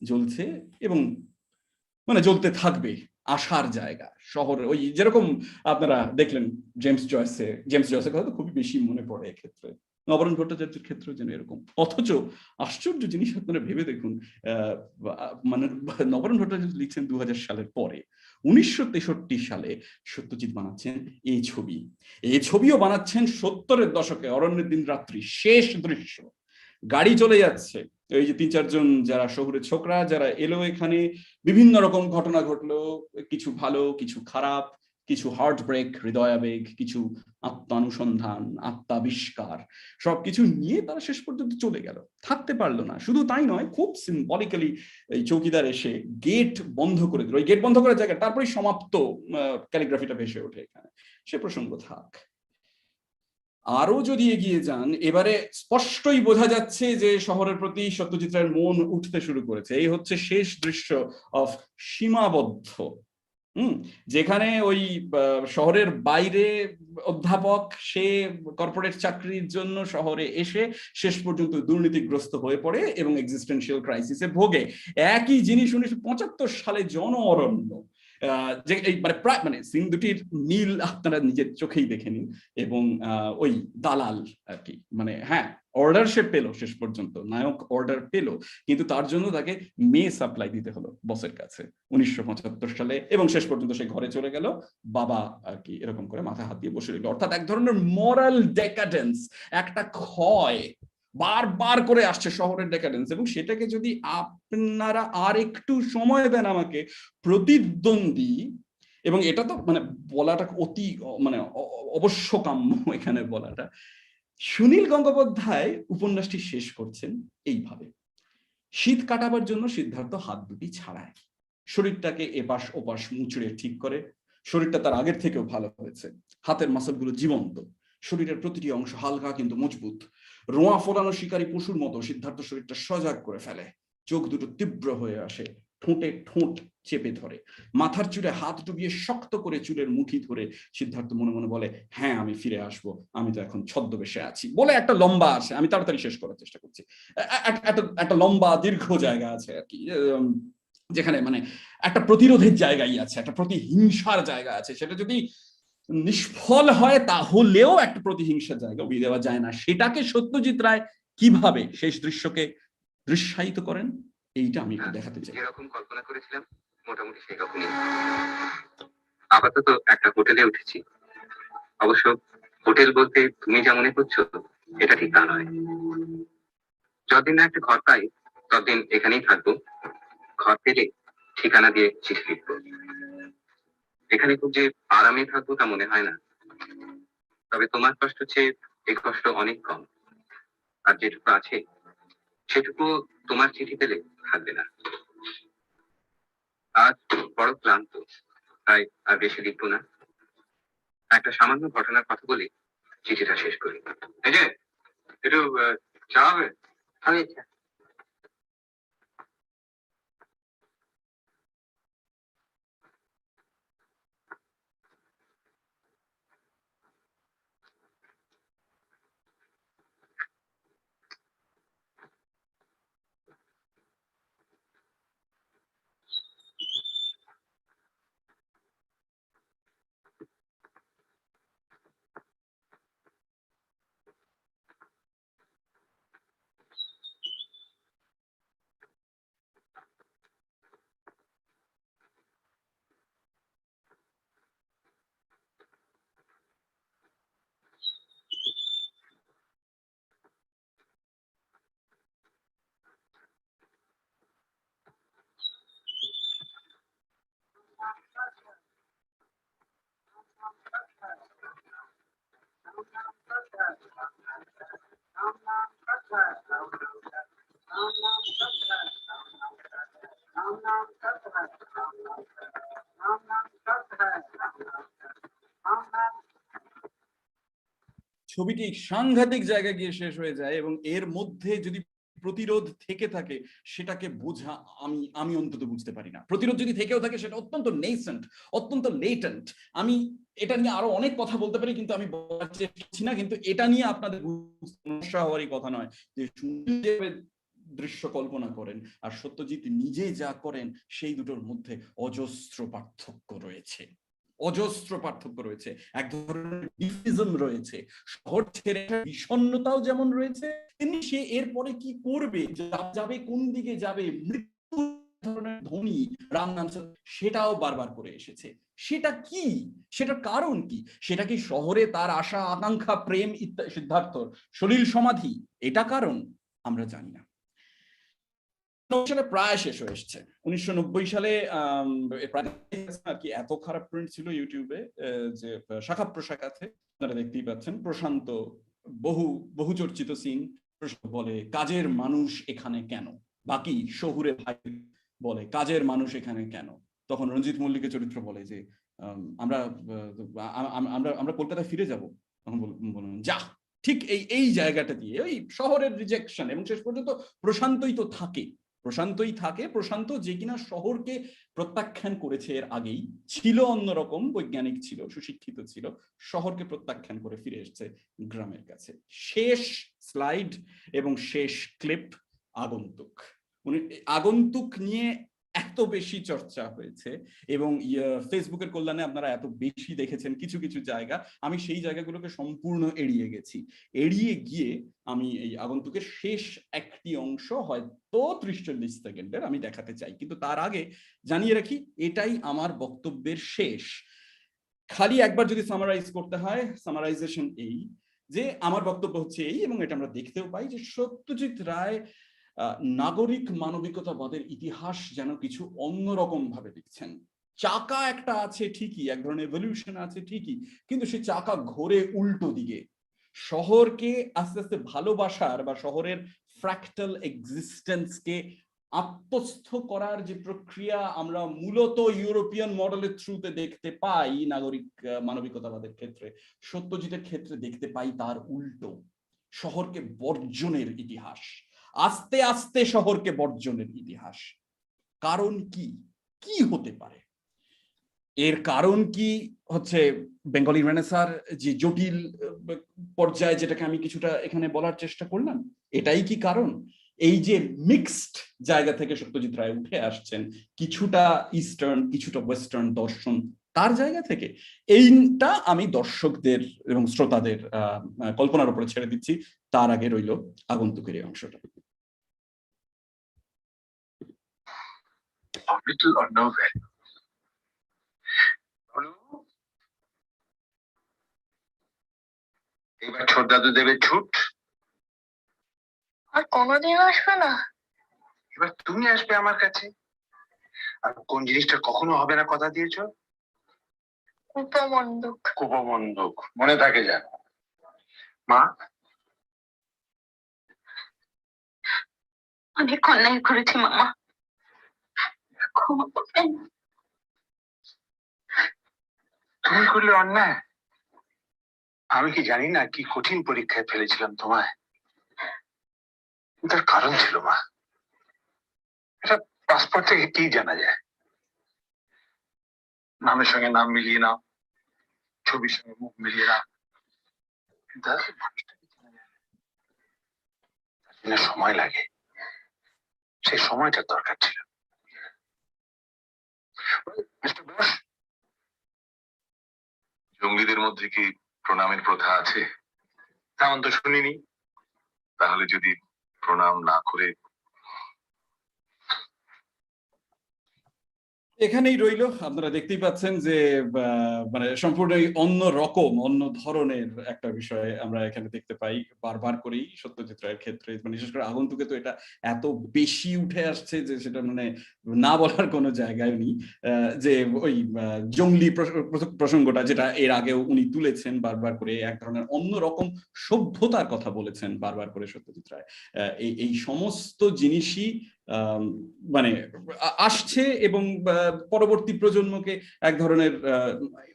জ্বলছে এবং মানে জ্বলতে থাকবে, আশার জায়গা শহরে। ওই যেরকম আপনারা দেখলেন জেমস জয়েসের কথা তো খুবই বেশি মনে পড়ে এক্ষেত্রে, নবরণ ভট্টাচার্যের ক্ষেত্রে যেন এরকম। অথচ আশ্চর্য জিনিস আপনারা ভেবে দেখুন, মানে নবরণ ভট্টাচার্য লিখছেন 2000 সালের পরে, 1963 সালে সত্যজিৎ বানাচ্ছেন এই ছবিও বানাচ্ছেন 70-এর দশকে, অরণ্যের দিন রাত্রি, শেষ দৃশ্য, গাড়ি চলে যাচ্ছে, ওই যে 3-4 জন যারা শহুরে ছোকরা যারা এলো এখানে, বিভিন্ন রকম ঘটনা ঘটলো, কিছু ভালো কিছু খারাপ, কিছু হার্ট ব্রেক, হৃদয়াবেগ, কিছু আত্মানুসন্ধান, আত্মাবিষ্কার, সবকিছু নিয়ে তারা শেষ পর্যন্ত চলে গেল, থাকতে পারলো না। শুধু তাই নয়, খুব সিম্বলিক্যালি এই চৌকিদার এসে গেট বন্ধ করে দিল, ওই গেট বন্ধ করার জায়গা, তারপরেই সমাপ্ত ক্যালিগ্রাফিটা ভেসে ওঠে এখানে। সে প্রসঙ্গ থাক। আরো যদি এগিয়ে যান, এবারে স্পষ্টই বোঝা যাচ্ছে যে শহরের প্রতি সত্যজিৎ রায়ের মন উঠতে শুরু করেছে। এই হচ্ছে শেষ দৃশ্য অফ সীমাবদ্ধ, যেখানে ওই শহরের বাইরে অধ্যাপক, সে কর্পোরেট চাকরির জন্য শহরে এসে শেষ পর্যন্ত দুর্নীতিগ্রস্ত হয়ে পড়ে এবং এক্সিস্টেন্সিয়াল ক্রাইসিসে ভোগে। একই জিনিস 1975 সালে জন অরণ্য, যে এই মানে সিন দুটির মিল আপনারা নিজের চোখেই দেখে নিন। এবং ওই দালাল আর কি, মানে হ্যাঁ, অর্ডার সে পেলো, শেষ পর্যন্ত নায়ক অর্ডার পেলো, কিন্তু তার জন্য তাকে মেয়ে সাপ্লাই দিতে হলো বসের কাছে 1975 সালে, এবং শেষ পর্যন্ত সে ঘরে চলে গেল, বাবা আর কি এরকম করে মাথায় হাত দিয়ে বসে রইল। অর্থাৎ এক ধরনের মরাল ডেকাডেন্স, একটা ক্ষয় বারবার করে আসছে শহরের ডেকাডেন্স। এবং সেটাকে যদি আপনারা আর একটু সময় দেন আমাকে, প্রতিদ্বন্দ্বী, এবং এটা তো মানে বলাটা অতি মানে অবশ্যকাম্য এখানে বলাটা, সুনীল গঙ্গোপাধ্যায় উপন্যাসটি শেষ করছেন এইভাবে: শীত কাটাবার জন্য সিদ্ধার্থ হাত দুটি ছাড়ায়, শরীরটাকে এপাশ ওপাশ মুচড়ে ঠিক করে। শরীরটা তার আগের থেকেও ভালো হয়েছে, হাতের মাসলগুলো জীবন্ত, শরীরের প্রতিটি অংশ হালকা কিন্তু মজবুত। রোঁয়া ফোলানো শিকারী পশুর মতো সিদ্ধার্থ শরীরটা সজাগ করে ফেলে, চোখ দুটো তীব্র হয়ে আসে, ঠোঁটে ঠোঁট চেপে ধরে, মাথার চুলে হাত ডুবিয়ে শক্ত করে চুলের মুঠি ধরে সিদ্ধার্থ মনে মনে বলে, হ্যাঁ আমি ফিরে আসবো, আমি তো এখন ছদ্মবেশে আছি, বলে একটা লম্বা আসে। আমি তাড়াতাড়ি শেষ করার চেষ্টা করছি। একটা লম্বা দীর্ঘ জায়গা আছে আর কি, যেখানে মানে একটা প্রতিরোধের জায়গাই আছে, একটা প্রতিহিংসার জায়গা আছে। সেটা যদি নিষ্ফল হয় তাহলেও একটা প্রতিহিংসার জায়গা উড়িয়ে দেওয়া যায় না। সেটাকে সত্যজিৎ রায় কিভাবে শেষ দৃশ্যকে দৃশ্যায়িত করেন, এইটা আমি একটু দেখাতে চাই। যেরকম কল্পনা করেছিলাম মোটামুটি সেই রকমই। আপাতত একটা হোটেলে উঠেছি। অবশ্য হোটেল বলতে তুমি যা মনে করছো এটা ঠিক তা নয়। যতদিন না একটা ঘর পাই ততদিন এখানেই থাকবো। ঘর পেলে ঠিকানা দিয়ে চিঠি লিখবো। এখানে খুব যে আরামে থাকবো তা মনে হয় না। তবে তোমার কষ্ট চেয়ে এই কষ্ট অনেক কম। আর যেটুকু আছে সেটুকু তোমার চিঠি পেলে থাকবে না। আজ বড় ক্লান্ত, তাই আর বেশি লিখবো না। একটা সামান্য ঘটনার কথা বলে চিঠিটা শেষ করি। এই যে একটু চা হবে? ছবিটি সাংঘাতিক জায়গায় গিয়ে শেষ হয়ে যায় এবং এর মধ্যে যদি প্রতিরোধ থেকে থাকে সেটাকে বোঝা আমি অন্তত বুঝতে পারি না। প্রতিরোধ যদি থেকেও থাকে সেটা অত্যন্ত নেসেন্ট, অত্যন্ত লেটেন্ট। আমি এটা নিয়ে আরো অনেক কথা বলতে পারি কিন্তু আমি বলার চেষ্টা করছি না। কিন্তু এটা নিয়ে আপনাদের সমস্যা হওয়ারই কথা নয় যে দৃশ্য কল্পনা করেন আর সত্যজিৎ নিজে যা করেন সেই দুটোর মধ্যে অজস্র পার্থক্য রয়েছে, অজস্র পার্থক্য রয়েছে। এক ধরনের ডিফিজম রয়েছে, শহর ছেড়ে বিষণ্ণতাও যেমন রয়েছে, তেমনি সে এরপরে কি করবে, যাবে কোন দিকে যাবে, মৃত্যু ধরনের ধ্বনি রামনাম সেটাও বারবার করে এসেছে। সেটা কি, সেটার কারণ কি? সেটা কি শহরে তার আশা আকাঙ্ক্ষা প্রেম সিদ্ধার্থর সলিল সমাধি, এটা কারণ? আমরা জানি না। সালে প্রায় শেষ হয়ে এসছে। 1990 সালে আর কি এত খারাপ প্রিন্ট ছিল ইউটিউবে যে শাখা প্রশাখাতে আপনারা দেখতেই পাচ্ছেন প্রশান্ত বহু চর্চিত সিন বলে কাজের মানুষ এখানে কেন, বাকি শহুরে ভাই বলে কাজের মানুষ এখানে কেন। তখন রঞ্জিত মল্লিকের চরিত্র বলে যে আমরা আমরা আমরা কলকাতায় ফিরে যাব। তখন বলুন যা, ঠিক এই জায়গাটা দিয়ে ওই শহরের রিজেকশন। এবং শেষ পর্যন্ত প্রশান্তই তো থাকে, প্রশান্ত যে কিনা শহরকে প্রত্যাখ্যান করেছে এর আগেই, ছিল অন্যরকম, বৈজ্ঞানিক ছিল, সুশিক্ষিত ছিল, শহরকে প্রত্যাখ্যান করে ফিরে এসেছে গ্রামের কাছে। শেষ স্লাইড এবং শেষ ক্লিপ আগন্তুক নিয়ে এত বেশি চর্চা হয়েছে এবং ফেসবুকের কল্যাণে আপনারা এত বেশি দেখেছেন কিছু কিছু জায়গা, আমি সেই জায়গাগুলোকে সম্পূর্ণ এড়িয়ে গেছি। এড়িয়ে গিয়ে আমি এই আগন্তুকের শেষ একটি অংশ হয়তো 30-40 সেকেন্ডের আমি দেখাতে চাই, কিন্তু তার আগে জানিয়ে রাখি এটাই আমার বক্তব্যের শেষ। খালি একবার যদি সামারাইজ করতে হয়, সামারাইজেশন এই যে আমার বক্তব্য হচ্ছে এই, এবং এটা আমরা দেখতেও পাই যে সত্যজিৎ রায় নাগরিক মানবিকতাবাদের ইতিহাস যেন কিছু অন্যরকম ভাবে লিখছেন। চাকা একটা আছে ঠিকই, এক ধরনের এভলিউশন আছে ঠিকই, কিন্তু সে চাকা ঘোরে উল্টো দিকে। শহরকে আস্তে আস্তে ভালোবাসার বা শহরের ফ্র্যাক্টাল এক্সিস্টেন্সকে আত্মস্থ করার যে প্রক্রিয়া আমরা মূলত ইউরোপিয়ান মডেলের থ্রুতে দেখতে পাই নাগরিক মানবিকতাবাদের ক্ষেত্রে, সত্যজিতের ক্ষেত্রে দেখতে পাই তার উল্টো। শহরকে বর্জনের ইতিহাস, আস্তে আস্তে শহরকে বর্জনের ইতিহাস। কারণ কি কি হতে পারে? এর কারণ কি হচ্ছে বেঙ্গলি রেনেসার যে জটিল পর্যায়ে, যেটাকে আমি কিছুটা এখানে বলার চেষ্টা করলাম, এটাই কি কারণ? এই যে মিক্সড জায়গা থেকে সত্যজিৎ রায় উঠে আসছেন, কিছুটা ইস্টার্ন কিছুটা ওয়েস্টার্ন দর্শন তার জায়গা থেকে, এইটা আমি দর্শকদের এবং শ্রোতাদের কল্পনার উপরে ছেড়ে দিচ্ছি। তার আগে রইল আগন্তুকের এই অংশটা। এবার ছোট দাদু দেবে ছুট, আর কোনোদিন আসবে না। এবার তুমি আসবে আমার কাছে। আর কোন জিনিসটা কখনো হবে না কথা দিয়েছো? কুপমণ্ডুক। কুপমণ্ডুক মনে থাকে যেন। মা, অনেক অন্যায় করেছি মামা, ক্ষমা করবেন। তুমি করলে অন্যায়? আমি কি জানি না কি কঠিন পরীক্ষায় ফেলেছিলাম তোমায়। তার কারণ ছিল মা, এটা পাসপোর্ট থেকে কি জানা যায়? নামের সঙ্গে নাম মিলিয়ে নাও, ছবির সঙ্গে মুখ মিলিয়ে নাও, কিন্তু আসলে মানুষটাকে চেনা যায় না। তার জন্য সময় লাগে, সেই সময়টা দরকার ছিল। মিস্টার বোস, জঙ্গলিদের মধ্যে কি প্রণামের প্রথা আছে? তেমন তো শুনিনি। তাহলে যদি প্রণাম না করে এখানেই রইল। আপনারা দেখতেই পাচ্ছেন যে মানে সম্পূর্ণই অন্য রকম, অন্য ধরনের একটা বিষয় আমরা এখানে দেখতে পাই বারবার করেই সত্যজিৎ রায়ের ক্ষেত্রে। মানে বিশেষ করে আগন্তুকে তো এটা এত বেশি উঠে আসছে যে সেটা মানে না বলার কোনো জায়গায় নেই। যে ওই জঙ্গলি প্রসঙ্গটা, যেটা এর আগেও উনি তুলেছেন বারবার করে, এক ধরনের অন্যরকম সভ্যতার কথা বলেছেন বারবার করে সত্যজিৎ রায়। এই সমস্ত জিনিসই মানে আসছে এবং পরবর্তী প্রজন্মকে এক ধরনের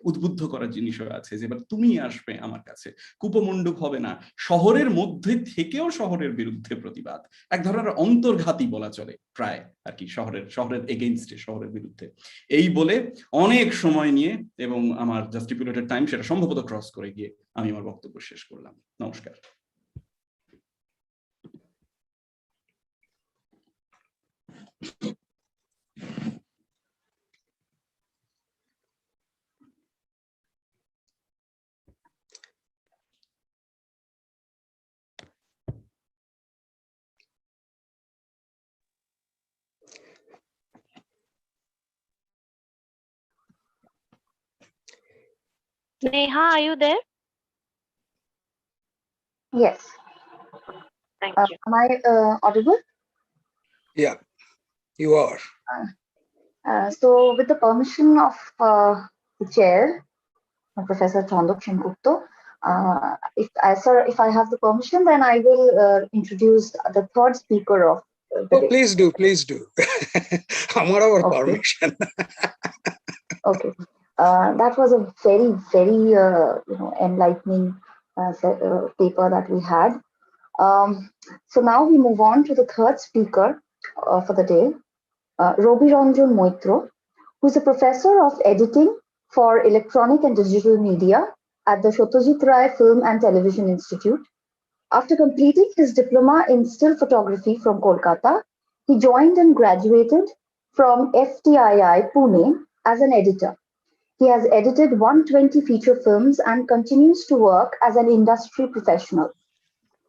উদ্বুদ্ধ করার জিনিসও আছে, যে এবার তুমি আসবে আমার কাছে, কুপমণ্ডুক হবে না, শহরের মধ্যে থেকেও শহরের বিরুদ্ধে প্রতিবাদ, এক ধরনের অন্তর্ঘাতী বলা চলে প্রায় আর কি, শহরের এগেইনস্টে, শহরের বিরুদ্ধে। এই বলে অনেক সময় নিয়ে এবং আমার যা স্টিপুলেটেড টাইম সেটা সম্ভবত ক্রস করে গিয়ে আমি আমার বক্তব্য শেষ করলাম। নমস্কার। Neha, are you there? Yes. Thank you. Am I audible? Yeah, you are. So, with the permission of the chair, Professor Chandok Sengupta, if I have the permission, then I will introduce the third speaker of the day. Please do, please do. Amar our permission. Okay, that was a very, very enlightening paper that we had. So now we move on to the third speaker for the day, Robi Ranjan Moitro, who is a professor of editing for electronic and digital media at the Satyajit Ray Film and Television Institute. After completing his diploma in still photography from Kolkata, he joined and graduated from FTII Pune as an editor. He has edited 120 feature films and continues to work as an industry professional.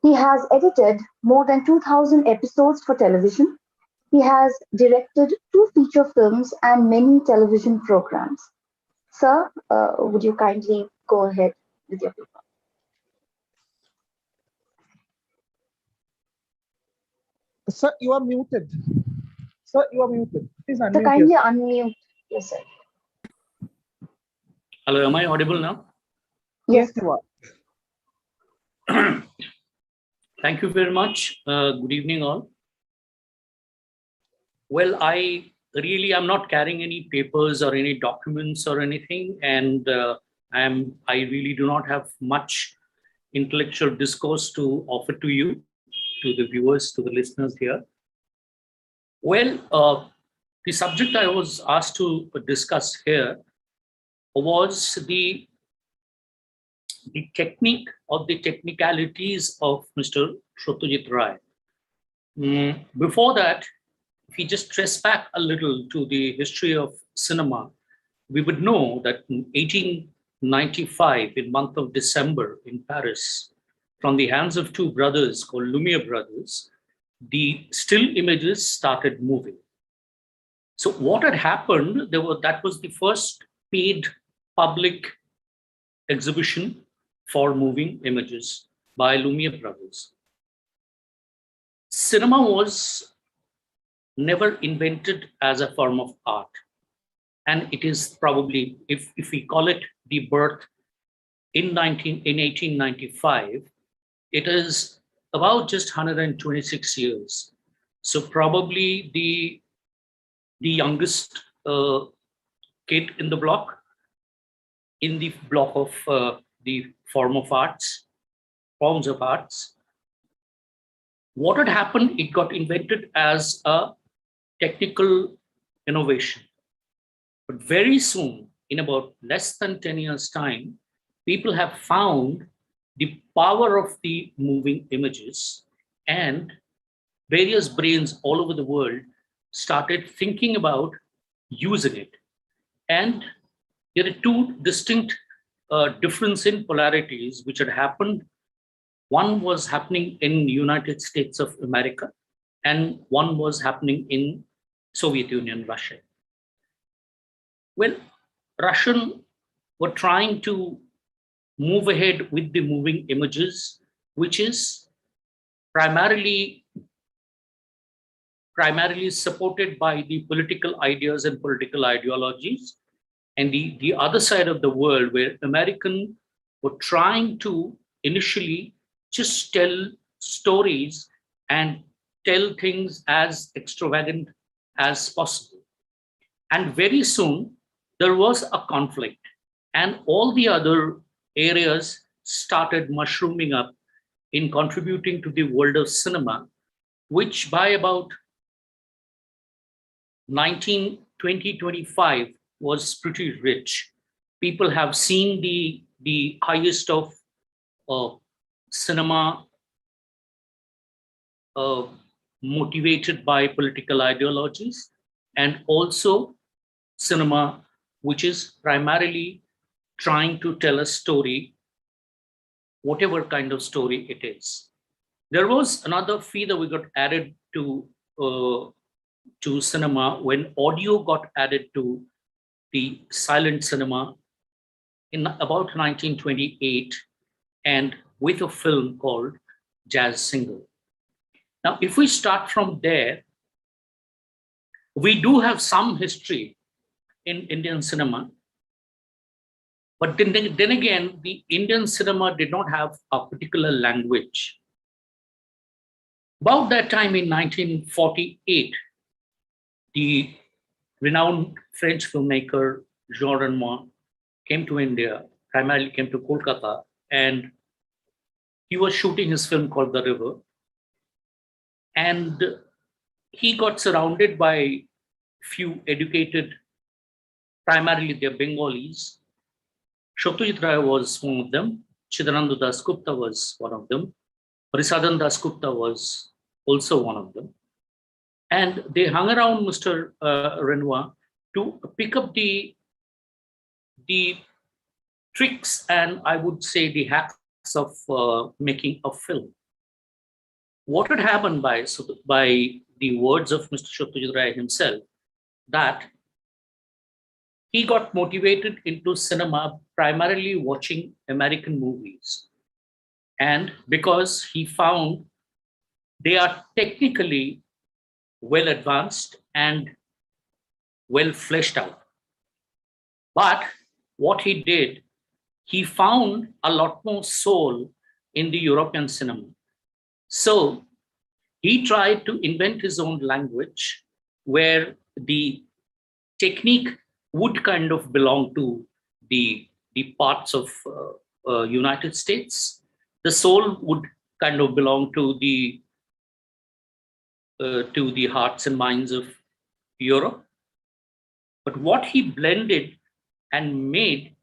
He has edited more than 2,000 episodes for television. He has directed 2 feature films and many television programs. Sir, would you kindly go ahead with your paper? Sir, you are muted. Sir, you are muted. Please unmute. So kindly unmute yourself. Hello, am I audible now? Yes, you are. Thank you very much. Good evening, all. Well, I really am not carrying any papers or any documents or anything, and I really do not have much intellectual discourse to offer to you, to the viewers, to the listeners here. Well, the subject I was asked to discuss here was the technique or the technicalities of Mr. Satyajit Ray. Before that, if we just trace back a little to the history of cinema, we would know that in 1895, in month of December in Paris, from the hands of 2 brothers called Lumiere brothers, the still images started moving. So what had happened, that was the first paid public exhibition for moving images by Lumiere brothers. Cinema was never invented as a form of art. And it is probably, if we call it the birth in 1895, it is about just 126 years. So probably the youngest kid in the block of the forms of arts. What had happened, it got invented as a technical innovation. But very soon, in about less than 10 years' time, people have found the power of the moving images, and various brains all over the world started thinking about using it. And there are two distinct difference in polarities which had happened. One was happening in the United States of America, and one was happening in Soviet Union, Russia. Well, Russian were trying to move ahead with the moving images, which is primarily supported by the political ideas and political ideologies. And the other side of the world, where American were trying to initially just tell stories and tell things as extravagant as possible. And very soon, there was a conflict, and all the other areas started mushrooming up in contributing to the world of cinema, which by about 1920-25 was pretty rich. People have seen the highest of cinema motivated by political ideologies, and also cinema which is primarily trying to tell a story, whatever kind of story it is. There was another fee that we got added to cinema when audio got added to the silent cinema in about 1928, and with a film called Jazz Singer. Now, if we start from there, we do have some history in Indian cinema, but then again, the Indian cinema did not have a particular language. About that time in 1948, the renowned French filmmaker Jean Renoir came to India, primarily came to Kolkata, and he was shooting his film called The River. And he got surrounded by few educated, primarily they're Bengalis. Satyajit Ray was one of them. Chidananda Das Gupta was one of them. Risadan Das Gupta was also one of them. And they hung around Mr. Renoir to pick up the tricks and I would say the hacks of making a film. What had happened by the words of Mr. Satyajit Ray himself, that he got motivated into cinema primarily watching American movies. And because he found they are technically well advanced and well fleshed out. But what he did, he found a lot more soul in the European cinema. So he tried to invent his own language where the technique would kind of belong to the parts of United States. The soul would kind of belong to the hearts and minds of Europe. But what he blended and made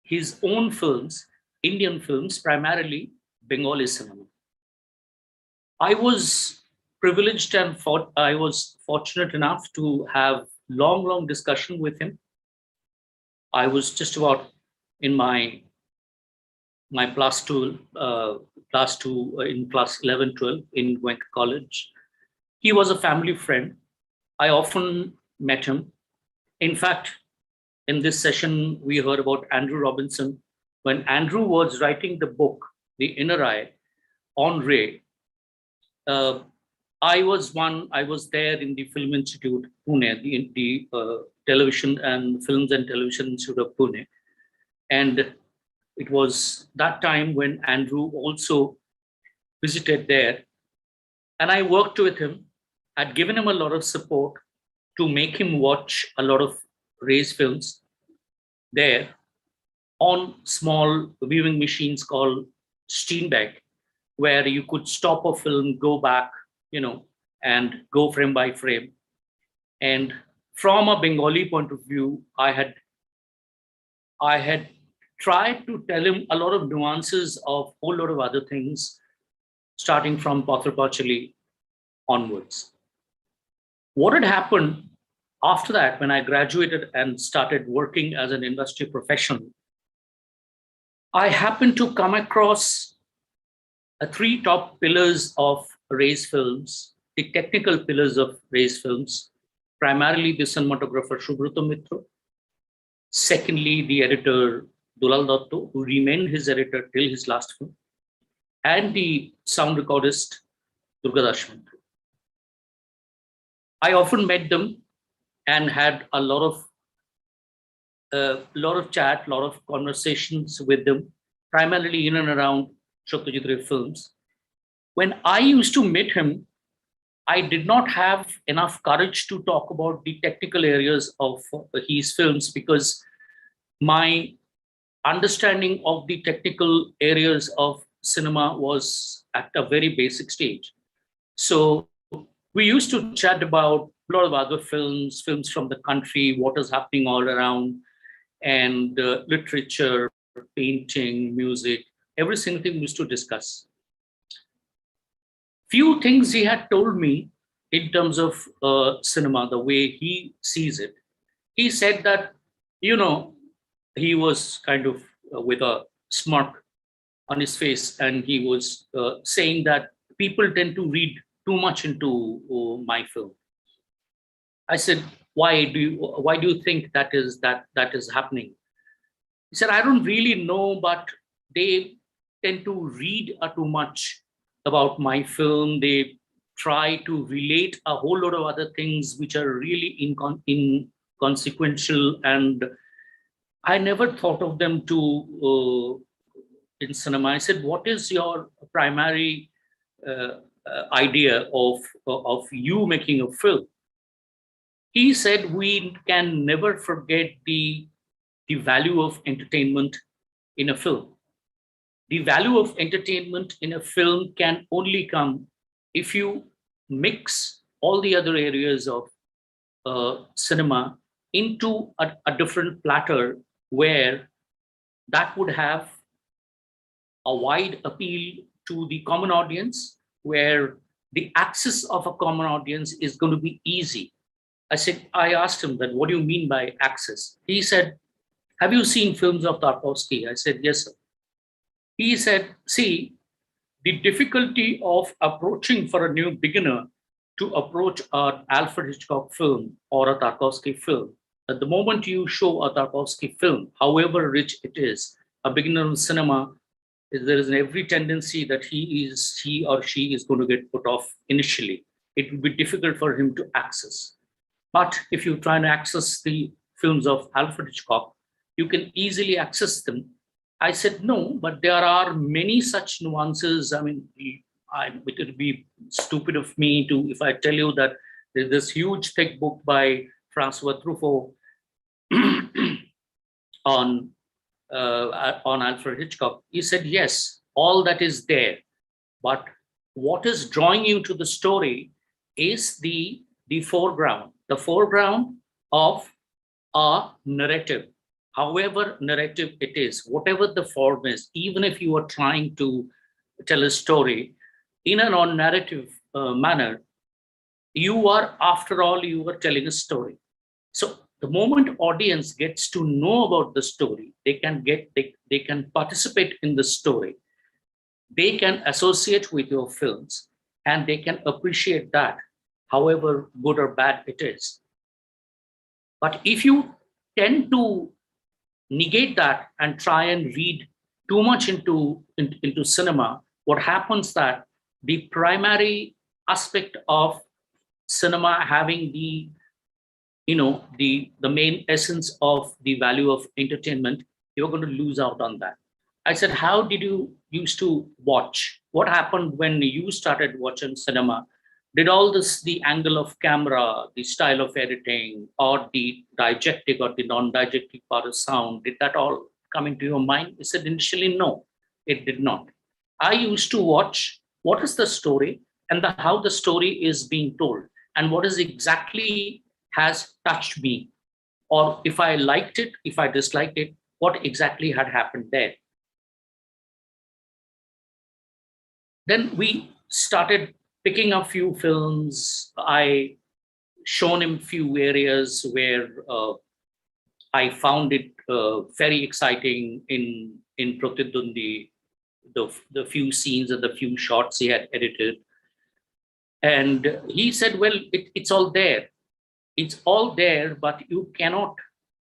his own films, Indian films, primarily Bengali cinema. I was privileged and I was fortunate enough to have long discussion with him. I was just about in my class 2 in class 11, 12 in Goenka College. He was a family friend. I often met him. In fact, in this session, we heard about Andrew Robinson. When Andrew was writing the book, The Inner Eye, on Ray, I was there in the Film Institute, Pune, the Television and Films and Television Institute of Pune. And it was that time when Andrew also visited there. And I worked with him. I'd given him a lot of support to make him watch a lot of Ray's films there on small viewing machines called Steenbeck, where you could stop a film, go back, and go frame by frame. And from a Bengali point of view, I had tried to tell him a lot of nuances of a whole lot of other things, starting from Patrapachali onwards. What had happened after that, when I graduated and started working as an industry professional, I happened to come across the three top pillars of race films, the technical pillars of race films, primarily the cinematographer Subrata Mitra, secondly, the editor Dulal Datto, who remained his editor till his last film, and the sound recordist Durgadas Mitra. I often met them and had a lot of chat, lot of conversations with them, primarily in and around Satyajit Ray films. When I used to meet him, I did not have enough courage to talk about the technical areas of his films, because my understanding of the technical areas of cinema was at a very basic stage. So we used to chat about a lot of other films from the country, what is happening all around, and literature, painting, music, every single thing we used to discuss. Few things he had told me in terms of cinema, the way he sees it. He said that, he was kind of with a smirk on his face, and he was saying that people tend to read too much into my film. I said, why do you think that is happening? He said, I don't really know, but they tend to read too much about my film. They try to relate a whole lot of other things which are really inconsequential, and I never thought of them in cinema. I said, what is your primary idea of you making a film? He said, we can never forget the value of entertainment in a film. The value of entertainment in a film can only come if you mix all the other areas of cinema into a different platter, where that would have a wide appeal to the common audience, where the access of a common audience is going to be easy. I asked him that, what do you mean by access? He said, have you seen films of Tarkovsky? I said, yes, sir. He said, see, the difficulty of approaching for a new beginner to approach an Alfred Hitchcock film or a Tarkovsky film. At the moment you show a Tarkovsky film, however rich it is, a beginner in cinema, there is every tendency that he or she is going to get put off initially. It will be difficult for him to access. But if you try and access the films of Alfred Hitchcock, you can easily access them. I said, no, but there are many such nuances. I mean, it would be stupid of me if I tell you that there's this huge thick book by Francois Truffaut on Alfred Hitchcock. He said, yes, all that is there. But what is drawing you to the story is the foreground of a narrative. However narrative it is, whatever the form is, even if you are trying to tell a story in a non-narrative manner, you are telling a story. So the moment audience gets to know about the story, they can participate in the story, they can associate with your films, and they can appreciate that, however good or bad it is. But if you tend to negate that and try and read too much into cinema, what happens that the primary aspect of cinema having the main essence of the value of entertainment, you're going to lose out on that. I said, how did you used to watch? What happened when you started watching cinema? Did all this, the angle of camera, the style of editing, or the diegetic or the non-diegetic part of sound, did that all come into your mind? He said, initially, no, it did not. I used to watch what is the story and how the story is being told and what is exactly has touched me, or if I liked it, if I disliked it, what exactly had happened there. Then we started picking up few films. I shown him few areas where I found it very exciting in Pratidhundi, the few scenes and the few shots he had edited. And he said, well, it's all there. It's all there, but you cannot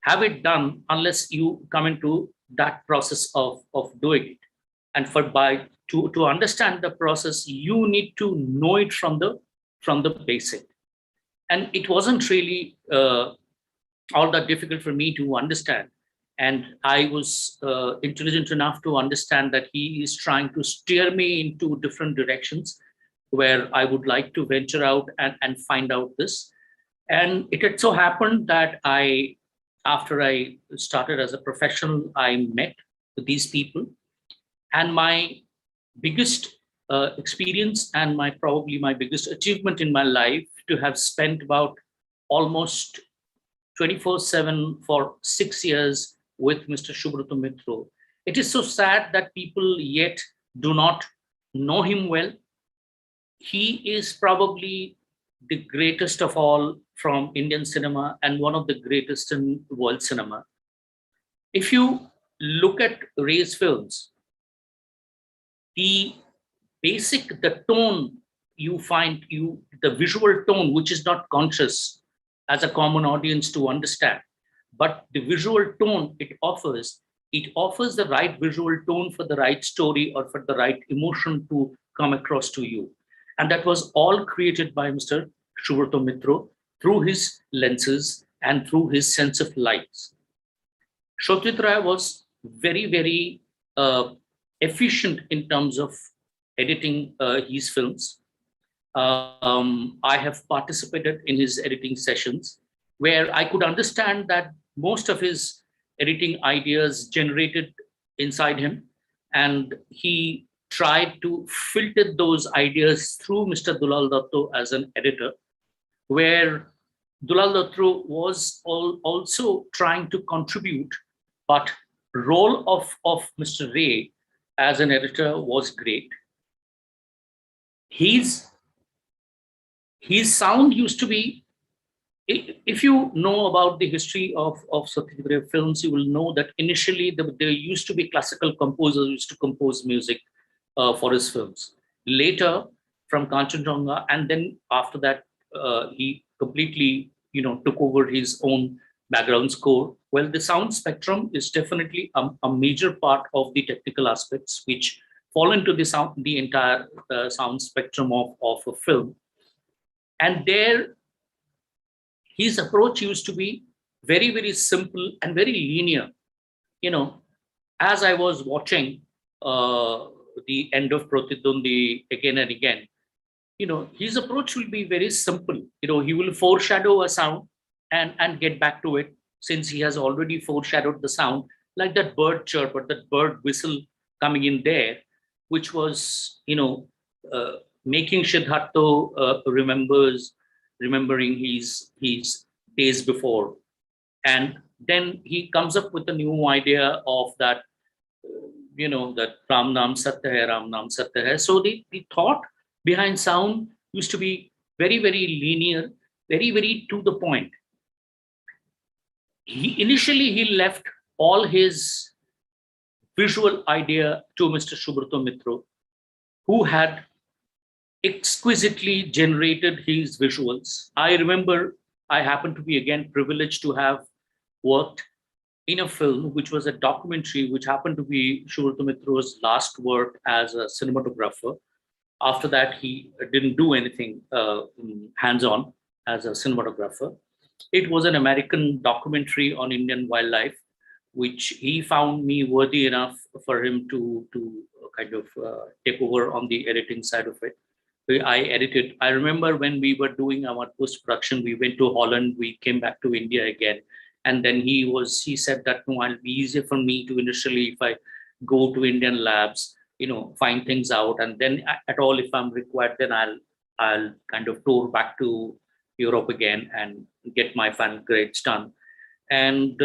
have it done unless you come into that process of doing it. And to understand the process, you need to know it from the basic. And it wasn't really all that difficult for me to understand. And I was intelligent enough to understand that he is trying to steer me into different directions where I would like to venture out and find out this. And it had so happened that after I started as a professional, I met with these people. And my biggest experience and probably my biggest achievement in my life to have spent about almost 24/7 for 6 years with Mr. Subrata Mitra. It is so sad that people yet do not know him well. He is probably the greatest of all from Indian cinema and one of the greatest in world cinema. If you look at Ray's films, the tone you find, the visual tone, which is not conscious as a common audience to understand, but the visual tone it offers the right visual tone for the right story or for the right emotion to come across to you. And that was all created by Mr. Subrata Mitra through his lenses and through his sense of lights. Satyajit Ray was very, very efficient in terms of editing his films. I have participated in his editing sessions where I could understand that most of his editing ideas generated inside him, and he tried to filter those ideas through Mr. Dulal Datto as an editor, where Dulal Datto was also trying to contribute, but role of Mr. Ray as an editor was great. His sound used to be, if you know about the history of Satyajit Ray films, you will know that initially there used to be classical composers who used to compose music for his films. Later, from Kanchenjunga, and then after that, he completely, took over his own background score. Well, the sound spectrum is definitely a major part of the technical aspects which fall into the entire sound spectrum of a film. And there, his approach used to be very, very simple and very linear. As I was watching the end of Pratidhundi again and again, his approach will be very simple. He will foreshadow a sound and get back to it, since he has already foreshadowed the sound, like that bird chirp or that bird whistle coming in there, which was, making Siddhartha remembering his days before. And then he comes up with a new idea of that, that Ram Naam Satya Hai, Ram Naam Satya Hai. So the thought behind sound used to be very, very linear, very, very to the point. Initially, he left all his visual idea to Mr. Subrata Mitra, who had exquisitely generated his visuals. I remember I happened to be again privileged to have worked in a film which was a documentary, which happened to be Subrata Mitra's last work as a cinematographer. After that, he didn't do anything hands-on as a cinematographer. It was an American documentary on Indian wildlife, which he found me worthy enough for him to kind of take over on the editing side of it. I edited. I remember when we were doing our post-production, we went to Holland, we came back to India again. And then he said that, no, it'll be easier for me to initially, if I go to Indian labs, find things out. And then at all, if I'm required, then I'll kind of tour back to Europe again and get my final grades done. And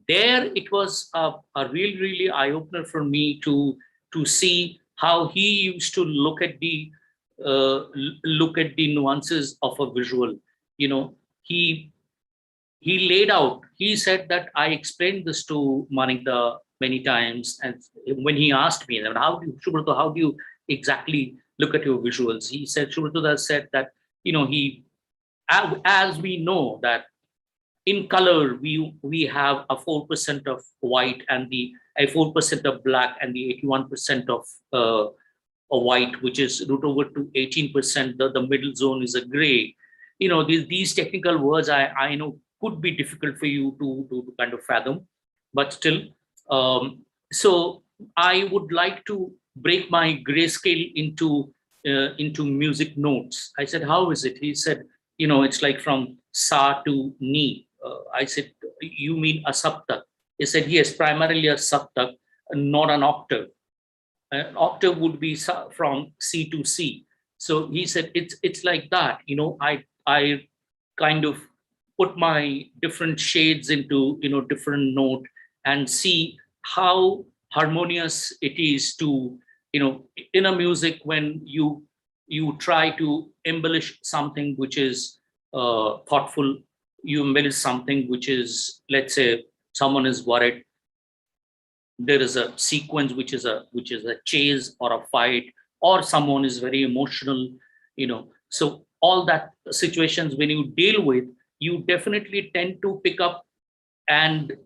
there it was a really eye-opener for me to see how he used to look at the nuances of a visual. He laid out, he said that I explained this to Manikda many times, and when he asked me, how do you exactly look at your visuals? He said, Subrata said that, as we know that in color, we have a 4% of white and a 4% of black and the 81% of a white, which is root over to 18%. The middle zone is a gray. These technical words I know could be difficult for you to kind of fathom, but still. So I would like to break my grayscale into music notes. I said, how is it? He said, it's like from sa to ni. I said, you mean a saptak? He said, yes, primarily a saptak, not an octave. An octave would be from C to C. So he said, it's like that. I kind of put my different shades into, different note and see how harmonious it is to, in a music when you try to embellish something which is thoughtful, you embellish something which is, let's say, someone is worried. There is a sequence which is a chase or a fight, or someone is very emotional, So all that situations when you deal with, you definitely tend to pick up and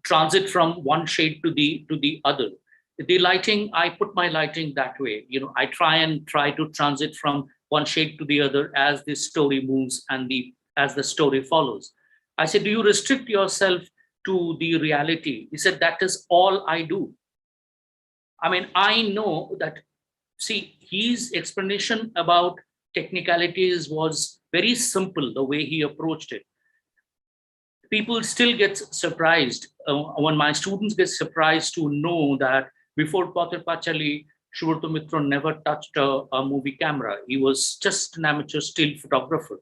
transit from one shade to the other. The lighting, I put my lighting that way. I try to transit from one shade to the other as the story moves and as the story follows. I said, do you restrict yourself to the reality? He said, that is all I do. I mean, I know that, see, his explanation about technicalities was very simple, the way he approached it. People still get surprised when my students get surprised to know that before Potter Pachali, Subrata Mitra never touched a movie camera. He was just an amateur still photographer.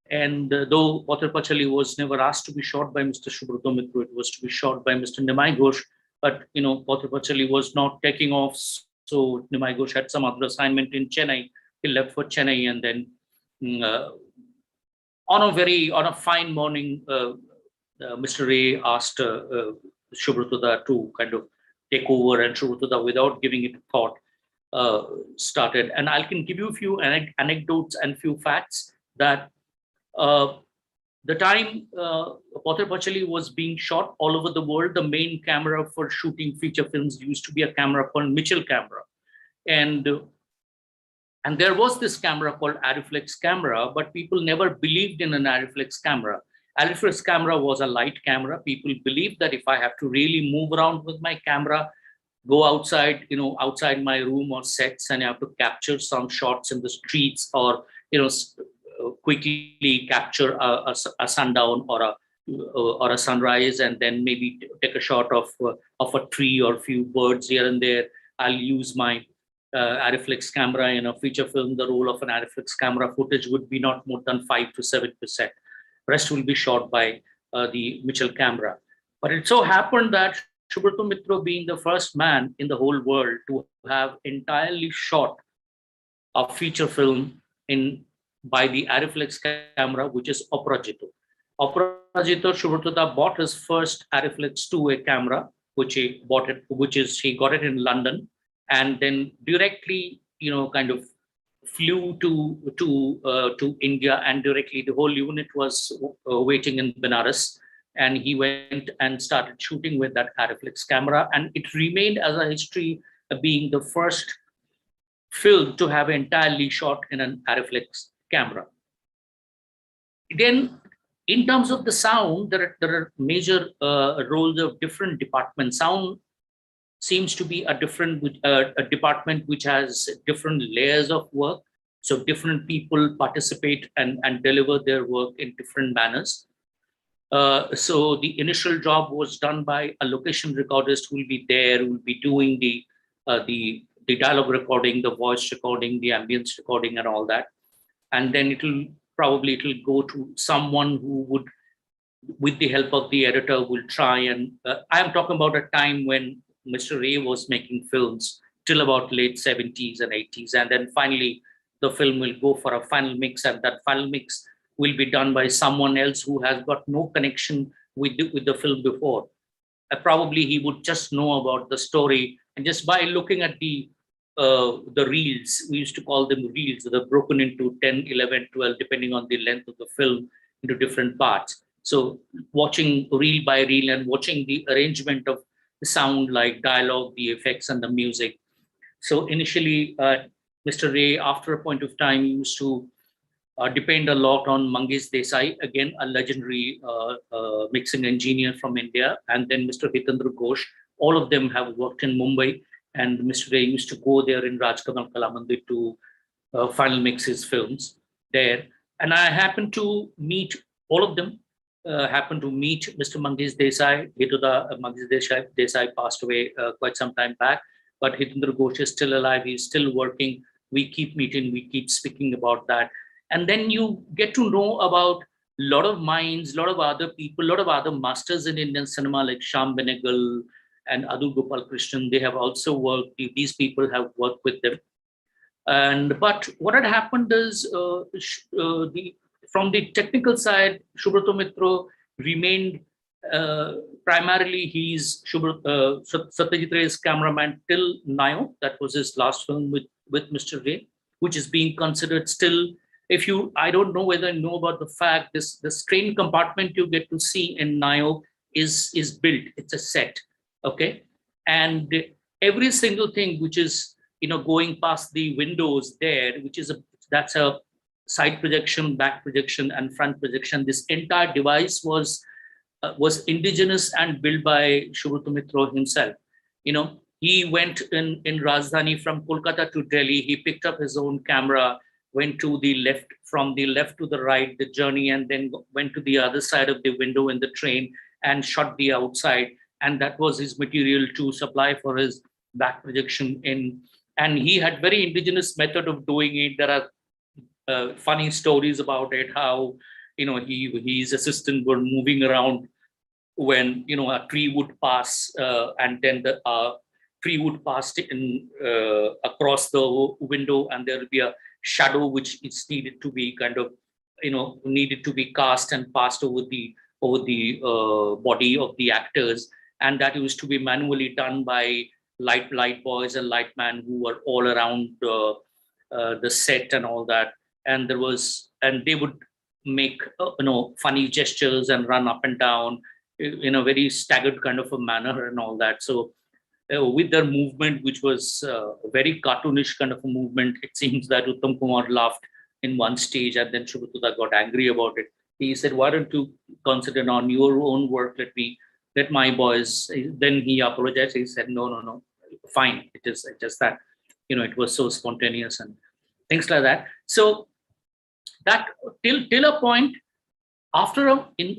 And though Potter Pachali was never asked to be shot by Mr. Subrata Mitra, it was to be shot by Mr. Nimai Ghosh. But Potter Pachali was not taking off, so Nimai Ghosh had some other assignment in Chennai. He left for Chennai, and then on a fine morning, Mr. Ray asked Subrata to kind of take over, and Subrata, without giving it a thought, started. And I can give you a few anecdotes and few facts that the time Potter Pachali was being shot all over the world, the main camera for shooting feature films used to be a camera called Mitchell camera. And there was this camera called Ariflex camera, but people never believed in an Ariflex camera. Ariflex camera was a light camera. People believed that if I have to really move around with my camera, go outside, outside my room or sets, and I have to capture some shots in the streets, or, quickly capture a sundown or a sunrise, and then maybe take a shot of a tree or a few birds here and there. I'll use my Ariflex camera in a feature film. The role of an Ariflex camera footage would be not more than 5 to 7%. Rest will be shot by the Mitchell camera. But it so happened that Subrata Mitra, being the first man in the whole world to have entirely shot a feature film by the Ariflex camera, which is Aparajito. Aparajito, Subrata bought his first Ariflex 2A camera, which he got it in London, and then directly, kind of flew to India, and directly the whole unit was waiting in Benares, and he went and started shooting with that Ariflex camera, and it remained as a history of being the first film to have entirely shot in an Ariflex camera. Then, in terms of the sound, there are major roles of different departments. Sound seems to be a department which has different layers of work. So different people participate and deliver their work in different manners. So the initial job was done by a location recordist who will be there, who will be doing the the dialogue recording, the voice recording, the ambience recording, and all that. And then it'll go to someone who would, with the help of the editor, will try and I am talking about a time when Mr. Ray was making films till about late 70s and 80s, and then finally the film will go for a final mix, and that final mix will be done by someone else who has got no connection with the film before. Probably he would just know about the story, and just by looking at the reels, we used to call them reels, they're broken into 10, 11, 12, depending on the length of the film, into different parts. So watching reel by reel and watching the arrangement of the sound, like dialogue, the effects, and the music. So initially, Mr. Ray, after a point of time, used to depend a lot on Mangesh Desai, again, a legendary mixing engineer from India, and then Mr. Hitendra Ghosh. All of them have worked in Mumbai, and Mr. Ray used to go there in Rajkamal Kalamandir to final mix his films there. And I happened to meet all of them, happened to meet Mr. Mangesh Desai. Mangesh Desai passed away quite some time back, but Hitendra Ghosh is still alive, he's still working. We keep meeting, we keep speaking about that. And then you get to know about a lot of minds, a lot of other people, a lot of other masters in Indian cinema like Shyam Benegal and Adu Gopal Krishnan. They have also worked, these people have worked with them. But what had happened is from the technical side, Subrata Mitra remained primarily Satyajit Ray's cameraman till Nayo. That was his last film with Mr. Ray, which is being considered still. I don't know whether you know about the fact, this train compartment you get to see in Nayo is built. It's a set, okay? And every single thing which is going past the windows there, that's a side projection, back projection, and front projection. This entire device was indigenous and built by Subrata Mitra himself. He went in Rajdhani from Kolkata to Delhi. He picked up his own camera, went to the left, from the left to the right, the journey, and then went to the other side of the window in the train and shot the outside. And that was his material to supply for his back projection in. And he had very indigenous method of doing it. There are funny stories about it, how his assistant were moving around when a tree would pass, and then the tree would pass across the window, and there would be a shadow which is needed to be needed to be cast and passed over the body of the actors, and that used to be manually done by light boys and light man who were all around the set and all that. And they would make funny gestures and run up and down in a very staggered kind of a manner and all that. So with their movement, which was a very cartoonish kind of a movement, it seems that Uttam Kumar laughed in one stage, and then Subrata got angry about it. He said, "Why don't you consider on your own work? Let my boys." Then he apologized. He said, "No, fine. It is just that it was so spontaneous and things like that." So that till a point,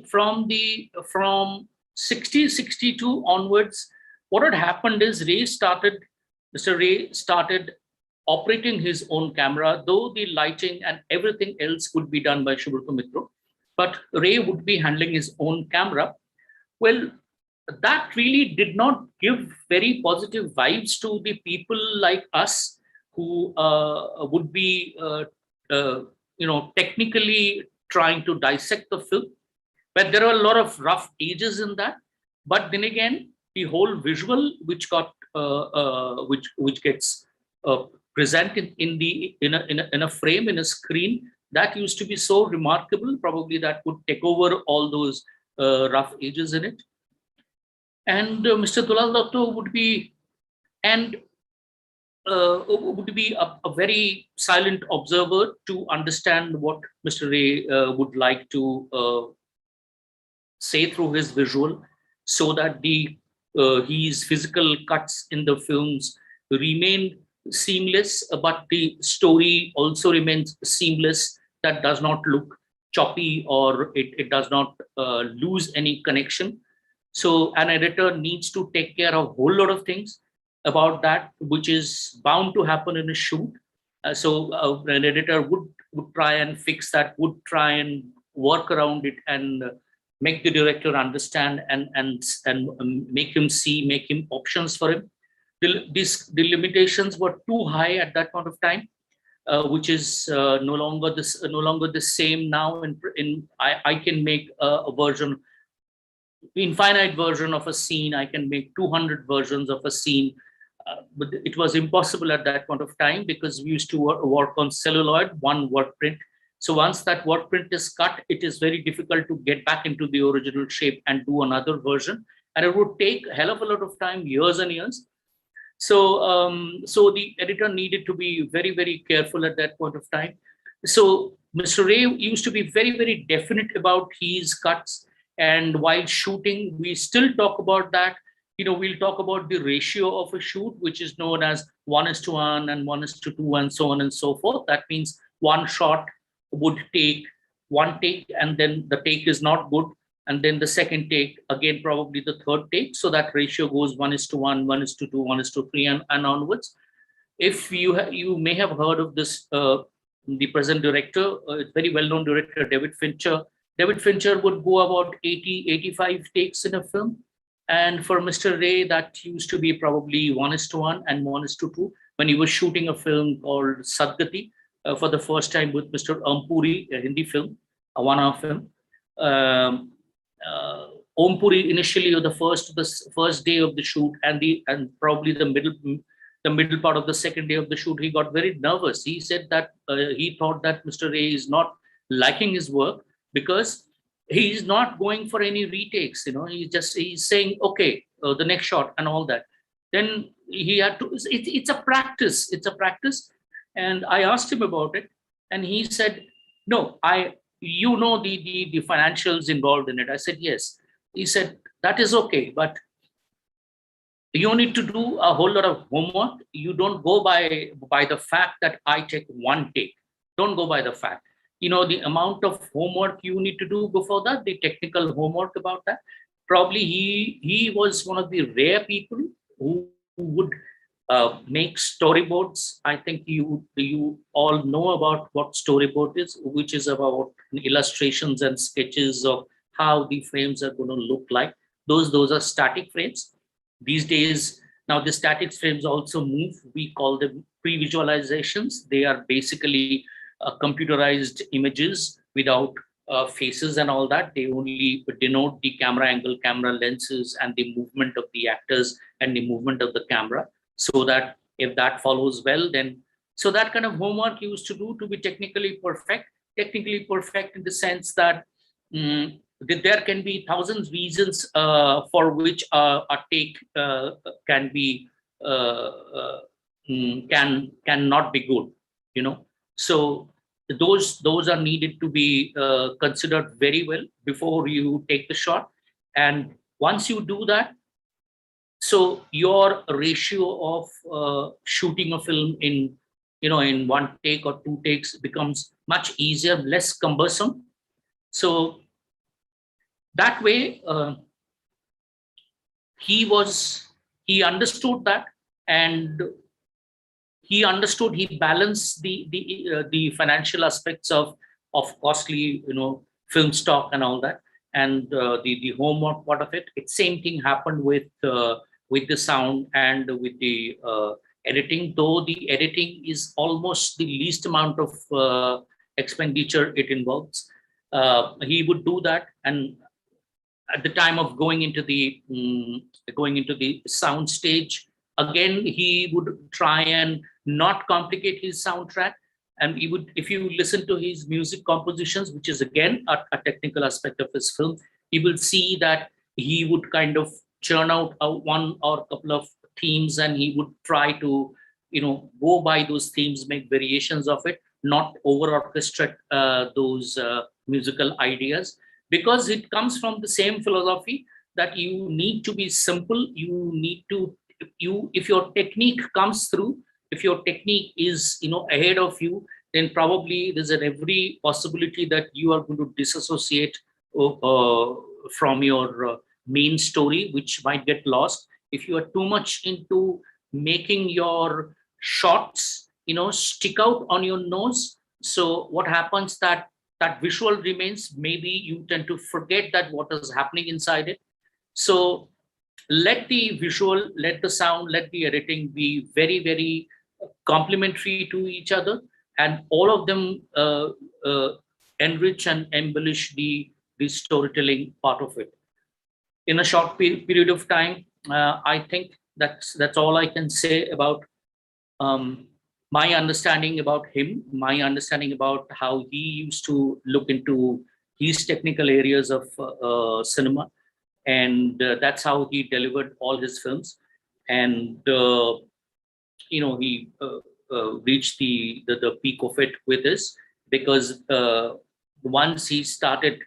from 62 onwards, what had happened is Mr. Ray started operating his own camera, though the lighting and everything else would be done by Subrata Mitra, but Ray would be handling his own camera. Well, that really did not give very positive vibes to the people like us who would be, technically trying to dissect the film. But there are a lot of rough edges in that. But then again, the whole visual which gets presented in a frame, in a screen, that used to be so remarkable. Probably that would take over all those rough edges in it. And Mr. Dulal Datta would be a very silent observer to understand what Mr. Ray would like to say through his visual, so that his physical cuts in the films remain seamless, but the story also remains seamless. That does not look choppy, or it does not lose any connection. So an editor needs to take care of a whole lot of things. about that, which is bound to happen in a shoot. So an editor would try and fix that, would try and work around it, and make the director understand, and make him see, make him options for him. The limitations were too high at that point of time, which is no longer the same now. I can make a version, infinite version of a scene. I can make 200 versions of a scene, but it was impossible at that point of time, because we used to work on celluloid, one work print. So once that work print is cut, it is very difficult to get back into the original shape and do another version, and it would take a hell of a lot of time, years and years. So the editor needed to be very, very careful at that point of time. So Mr. Ray used to be very, very definite about his cuts. And while shooting, we still talk about that. We'll talk about the ratio of a shoot, which is known as 1:1 and 1:2 and so on and so forth. That means one shot would take one take, and then the take is not good. And then the second take, again, probably the third take. So that ratio goes 1:1, 1:2, 1:3, and onwards. If you may have heard of this, the present director, very well-known director, David Fincher. David Fincher would go about 80, 85 takes in a film. And for Mr. Ray, that used to be probably 1:1 and 1:2 when he was shooting a film called Sadgati for the first time with Mr. Ampuri, a Hindi film, a one-hour film. Ompuri initially, or the first day of the shoot, and probably the middle part of the second day of the shoot, he got very nervous. He said that he thought that Mr. Ray is not liking his work, because he's not going for any retakes. He's saying, okay, the next shot and all that. Then he had to. It's a practice. It's a practice. And I asked him about it, and he said, no, the financials involved in it. I said, yes. He said, that is okay, but you need to do a whole lot of homework. You don't go by the fact that I take one take. Don't go by the fact. The amount of homework you need to do before that, the technical homework about that. Probably he was one of the rare people who would make storyboards. I think you all know about what storyboard is, which is about illustrations and sketches of how the frames are going to look like. Those are static frames. These days, now the static frames also move. We call them pre-visualizations. They are basically computerized images without faces and all that. They only denote the camera angle, camera lenses, and the movement of the actors and the movement of the camera. So that if that follows well, then so that kind of homework you used to do to be technically perfect in the sense that there can be thousands reasons for which a take can not be good, So those are needed to be considered very well before you take the shot. And once you do that, so your ratio of shooting a film in one take or two takes becomes much easier, less cumbersome. So that way, he understood that, and he balanced the financial aspects of costly film stock and all that, and the homework part of it. Same thing happened with the sound and with the editing, though the editing is almost the least amount of expenditure it involves. He would do that, and at the time of going into the sound stage, again he would try and not complicate his soundtrack. And he would, if you listen to his music compositions, which is again a technical aspect of his film, you will see that he would kind of churn out one or a couple of themes, and he would try to go by those themes, make variations of it, not over orchestrate those musical ideas, because it comes from the same philosophy that you need to be simple. You need to, if your technique comes through, if your technique is ahead of you, then probably there's every possibility that you are going to disassociate from your main story, which might get lost. If you are too much into making your shots, stick out on your nose. So what happens that visual remains, maybe you tend to forget that what is happening inside it. So let the visual, let the sound, let the editing be very, very complementary to each other, and all of them enrich and embellish the storytelling part of it. In a short period of time, I think that's all I can say about my understanding about him, my understanding about how he used to look into his technical areas of cinema, and that's how he delivered all his films. And he reached the peak of it with this, because once he started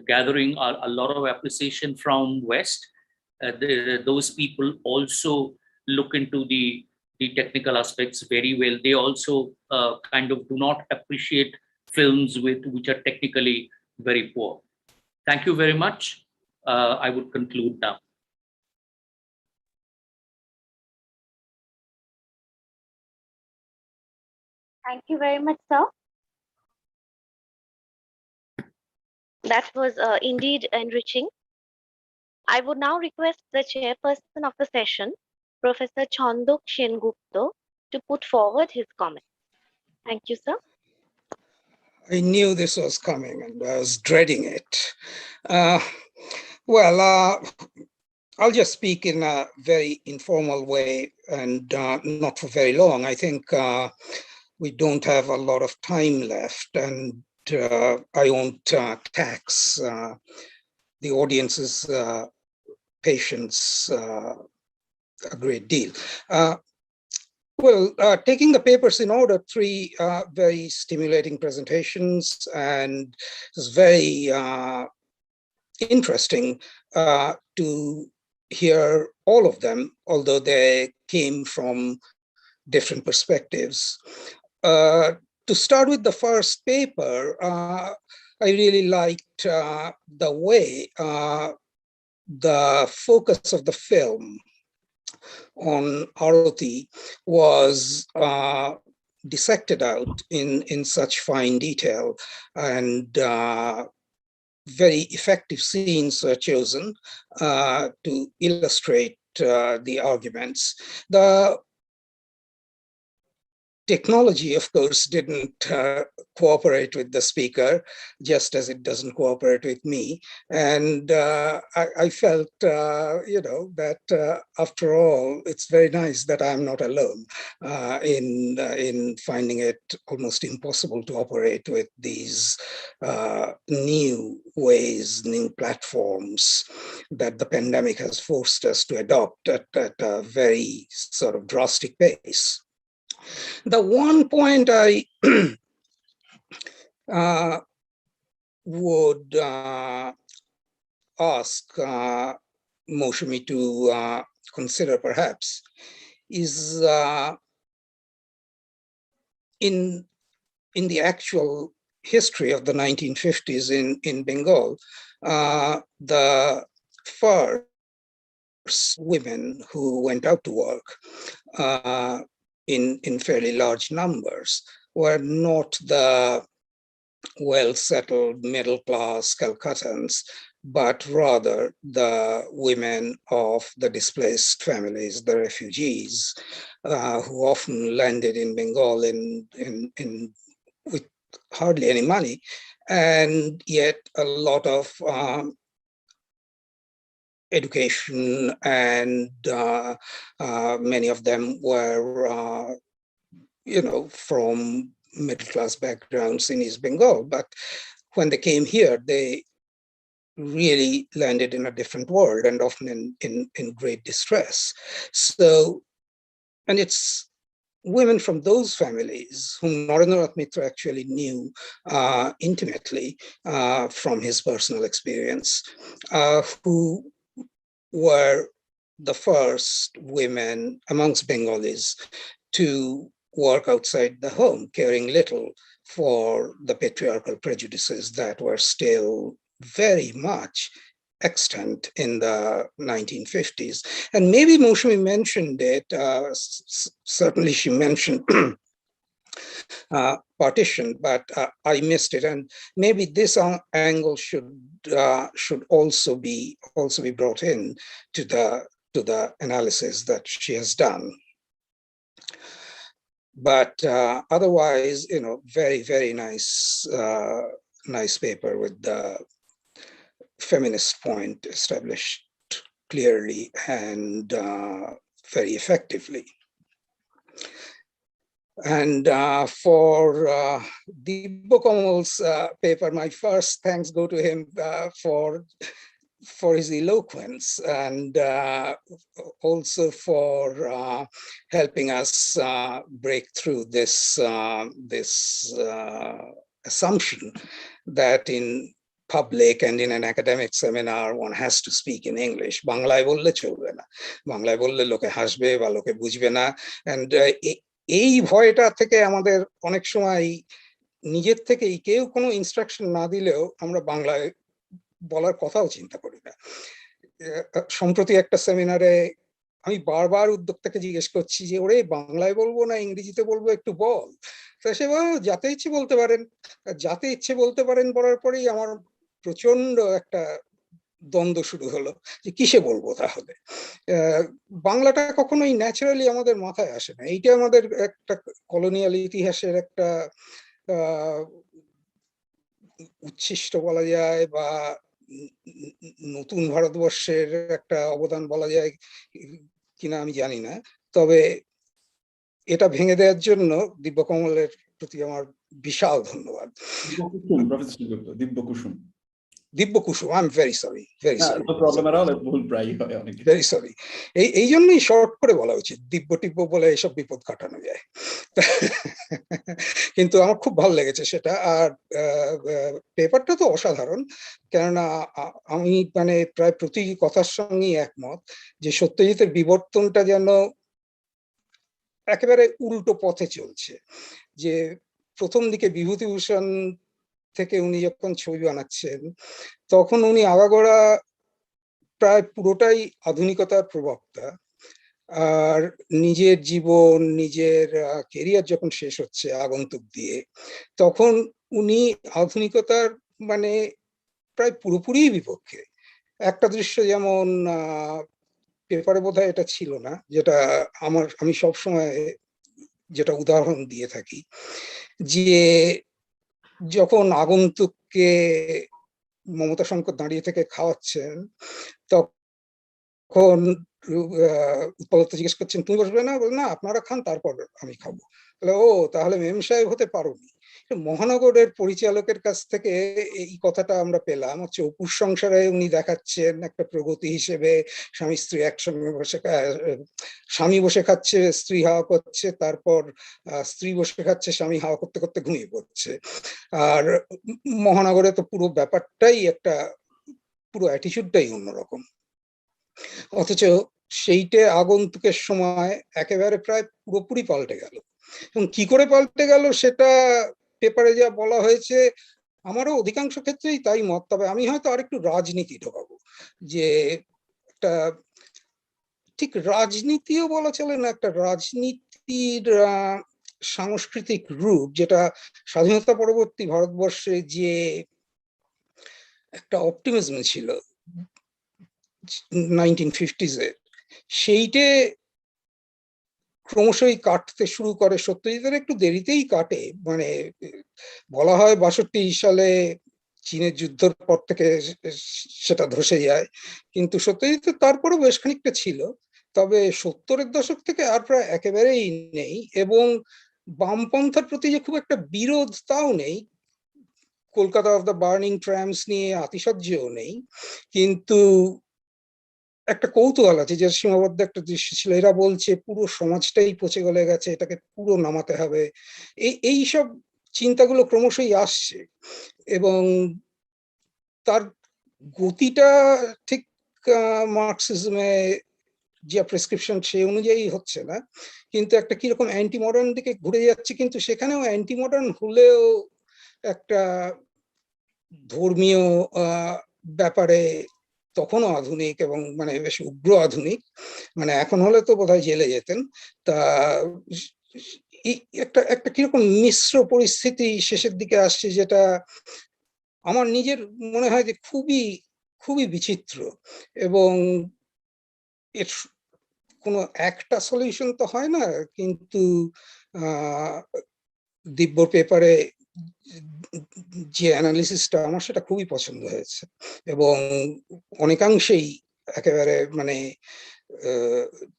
gathering a lot of appreciation from West, those people also look into the technical aspects very well. They also kind of do not appreciate films which are technically very poor. Thank you very much. I would conclude now. Thank you very much, sir. That was indeed enriching. I would now request the chairperson of the session, Professor Chandok Sengupta, to put forward his comments. Thank you, sir. I knew this was coming and I was dreading it. I'll just speak in a very informal way and not for very long. I think we don't have a lot of time left, and I won't tax the audience's patience a great deal. Taking the papers in order, 3 very stimulating presentations, and it's very interesting to hear all of them, although they came from different perspectives. To start with the first paper, I really liked the way the focus of the film on Aarti was dissected out in such fine detail, and very effective scenes were chosen to illustrate the arguments. The technology, of course, didn't cooperate with the speaker, just as it doesn't cooperate with me. And I felt, that after all, it's very nice that I'm not alone in finding it almost impossible to operate with these new ways, new platforms that the pandemic has forced us to adopt at a very sort of drastic pace. The one point I would ask Moushumi to consider perhaps is in the actual history of the 1950s in Bengal, the first women who went out to work in fairly large numbers were not the well-settled middle-class Calcuttans, but rather the women of the displaced families, the refugees, who often landed in Bengal with hardly any money, and yet a lot of education, and many of them were, from middle-class backgrounds in East Bengal. But when they came here, they really landed in a different world, and often in great distress. So, and it's women from those families whom Narendranath Mitra actually knew intimately from his personal experience, who were the first women amongst Bengalis to work outside the home, caring little for the patriarchal prejudices that were still very much extent in the 1950s. And maybe Moushami mentioned it, certainly she mentioned partition, but I missed it. And maybe this angle should also be brought in to the analysis that she has done. But otherwise, very, very nice paper with the feminist point established clearly and very effectively. And for Dibbo Kamal's paper, my first thanks go to him for his eloquence and also for helping us break through this assumption that in public and in an academic seminar one has to speak in English. Banglaয় বললে চলবে না, বাংলায় বললে লোকে হাসবে বা লোকে বুঝবে না। And এই ভয়টা থেকে আমাদের অনেক সময় নিজের থেকেই কেউ কোনো ইনস্ট্রাকশন না দিলেও আমরা বাংলায় বলার কথাও চিন্তা করি না। সম্প্রতি একটা সেমিনারে আমি বারবার উদ্যোক্তাকে জিজ্ঞেস করছি যে ওরে বাংলায় বলবো না ইংরেজিতে বলবো একটু বল। তা সে যাতে ইচ্ছে বলতে পারেন, যাতে ইচ্ছে বলতে পারেন বলার পরেই আমার প্রচন্ড একটা দ্বন্দ্ব শুরু হলো যে কিসে বলবো তাহলে। বাংলাটা কখনোই ন্যাচারালি আমাদের মাথায় আসে না। এইটা আমাদের একটা কলোনিয়াল ইতিহাসের একটা উচ্ছিষ্ট বলা যায় বা নতুন ভারতবর্ষের একটা অবদান বলা যায় কিনা আমি জানি না, তবে এটা ভেঙে দেওয়ার জন্য দিব্য কমলের প্রতি আমার বিশাল ধন্যবাদ। Dibyakusum, I am very sorry, very sorry, very sorry. এই জন্যই শর্ট করে বলা উচিত, দিব্য টিব্য বলে এইসব বিপদ কাটানো যায়। কিন্তু আমার খুব ভালো লেগেছে সেটা। আর পেপারটা তো অসাধারণ, কেননা আমি মানে প্রায় প্রতি কথার সঙ্গেই একমত যে সত্যজিতের বিবর্তনটা যেন একেবারে উল্টো পথে চলছে। যে প্রথম দিকে বিভূতিভূষণ থেকে উনি যখন ছবি বানাচ্ছেন তখন উনি আগাগোড়া প্রায় পুরোটাই আধুনিকতার প্রবক্তা, আর নিজের জীবন নিজের কেরিয়ার যখন শেষ হচ্ছে আগন্তুক দিয়ে, তখন উনি আধুনিকতার মানে প্রায় পুরোপুরি বিপক্ষে। একটা দৃশ্য যেমন পেপারে বোধহয় এটা ছিল না, যেটা আমি সবসময় যেটা উদাহরণ দিয়ে থাকি, যে যখন আগন্তুককে মমতা শঙ্কর দাঁড়িয়ে থেকে খাওয়াচ্ছেন তখন উৎপলদত্ত জিজ্ঞেস করছেন তুমি বসবে না, বল না আপনারা খান তারপর আমি খাবো। ও তাহলে মেম সাহেব হতে পারোনি। মহানগরের পরিচালকের কাছ থেকে এই কথাটা আমরা পেলাম হচ্ছে অপুর সংসারে উনি দেখাচ্ছেন একটা প্রগতি হিসেবে স্বামী স্ত্রী একসঙ্গে বসে, স্বামী বসে খাচ্ছে স্ত্রী হাওয়া করছে, তারপর স্ত্রী বসে খাচ্ছে স্বামী হাওয়া করতে করতে ঘুমিয়ে পড়ছে। আর মহানগরে তো পুরো ব্যাপারটাই একটা পুরো অ্যাটিটিউডটাই অন্যরকম। অথচ সেইটা আগন্তুকের সময় একেবারে প্রায় পুরোপুরি পাল্টে গেল। এবং কি করে পাল্টে গেল সেটা পেপারে যা বলা হয়েছে আমারও অধিকাংশ ক্ষেত্রেই তাই মত, তবে আমি হয়তো আরেকটু রাজনীতি ঢোকাবো, যে একটা ঠিক রাজনীতিও বলা চলে না, একটা রাজনীতির সাংস্কৃতিক রূপ যেটা স্বাধীনতা পরবর্তী ভারতবর্ষে যে একটা অপটিমিজম ছিল 1950s এ, সেইটে ক্রমশই কাটতে শুরু করে। সত্যজিতের একটু দেরিতেই কাটে, মানে বলা হয় 62 সালে চীনের যুদ্ধের পর থেকে সেটা ধসে যায়, কিন্তু সত্যজিতের তারপরেও বেশ খানিকটা ছিল। তবে 70-এর দশক থেকে আর প্রায় একেবারেই নেই, এবং বামপন্থার প্রতি যে খুব একটা বিরোধ তাও নেই। Kolkata of the burning trams নিয়ে আতিশয্যও নেই, কিন্তু একটা কৌতূহল আছে যে সীমাবদ্ধ একটা দৃশ্য ছিল। এরা বলছে পুরো সমাজটাই পচে গলে গেছে, এটাকে পুরো নামাতে হবে। এই সব চিন্তাগুলো ক্রমশই আসছে, এবং তার গতিটা ঠিক মার্কসিজমে যে প্রেসক্রিপশন সেই অনুযায়ী হচ্ছে না, কিন্তু একটা কিরকম অ্যান্টি মডার্ন দিকে ঘুরে যাচ্ছে। কিন্তু সেখানেও অ্যান্টি মডার্ন হলেও একটা ধর্মীয় ব্যাপারে তখনও আধুনিক এবং মানে বেশ উগ্র আধুনিক, মানে এখন হলে তো বোধহয় জেলে যেতেন। তা একটা একটা কিরকম মিশ্র পরিস্থিতি শেষের দিকে আসছে, যেটা আমার নিজের মনে হয় যে খুবই খুবই বিচিত্র, এবং এর কোনো একটা সলিউশন তো হয় না, কিন্তু দিব্য পেপারে যে অ্যানালিসিসটা আমার সেটা খুবই পছন্দ হয়েছে, এবং অনেকাংশেই একেবারে মানে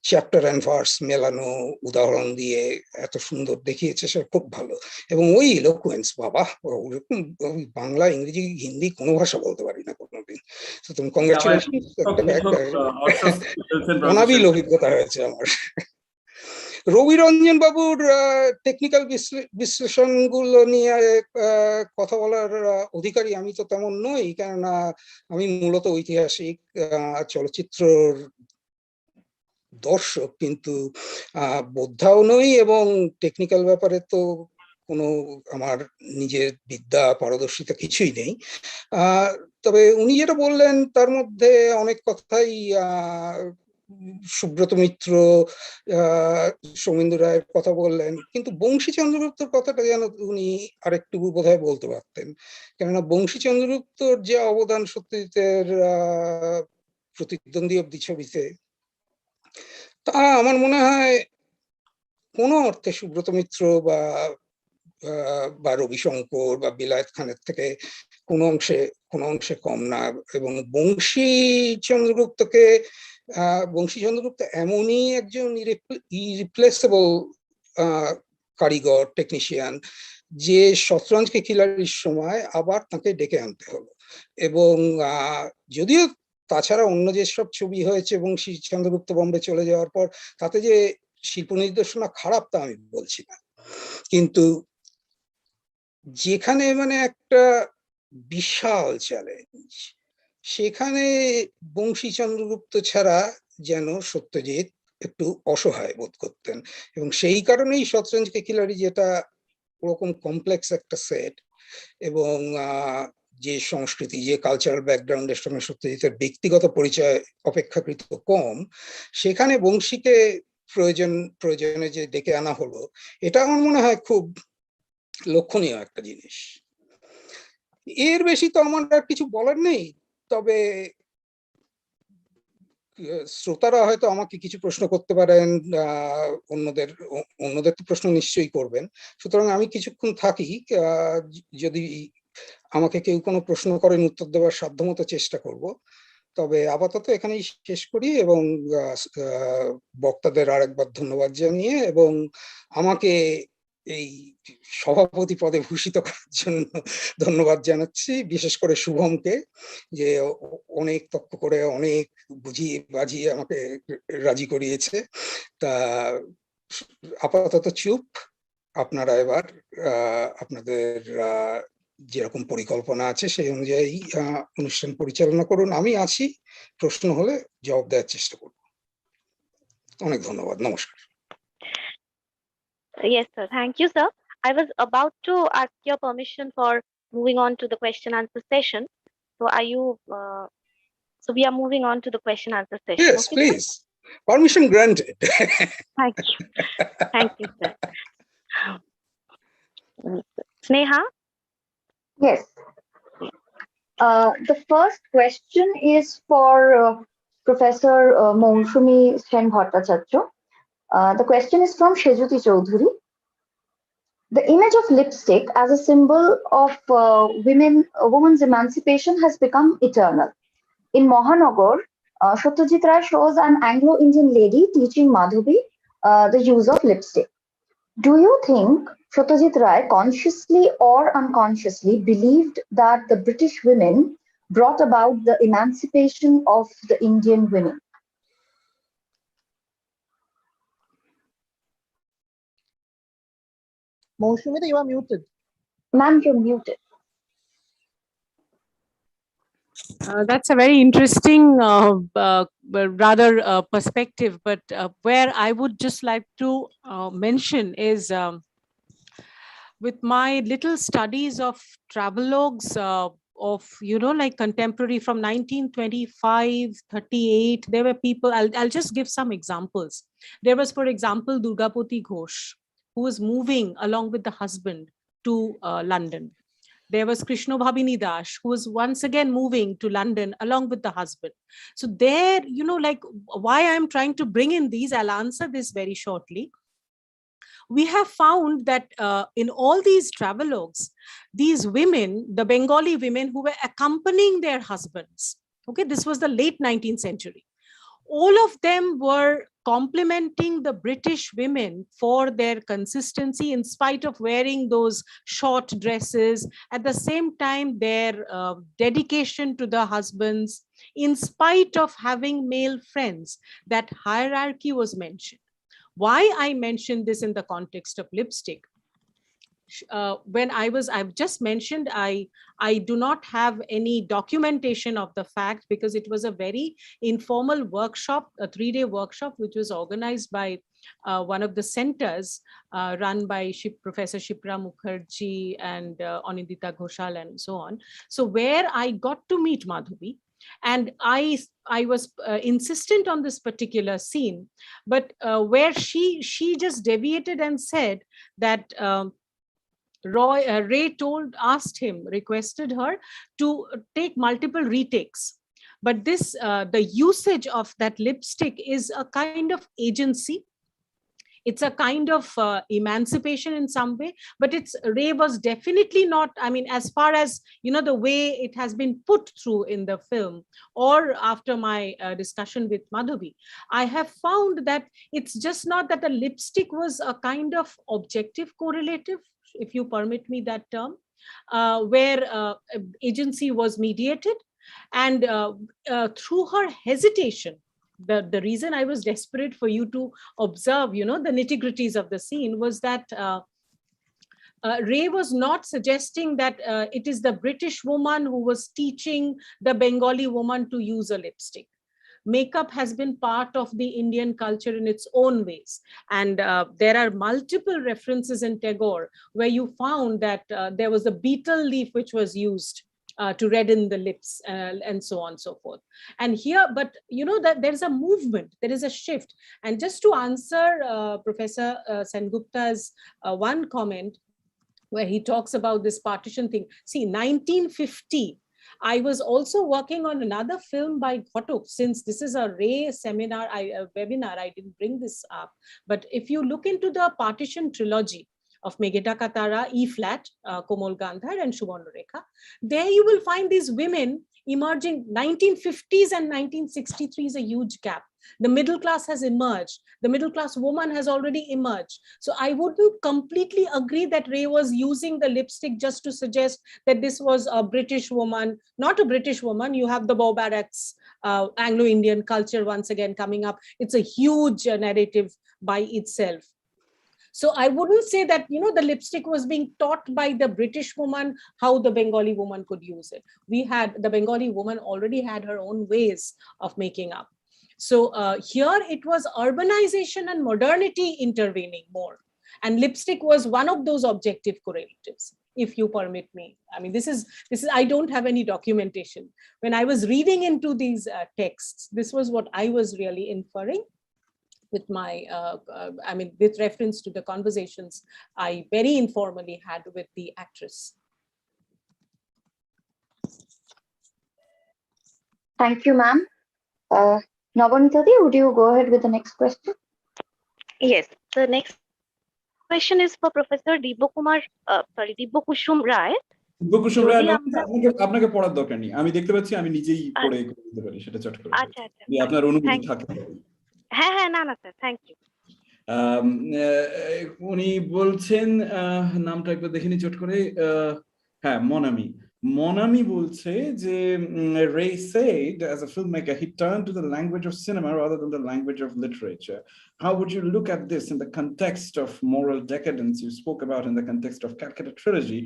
চ্যাপ্টার অ্যান্ড ভার্স মেলানো উদাহরণ দিয়ে এত সুন্দর দেখিয়েছে, সেটা খুব ভালো। এবং ওই ইলোকুয়েন্স, বাবা, ওরকম বাংলা, ইংরেজি, হিন্দি কোনো ভাষা বলতে পারি না কোনোদিন। তো তুমি কংগ্রাচুলেশন, অনাবিল অভিজ্ঞতা হয়েছে আমার। রবি রঞ্জন বাবুর টেকনিক্যাল বিশ্লেষণগুলো নিয়ে কথা বলার অধিকারী আমি তো তেমন নই, কেননা আমি মূলত ঐতিহাসিক চলচ্চিত্র দর্শক, কিন্তু বোদ্ধাও নই, এবং টেকনিক্যাল ব্যাপারে তো কোনো আমার নিজের বিদ্যা পারদর্শিতা কিছুই নেই। তবে উনি যেটা বললেন তার মধ্যে অনেক কথাই সুব্রত মিত্র, সৌমেন্দু রায়ের কথা বললেন, কিন্তু বংশী চন্দ্রগুপ্তর কথাটা যেন উনি আরেকটু বোধহয় বলতে পারতেন, কেননা বংশী চন্দ্রগুপ্তর যে অবদান সত্যজিতের প্রতিদ্বন্দ্বী অব্দি ছবিতে, তা আমার মনে হয় কোনো অর্থে সুব্রত মিত্র বা রবিশঙ্কর বা বিলায়েত খানের থেকে কোনো অংশে কম না। এবং বংশী চন্দ্রগুপ্ত এমনই একজন ইরিপ্লেসেবল কারিগর, টেকনিশিয়ান, যে শতরঞ্জকে খিলাড়ির সময় আবার তাকে ডেকে আনতে হলো। এবং যদিও তাছাড়া অন্য যেসব ছবি হয়েছে বংশী চন্দ্রগুপ্ত বম্বে চলে যাওয়ার পর, তাতে যে শিল্প নির্দেশনা খারাপ তা আমি বলছি না, কিন্তু যেখানে মানে একটা বিশাল চ্যালেঞ্জ, সেখানে বংশী চন্দ্রগুপ্ত ছাড়া যেন সত্যজিৎ একটু অসহায় বোধ করতেন। এবং সেই কারণেই শতরঞ্জকে খিলাড়ি, যেটা ওরকম কমপ্লেক্স একটা সেট, এবং যে সংস্কৃতি, যে কালচারাল ব্যাকগ্রাউন্ডের সঙ্গে সত্যজিতের ব্যক্তিগত পরিচয় অপেক্ষাকৃত কম, সেখানে বংশীকে প্রয়োজনে যে ডেকে আনা হলো, এটা আমার মনে হয় খুব লক্ষণীয় একটা জিনিস। এর বেশি তো আমার আর কিছু বলার নেই, তবে শ্রোতারা হয়তো আমাকে কিছু প্রশ্ন করতে পারেন, অন্যদের তো প্রশ্ন নিশ্চয়ই করবেন, সুতরাং আমি কিছুক্ষণ থাকি, যদি আমাকে কেউ কোনো প্রশ্ন করেন উত্তর দেওয়ার সাধ্যমতো চেষ্টা করব। তবে আপাতত এখানেই শেষ করি, এবং বক্তাদের আরেকবার ধন্যবাদ জানিয়ে, এবং আমাকে এই সভাপতি পদে ভূষিত করার জন্য ধন্যবাদ জানাচ্ছি, বিশেষ করে শুভমকে, যে অনেক তক্ক করে অনেক বুঝিয়ে বাজিয়ে আমাকে রাজি করিয়েছে। তা আপাতত চুপ, আপনারা এবার আপনাদের যেরকম পরিকল্পনা আছে সেই অনুযায়ী অনুষ্ঠান পরিচালনা করুন। আমি আছি, প্রশ্ন হলে জবাব দেওয়ার চেষ্টা করব। অনেক ধন্যবাদ, নমস্কার। Yes, sir. Thank you, sir. I was about to ask your permission for moving on to the question answer session. So are you, so we are moving on to the question answer session. Yes, okay, please. Sir? Permission granted. Thank you. Thank you, sir. Sneha? Yes. The first question is for Professor Moushumi Sen Bhattacharya. The question is from Shejuti Choudhury. The image of lipstick as a symbol of women's emancipation has become eternal. In Mahanagar, Satyajit Ray shows an Anglo-Indian lady teaching Madhavi the use of lipstick. Do you think Satyajit Ray consciously or unconsciously believed that the British women brought about the emancipation of the Indian women? Moushumi, you are muted. Ma'am, you're muted. That's a very interesting, rather perspective, but where I would just like to mention is with my little studies of travelogues of, like contemporary from 1925, 38, there were people, I'll just give some examples. There was, for example, Durgapati Ghosh, who was moving along with the husband to London. There was Krishna Bhabini Das, who was once again moving to London along with the husband. So there, like why I'm trying to bring in these, I'll answer this very shortly. We have found that in all these travelogues, these women, the Bengali women who were accompanying their husbands, okay, this was the late 19th century, all of them were complimenting the British women for their consistency in spite of wearing those short dresses, at the same time their dedication to the husbands, in spite of having male friends. That hierarchy was mentioned. Why I mentioned this in the context of lipstick? When I've just mentioned, I do not have any documentation of the fact, because it was a very informal workshop, a 3-day workshop, which was organized by one of the centers run by Professor Shipra Mukherjee and Anindita Ghoshal and so on. So where I got to meet Madhavi, and I was insistent on this particular scene, but where she just deviated and said that Ray requested her to take multiple retakes. But this, the usage of that lipstick is a kind of agency. It's a kind of emancipation in some way, but Ray was definitely not, I mean, as far as, the way it has been put through in the film, or after my discussion with Madhavi, I have found that it's just not that the lipstick was a kind of objective correlative, if you permit me that term, where agency was mediated, and through her hesitation, the reason I was desperate for you to observe, the nitty-gritties of the scene was that Ray was not suggesting that it is the British woman who was teaching the Bengali woman to use a lipstick. Makeup has been part of the Indian culture in its own ways. And there are multiple references in Tagore where you found that there was a betel leaf which was used to redden the lips and so on and so forth. And here, but that there's a movement, there is a shift. And just to answer Professor Sengupta's one comment, where he talks about this partition thing. See, 1950, I was also working on another film by Ghotok. Since this is a Ray seminar, webinar, I didn't bring this up. But if you look into the partition trilogy of Megheta Katara, E-flat, Komal Gandhar and Subarna Rekha, there you will find these women emerging. 1950s and 1963 is a huge gap. The middle class has emerged. The middle class woman has already emerged. So I wouldn't completely agree that Ray was using the lipstick just to suggest that this was a British woman, not a British woman. You have the Bow Barracks Anglo-Indian culture once again coming up. It's a huge narrative by itself. So I wouldn't say that, the lipstick was being taught by the British woman, how the Bengali woman could use it. The Bengali woman already had her own ways of making up. So here it was urbanization and modernity intervening more. And lipstick was one of those objective correlatives, if you permit me. I mean, this is I don't have any documentation. When I was reading into these texts, this was what I was really inferring with my, with reference to the conversations I very informally had with the actress. Thank you, ma'am. Navanitati, would you go ahead with the next question? Yes, the next question is for Professor Dibyakushum Rai. Dibyakushum Rai, আপনাকে পড়ার দরকার নেই, আমি দেখতে পাচ্ছি, আমি নিজেই পড়ে দিতে পারি সেটা চট করে। আচ্ছা আচ্ছা, আপনার অনুমতি থাকে? হ্যাঁ না স্যার, থ্যাংক ইউ। উনি বলছেন, নামটা একবার দেখিনি চট করে, হ্যাঁ, মনামি বলছে যে Ray said, as a filmmaker, he turned to the language of cinema rather than the language of literature. How would you look at this in the context of moral decadence you spoke about in the context of Calcutta Trilogy,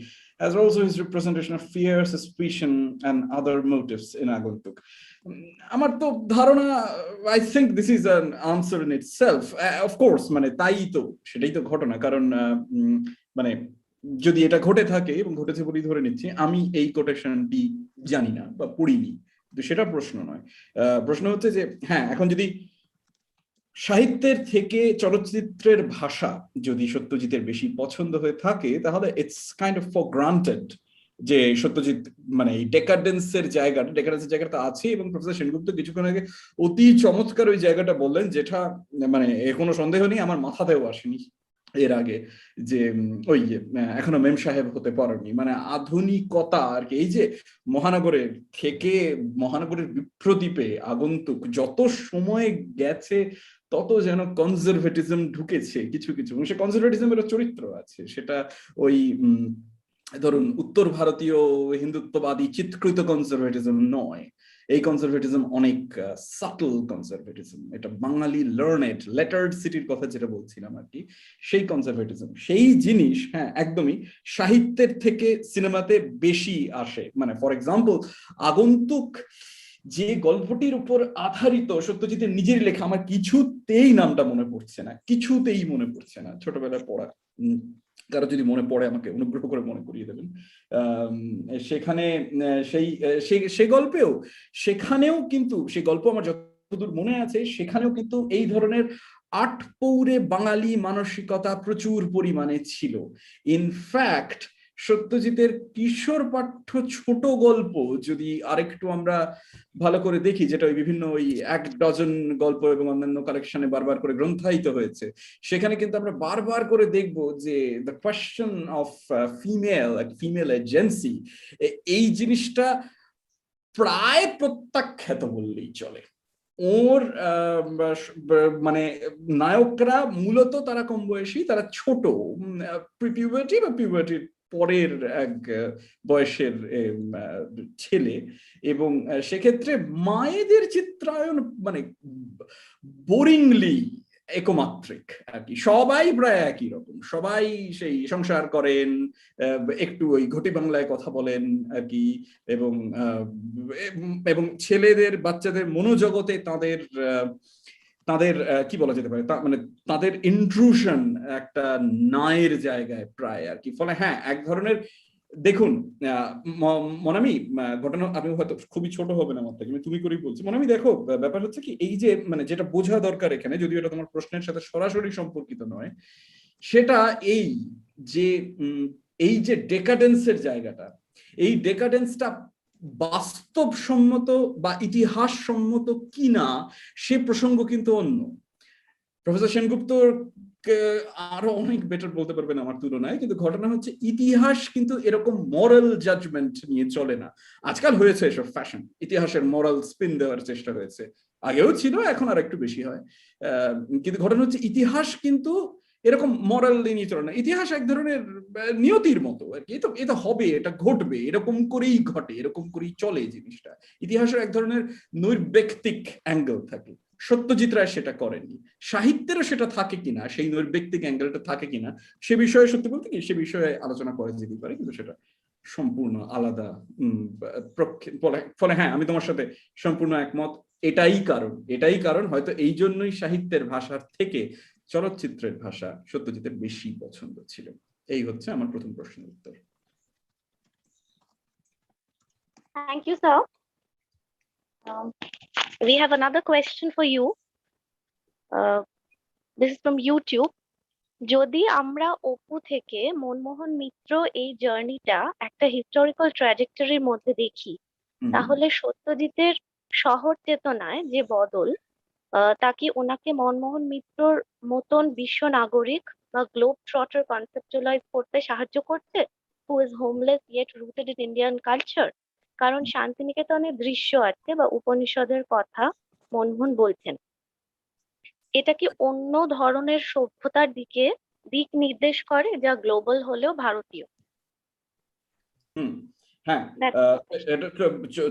as also his representation of fear, suspicion, and other motives in Aguntuk? আমার তো ধারণা, I think this is an answer in itself. Of course, মানে সেটাই তো ঘটনা, কারণ মানে যদি এটা ঘটে থাকে এবং ঘটেছে বলেই ধরে নিচ্ছি, আমি এই কোটেশনটি জানি না বা পড়িনি, তো সেটা প্রশ্ন নয়। প্রশ্ন হচ্ছে যে হ্যাঁ, এখন যদি সাহিত্যের থেকে চলচ্চিত্রের ভাষা যদি সত্যজিতের বেশি পছন্দ হয়ে থাকে, তাহলে it's kind of for granted যে সত্যজিৎ মানে এই ডেকাডেন্সের জায়গাটা আছে। এবং প্রফেসর সেনগুপ্ত কিছুক্ষণ আগে অতি চমৎকার ওই জায়গাটা বললেন, যেটা মানে কোনো সন্দেহ নেই আমার মাথাতেও আসেনি এর আগে, যে ওই এখনো মেম সাহেব হতে পারেনি, মানে আধুনিকতা আর কি। এই যে মহানগরের থেকে মহানগরের বিপ্রদীপে আগন্তুক যত সময় গেছে, তত যেন কনজারভেটিজম ঢুকেছে কিছু কিছু, এবং সে কনজারভেটিজমের চরিত্র আছে। সেটা ওই ধরুন উত্তর ভারতীয় হিন্দুত্ববাদী চিৎকৃত কনজারভেটিজম নয়। এই কনজারভেটিজম অনেক সাটল কনজারভেটিজম, এটা বাঙালি লার্নেড লেটার্ড সিটির কথা যেটা বলছিলাম আর কি, সেই কনজারভেটিজম, সেই জিনিস হ্যাঁ একদমই সাহিত্যের থেকে সিনেমাতে বেশি আসে। মানে ফর এক্সাম্পল আগন্তুক যে গল্পটির উপর আধারিত সত্যজিতের নিজের লেখা, আমার কিছুতেই নামটা মনে পড়ছে না, কিছুতেই মনে পড়ছে না, ছোটবেলায় পড়া, কারো যদি মনে পড়ে আমাকে অনুগ্রহ করে মনে করিয়ে দেবেন। সেখানে সেই গল্পেও, সেখানেও কিন্তু সেই গল্প আমার যতদূর মনে আছে, সেখানেও কিন্তু এই ধরনের আটপৌরে বাঙালি মানসিকতা প্রচুর পরিমাণে ছিল। ইনফ্যাক্ট সত্যজিতের কিশোর পাঠ্য ছোট গল্প যদি আরেকটু আমরা ভালো করে দেখি, যেটা ওই বিভিন্ন ওই 1 ডজন গল্প এবং অন্যান্য কালেকশনে বারবার করে গ্রন্থায়িত হয়েছে, সেখানে কিন্তু আমরা বারবার করে দেখব যে the question of female agency, এই জিনিসটা প্রায় প্রত্যাখ্যাত বললেই চলে। ওর মানে নায়করা মূলত তারা কম বয়সী, তারা ছোট, প্রিপিউবার্টি বা পিউবার্টির পরের এক বয়সের ছেলে, এবং সেক্ষেত্রে মায়েদের চিত্রায়ন মানে বোরিংলি একমাত্রিক আর কি। সবাই প্রায় একই রকম, সবাই সেই সংসার করেন, একটু ওই ঘটি বাংলায় কথা বলেন আর কি, এবং ছেলেদের বাচ্চাদের মনোজগতে তাদের তাদের কি বলা যেতে পারে, মানে তাদের ইন্ট্রুশন একটা নায়ের জায়গায় প্রায় আর কি। ফলে হ্যাঁ এক ধরনের, দেখুন মনামি, ঘটনা আপনি হয়তো খুবই ছোট হবেন আমার থেকে, তুমি করেই বলছি মনামি। দেখো ব্যাপার হচ্ছে কি, এই যে মানে যেটা বোঝা দরকার এখানে, যদিও এটা তোমার প্রশ্নের সাথে সরাসরি সম্পর্কিত নয়, সেটা এই যে ডেকাডেন্সের জায়গাটা, এই ডেকাডেন্সটা বাস্তবসম্মত বা ইতিহাস সম্মত কিনা সে প্রসঙ্গ কিন্তু অন্য। প্রফেসর সেনগুপ্ত আরো অনেক বেটার বলতে পারবেন আমার তুলনায়, কিন্তু ঘটনা হচ্ছে ইতিহাস কিন্তু এরকম মরাল জাজমেন্ট নিয়ে চলে না। আজকাল হয়েছে এসব ফ্যাশন, ইতিহাসের মরাল স্পিন দেওয়ার চেষ্টা হয়েছে, আগেও ছিল, এখন আর একটু বেশি হয়। কিন্তু ঘটনা হচ্ছে ইতিহাস কিন্তু এরকম মরাল নিয়ে চলে না। ইতিহাস এক ধরনের নিয়তির মতো আর কি, এটা হবে, এটা ঘটবে, এরকম করেই ঘটে, এরকম করেই চলে জিনিসটা। ইতিহাসের এক ধরনের নৈর্ব্যক্তিক অ্যাঙ্গেল থাকে, সত্যজিৎ রায় সেটা করেনি। সাহিত্যেরও সেটা থাকে কিনা, সেই নৈর্ব্যক্তিক অ্যাঙ্গেলটা থাকে কিনা, সে বিষয়ে সত্যি বলতে কি সে বিষয়ে আলোচনা করা যেতে পারে, কিন্তু সেটা সম্পূর্ণ আলাদা ফলে হ্যাঁ আমি তোমার সাথে সম্পূর্ণ একমত। এটাই কারণ হয়তো এই জন্যই সাহিত্যের ভাষার থেকে চলচ্চিত্রের ভাষা সত্যজিতের বেশি পছন্দ ছিল। এই হচ্ছে আমার প্রথম প্রশ্নের উত্তর। Thank you, sir. We have another question for you. This is from YouTube. যদি আমরা অপু থেকে মনমোহন মিত্র এই জার্নিটা একটা হিস্টোরিক্যাল ট্র্যাজেক্টরির মধ্যে দেখি, তাহলে সত্যজিতের শহর চেতনায় যে বদল, তা কি ওনাকে মনমোহন মিত্রর মতন বিশ্ব নাগরিক বা গ্লোব ট্রটার কনসেপ্চুয়ালাইজ করতে সাহায্য করছে, who is homeless yet rooted in Indian culture? কারণ শান্তিনিকেতনের দৃশ্য আছে বা উপনিষদের কথা মনমোহন বলছেন, এটা কি অন্য ধরনের সভ্যতার দিক নির্দেশ করে যা গ্লোবাল হলেও ভারতীয়? হ্যাঁ, এটা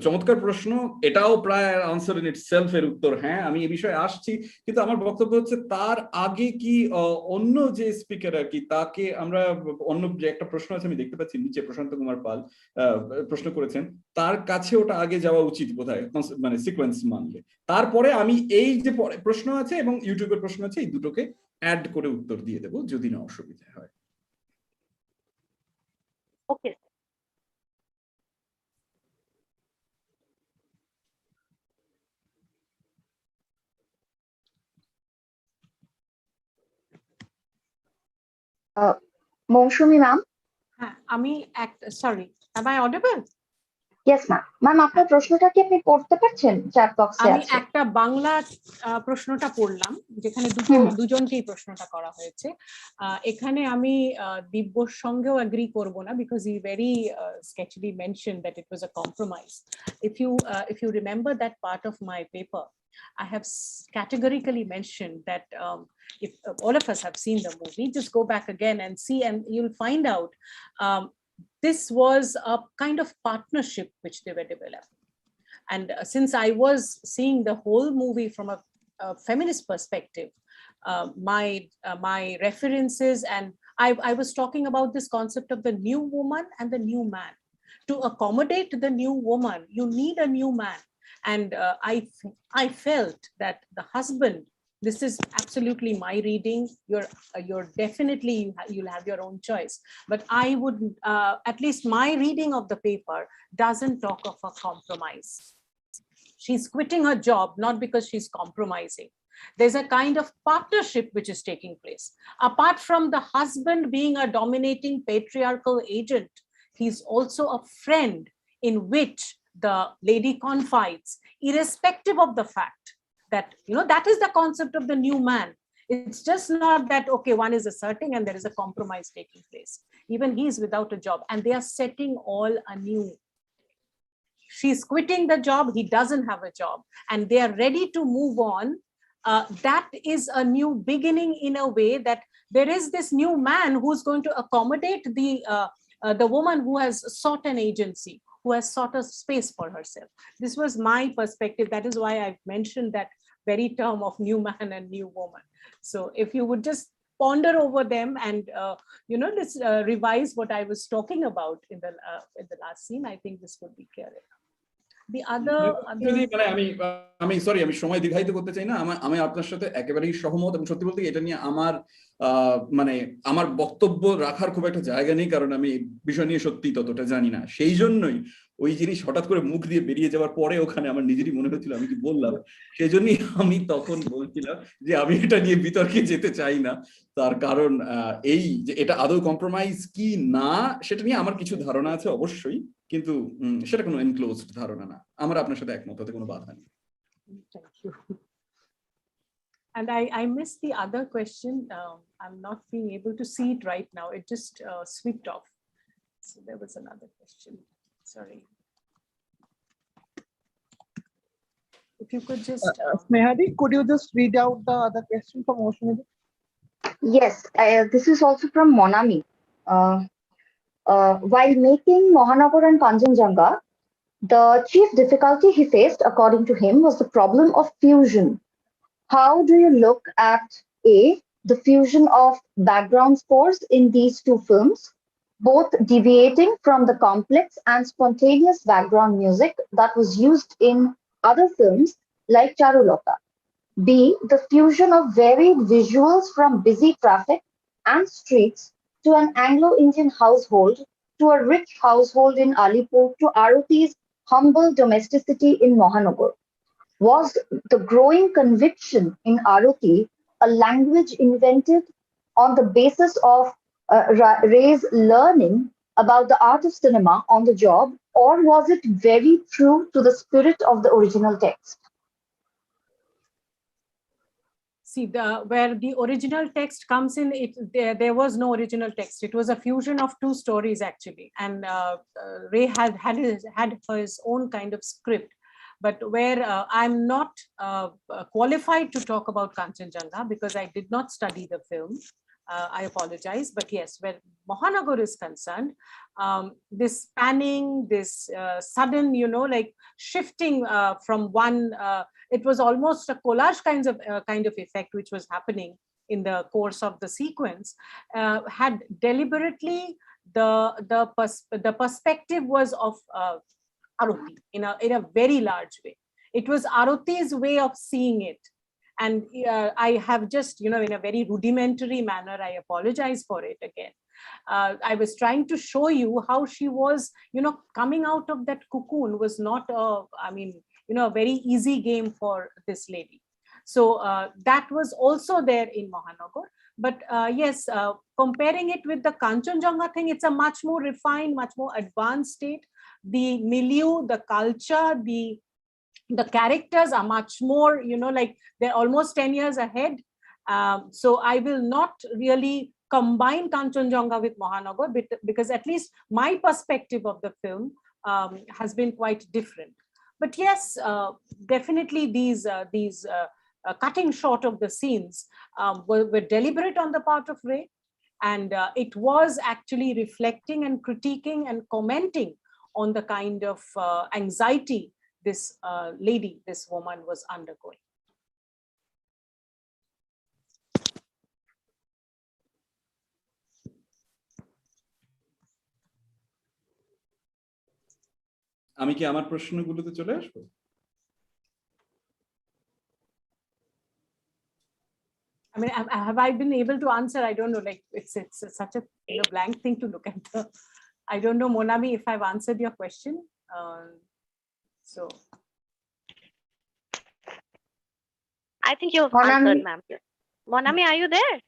চমৎকার প্রশ্ন, এটাও প্রায় আনসার ইন ইটসেলফ এর উত্তর হ্যাঁ, আমি এই বিষয়ে আসছি। কিন্তু আমার বক্তব্য হচ্ছে তার আগে কি অন্য যে স্পিকার আর কি, তাকে আমরা অন্য যে একটা প্রশ্ন আছে আমি দেখতে পাচ্ছি নিচে, প্রশান্ত কুমার পাল প্রশ্ন করেছেন, তার কাছে ওটা আগে যাওয়া উচিত বোধহয়, মানে সিকোয়েন্স মানলে। তারপরে আমি এই যে প্রশ্ন আছে এবং ইউটিউবের প্রশ্ন আছে, এই দুটোকে অ্যাড করে উত্তর দিয়ে দেবো যদি না অসুবিধা হয়। ওকে। মৌসুমী ম্যাম। আমি sorry, am I audible? Yes ma'am. Ma'am আপনার প্রশ্নটা কি আপনি পড়তে পারছেন? চ্যাট বক্সে আমি আছে। একটা বাংলা প্রশ্নটা পড়লাম যেখানে দুজনকেই প্রশ্নটা করা হয়েছে। এখানে আমি দিব্যর সঙ্গেও এগ্রি করব না because he very sketchily mentioned that it was a compromise. If you remember that part of my paper, I have categorically mentioned that if all of us have seen the movie, just go back again and see, and you'll find out this was a kind of partnership which they were developing. And since I was seeing the whole movie from a feminist perspective, my references, and I was talking about this concept of the new woman and the new man. To accommodate the new woman, you need a new man. And I felt that the husband, this is absolutely my reading, you're definitely, you'll have your own choice, but I would at least my reading of the paper doesn't talk of a compromise. She's quitting her job not because she's compromising. There's a kind of partnership which is taking place. Apart from the husband being a dominating patriarchal agent, he's also a friend in which the lady confides, irrespective of the fact that, that is the concept of the new man. It's just not that, okay, one is asserting and there is a compromise taking place. Even he's without a job and they are setting all anew. She's quitting the job, he doesn't have a job, and they are ready to move on. That is a new beginning in a way that there is this new man who's going to accommodate the woman who has sought an agency, who has sought a space for herself. This was my perspective. That is why I've mentioned that very term of new man and new woman. So if you would just ponder over them and let's revise what I was talking about in the last scene, I think this would be clear enough. The other আমি sorry, আমি সময় দীর্ঘায়িত করতে চাই না। আমি আপনার সাথে একেবারেই সহমত, এবং সত্যি বলতে এটা নিয়ে আমার আমার বক্তব্য রাখার খুব একটা জায়গা নেই, কারণ আমি বিষয় নিয়ে সত্যি ততটা জানি না। সেই জন্যই ওই জিনিস হঠাৎ করে মুখ দিয়ে বেরিয়ে যাওয়ার পরে ওখানে আমার নিজেরই মনে হচ্ছিল আমি কি বললাম, সেই জন্যই আমি তখন বলছিলাম যে আমি এটা নিয়ে বিতর্কে যেতে চাই না। তার কারণ এই যে এটা আদৌ কম্প্রোমাইজ কি না সেটা নিয়ে আমার কিছু ধারণা আছে অবশ্যই, কিন্তু সেটা কোনো এনক্লোজড ধারণা না। আমার আপনার সাথে একমত, হতে কোনো বাধা নেই। Thank you. And I missed the other question. I'm not being able to see it right now. It just swept off. So there was another question. Sorry. If you could just... Snehadi, could you just read out the other question from Ocean? Yes, this is also from Monami. While making Mahanagar and Kanchenjunga, the chief difficulty he faced, according to him, was the problem of fusion. How do you look at the fusion of background scores in these two films, both deviating from the complex and spontaneous background music that was used in other films like Charulata? B, the fusion of varied visuals from busy traffic and streets to an Anglo-Indian household, to a rich household in Alipur, to Aruti's humble domesticity in Mahanagar. Was the growing conviction in Aruti a language invented on the basis of Ray's learning about the art of cinema on the job, or was it very true to the spirit of the original text? See, where the original text comes in, there was no original text. It was a fusion of two stories actually, and Ray had his own kind of script. But where I'm not qualified to talk about Kanchenjunga because I did not study the film. I apologize, but yes, where Mahanagar is concerned, this spanning, this sudden, like shifting from one, it was almost a collage kind of effect which was happening in the course of the sequence, had deliberately the perspective was of Aruti in a very large way. It was Aruti's way of seeing it. And I have just, in a very rudimentary manner, I apologize for it again. I was trying to show you how she was, coming out of that cocoon was not a very easy game for this lady. So that was also there in Mahanagar. But yes, comparing it with the Kanchenjunga thing, it's a much more refined, much more advanced state. The milieu, the culture, the characters are much more, like they're almost 10 years ahead. So I will not really combine Kanchenjunga with Mahanagar, because at least my perspective of the film has been quite different. But yes, definitely these cutting short of the scenes were deliberate on the part of Ray, and it was actually reflecting and critiquing and commenting on the kind of anxiety this this woman was undergoing. আমি কি আমার প্রশ্নগুলোতে চলে আসবো? I mean, have I been able to answer? I don't know, like it's such a blank thing to look at. I don't know, Monami, if I've answered your question. So I think you have answered, ma'am. Monami, are you there?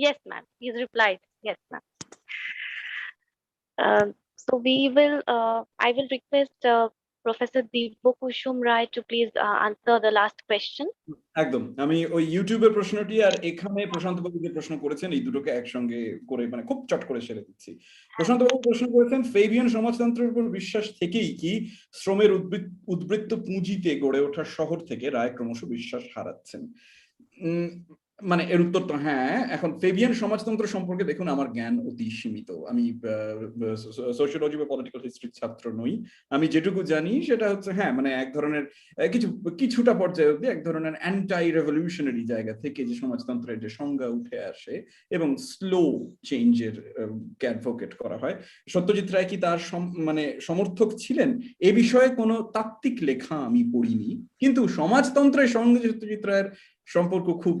Yes, ma'am. He's replied. Yes, ma'am. So I will request Professor Dibokushum Rai to please answer the last question. একদম, আমি ওই ইউটিউবের প্রশ্নটি আর এখানে প্রশান্ত বাবু যে প্রশ্ন করেছেন এই দুটোকে একসঙ্গে করে মানে খুব চট করে সেরে দিচ্ছি। প্রশান্ত বাবু প্রশ্ন করেছেন, ফেবিয়ান সমাজতন্ত্রের উপর বিশ্বাস থেকেই কি শ্রমের উদ্বৃত্ত পুঁজিতে গড়ে ওঠা শহর থেকে রায় ক্রমশ বিশ্বাস হারাচ্ছেন? মানে এর উত্তর তো হ্যাঁ। এখন ফেবিয়ান সমাজতন্ত্র সম্পর্কে দেখুন আমার জ্ঞান অতি সীমিত, আমি সোশিওলজি বা পলিটিক্যাল হিস্ট্রির ছাত্র নই। আমি যেটুকু জানি সেটা হচ্ছে হ্যাঁ মানে এক ধরনের কিছুটা পর্যায়ে অবধি এক ধরনের অ্যান্টাই রেভলিউশনারি জায়গা থেকে যে সমাজতন্ত্রের যে সংজ্ঞা উঠে আসে এবং স্লো চেঞ্জের অ্যাডভোকেট করা হয়। সত্যজিৎ রায় কি তার মানে সমর্থক ছিলেন এ বিষয়ে কোনো তাত্ত্বিক লেখা আমি পড়িনি, কিন্তু সমাজতন্ত্রের সঙ্গে সত্যজিৎ রায়ের সম্পর্ক খুব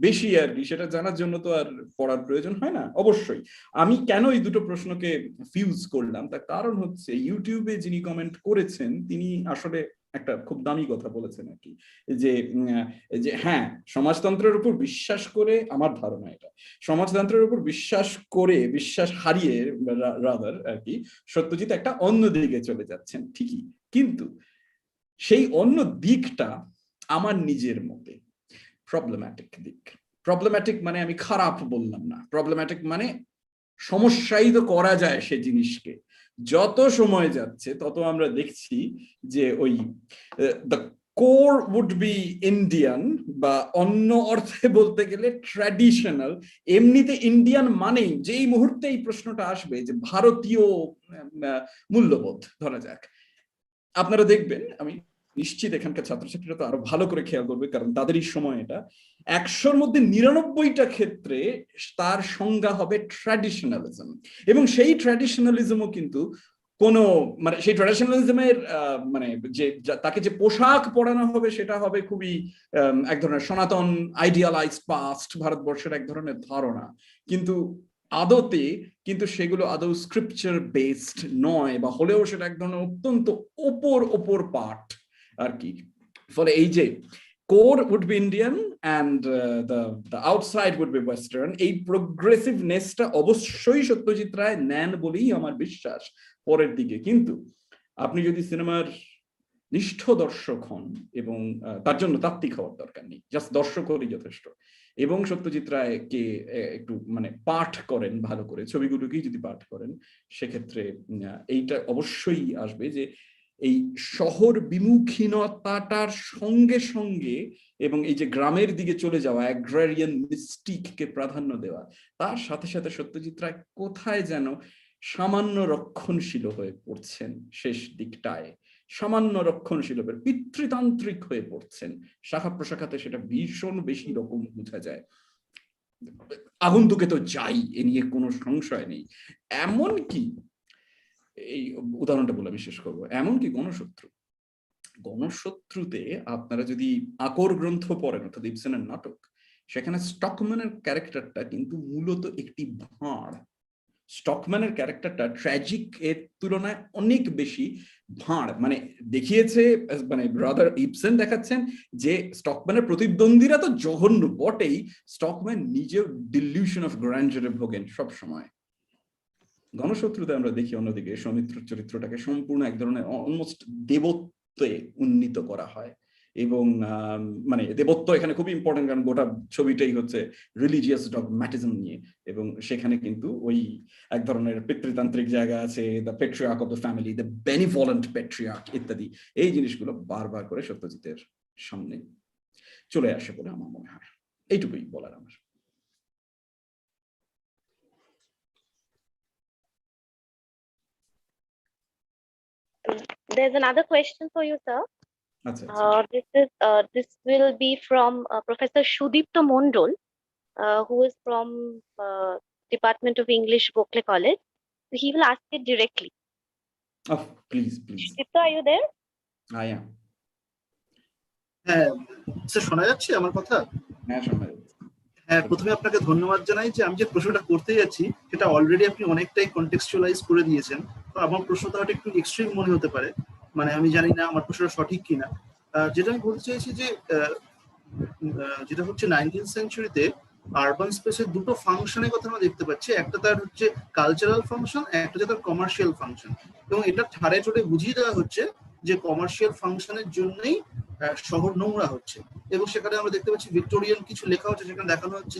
বেশি আর কি, সেটা জানার জন্য তো আর পড়ার প্রয়োজন হয় না। অবশ্যই আমি কেন এই দুটো প্রশ্নকে ফিউজ করলাম তার কারণ হচ্ছে ইউটিউবে যিনি কমেন্ট করেছেন তিনি আসলে একটা খুব দামি কথা বলেছেন আর কি, যে হ্যাঁ সমাজতন্ত্রের উপর বিশ্বাস করে, আমার ধারণা এটা, সমাজতন্ত্রের উপর বিশ্বাস হারিয়ে রাদার আর কি সত্যজিৎ একটা অন্য দিকে চলে যাচ্ছেন ঠিকই, কিন্তু সেই অন্য দিকটা আমার নিজের মতে প্রবলেম্যাটিক দিক। প্রবলেম্যাটিক মানে আমি খারাপ বললাম না, প্রবলেম্যাটিক মানে সমস্যায়িত করা যায় সে জিনিসকে। যত সময় যাচ্ছে তত আমরা দেখছি যে ওই the core would be Indian, বা অন্য অর্থে বলতে গেলে ট্র্যাডিশনাল। এমনিতে ইন্ডিয়ান মানেই যেই মুহূর্তে এই প্রশ্নটা আসবে যে ভারতীয় মূল্যবোধ ধরা যাক, আপনারা দেখবেন, আমি নিশ্চিত এখানকার ছাত্রছাত্রীরা তো আরো ভালো করে খেয়াল করবে কারণ তাদেরই সময় এটা, 100-র মধ্যে 99টা ক্ষেত্রে তার সংজ্ঞা হবে ট্র্যাডিশনালিজম। এবং সেই ট্র্যাডিশনালিজমও কিন্তু কোনো মানে সেই ট্র্যাডিশনালিজমের মানে যে তাকে যে পোশাক পরানো হবে সেটা হবে খুবই এক ধরনের সনাতন আইডিয়ালাইজ পাস্ট, ভারতবর্ষের এক ধরনের ধারণা, কিন্তু আদতে কিন্তু সেগুলো আদৌ স্ক্রিপচার বেসড নয়, বা হলেও সেটা এক ধরনের অত্যন্ত ওপর পাঠ আর কি। ফলে এই যে core would be Indian and the outside would be Western, এই প্রোগ্রেসিভনেসটা অবশ্যই সত্যজিৎ রায় নেন বলেই আমার বিশ্বাস পরের দিকে। কিন্তু আপনি যদি সিনেমার নিষ্ঠ দর্শক হন, এবং তার জন্য তাত্ত্বিক হওয়ার দরকার নেই, জাস্ট দর্শক হলেই যথেষ্ট, এবং সত্যজিৎ রায়কে একটু মানে পাঠ করেন ভালো করে, ছবিগুলোকেই যদি পাঠ করেন, সেক্ষেত্রে এইটা অবশ্যই আসবে যে এই শহর বিমুখীনতাটার সঙ্গে সঙ্গে এবং এই যে গ্রামের দিকে চলে যাওয়া অ্যাগ্রারিয়ান মিস্টিককে প্রাধান্য দেওয়া, তার সাথে সাথে সত্যজিৎ রায় কোথায় যেন সামান্য রক্ষণশীল হয়ে পড়ছেন শেষ দিকটায়, সামান্য রক্ষণশীল পিতৃতান্ত্রিক হয়ে পড়ছেন। শাখা প্রশাখাতে সেটা ভীষণ বেশি রকম বোঝা যায়। আগন্তুকে তো যাই, এ নিয়ে কোনো সংশয় নেই। এমনকি এই উদাহরণটা বলে আমি শেষ করবো, এমনকি গণশত্রুতে আপনারা যদি আকর গ্রন্থ পড়েন অর্থাৎ ইবসেনের নাটক, সেখানে স্টকম্যানের ক্যারেক্টারটা কিন্তু মূলত একটি ভাঁড়। স্টকম্যানের ক্যারেক্টারটা ট্র্যাজিক এর তুলনায় অনেক বেশি ভাঁড়, মানে দেখিয়েছে, মানে ব্রাদার ইবসেন দেখাচ্ছেন যে স্টকম্যানের প্রতিদ্বন্দ্বীরা তো জঘন্য বটেই, স্টকম্যান নিজেও ডিলিউশন অফ গ্র্যান্ডারে ভোগেন সব সময়। গণশত্রুতে আমরা দেখি অন্যদিকে সৌমিত্র চরিত্রটাকে সম্পূর্ণ এক ধরনের অলমোস্ট দেবত্বে উন্নীত করা হয়, এবং মানে দেবত্ব এখানে খুবই ইম্পর্টেন্ট, কারণ গোটা ছবিটাই হচ্ছে রিলিজিয়াস ডগম্যাটিজম নিয়ে, এবং সেখানে কিন্তু ওই এক ধরনের পিতৃতান্ত্রিক জায়গা আছে, the patriarch of the family, the benevolent patriarch ইত্যাদি, এই জিনিসগুলো বারবার করে সত্যজিতের সামনে চলে আসে বলে আমার মনে হয়। এইটুকুই বলার আমার। There's another question for you, sir. This will be from Professor Shudipto Mondol, who is from Department of English, Gokhale College. So he will ask it directly. Oh, please. Shudipto, are you there? I am. হ্যাঁ sir, শোনা যাচ্ছে আমার কথা? হ্যাঁ, শোনা যাচ্ছে। হ্যাঁ, প্রথমে আপনাকে ধন্যবাদ জানাই যে আমি যে প্রশ্নটা করতে যাচ্ছি সেটা অলরেডি আপনি অনেকটাই কনটেক্সচুয়ালাইজ করে দিয়েছেন। তো আমার প্রশ্নটা হয়তো একটু এক্সট্রিম মনে হতে পারে, মানে আমি জানি না আমার প্রশ্নটা সঠিক কিনা। যেটা আমি বলতে চাইছি যে যেটা হচ্ছে 19th সেঞ্চুরিতে আরবান স্পেসের দুটো ফাংশনের কথা আমরা দেখতে পাচ্ছি, একটা তার হচ্ছে কালচারাল ফাংশন, একটা হচ্ছে তার কমার্শিয়াল ফাংশন, এবং এটা ঠাড়ে ঠোঁটে বুঝিয়ে দেওয়া হচ্ছে যে কমার্শিয়াল ফাংশনের জন্যই শহর নোংরা হচ্ছে। এবং সেখানে আমরা দেখতে পাচ্ছি ভিক্টোরিয়ান কিছু লেখা হচ্ছে, সেখানে দেখানো হচ্ছে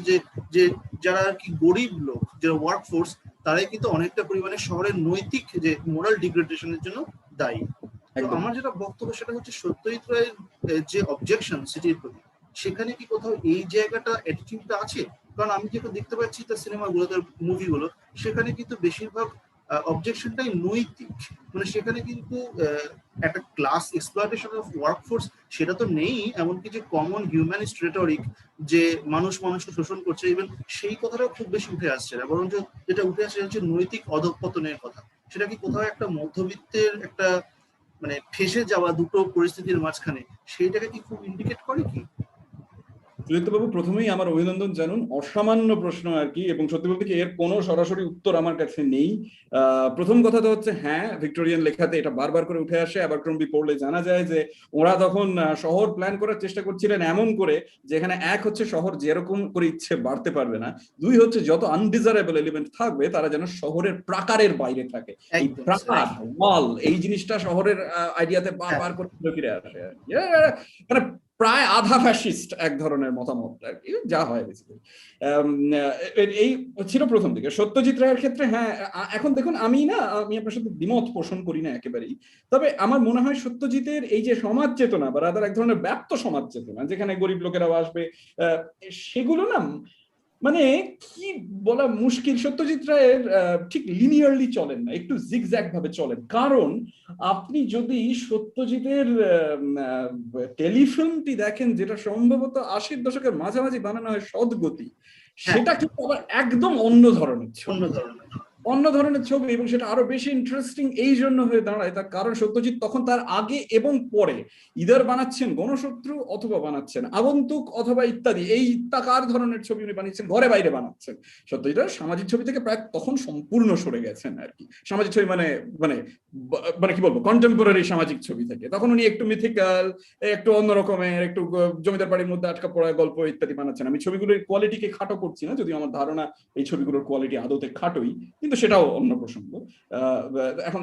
যে যারা আর কি গরিব লোক, যারা ওয়ার্ক ফোর্স, তারাই কিন্তু অনেকটা পরিমাণে শহরের নৈতিক যে মোরাল ডিগ্রেডেশনের জন্য দায়ী। তো আমার যেটা বক্তব্য সেটা হচ্ছে সত্যজিৎ রায়ের যে অবজেকশন সিটির প্রতি, সেখানে কি কোথাও এই জায়গাটা অ্যাটিটিউডটা আছে? কারণ আমি যেটা দেখতে পাচ্ছি তার সিনেমাগুলো, তার মুভিগুলো, সেখানে কিন্তু বেশিরভাগ অবজেকশনটাই নৈতিক, মানে সেখানে কিন্তু একটা ক্লাস এক্সপ্লয়টেশন অফ ওয়ার্কফোর্স সেটা তো নেই, এমনকি যে কমন হিউম্যানিস্ট রেটরিক যে মানুষ মানুষকে শোষণ করছে, ইভেন সেই কথাটাও খুব বেশি উঠে আসছে না, বরঞ্চ যেটা উঠে আসছে হচ্ছে নৈতিক অধঃপতনের কথা। সেটা কি কোথাও একটা মধ্যবিত্তের একটা মানে ফেসে যাওয়া দুটো পরিস্থিতির মাঝখানে, সেইটাকে কি খুব ইন্ডিকেট করে কি? বাবু, প্রথমেই আমার অভিনন্দন জানুন, অসামান্য প্রশ্ন আর কি, এবং সত্যি বলতে কি এর কোনো সরাসরি উত্তর আমার কাছে নেই। প্রথম কথা তো হচ্ছে, হ্যাঁ ভিক্টোরিয়ান লেখাতে এটা বারবার করে উঠে আসে, অ্যাবারক্রম্বি পড়লে জানা যায় যে ওরা তখন শহর প্ল্যান করার চেষ্টা করছিলেন এমন করে যেখানে এক হচ্ছে শহর যেরকম করে ইচ্ছে বাড়তে পারবে না, দুই হচ্ছে যত আনডিজারেবল এলিমেন্ট থাকবে তারা যেন শহরের প্রাকারের বাইরে থাকে। এই প্রাকার, ওয়াল, এই জিনিসটা শহরের আইডিয়াতে বারবার করে ফিরে আসে, মানে প্রায় আধা ফ্যাসিস্ট এক ধরনের মতামত আর কি, যা হয় বেসিক্যালি। এই ছিল প্রথম দিকে। সত্যজিৎ রায়ের ক্ষেত্রে হ্যাঁ, এখন দেখুন আমি আপনার সাথে দ্বিমত পোষণ করি না একেবারেই, তবে আমার মনে হয় সত্যজিতের এই যে সমাজ চেতনা বা রাদার এক ধরনের ব্যাপ্ত সমাজ চেতনা, যেখানে গরিব লোকেরাও আসবে, সেগুলো না মানে কি বলা মুশকিল, সত্যজিৎ রায়ের ঠিক লিনিয়ারলি চলেন না, একটু জিগজ্যাগ ভাবে চলেন। কারণ আপনি যদি সত্যজিতের টেলিফিল্মটি দেখেন, যেটা সম্ভবত 80-র দশকের মাঝামাঝি বানানো হয়, সদগতি, সেটা কিন্তু আবার একদম অন্য ধরনের ছবি, এবং সেটা আরো বেশি ইন্টারেস্টিং এই জন্য হয়ে দাঁড়ায় তার কারণ সত্যজিৎ তখন তার আগে এবং পরে ইদার বানাচ্ছেন গণশত্রু অথবা বানাচ্ছেন আগন্তুক অথবা ইত্যাদি, এই ইত্যাকার ধরনের ছবি উনি বানিয়েছেন, ঘরে বাইরে বানাচ্ছেন। সত্যজিৎ সামাজিক ছবি থেকে প্রায় তখন সম্পূর্ণ সরে গেছেন আর কি। সামাজিক ছবি মানে মানে মানে কি বলবো, কন্টেম্পোরারি সামাজিক ছবি থেকে তখন উনি একটু মিথিক্যাল, একটু অন্যরকমের, একটু জমিদার বাড়ির মধ্যে আটকা পড়া গল্প ইত্যাদি বানাচ্ছেন। আমি ছবিগুলোর কোয়ালিটিকে খাটো করছি না, যদিও আমার ধারণা এই ছবিগুলোর কোয়ালিটি আদতে খাটোই, কিন্তু সেটাও অন্য প্রসঙ্গ। এখন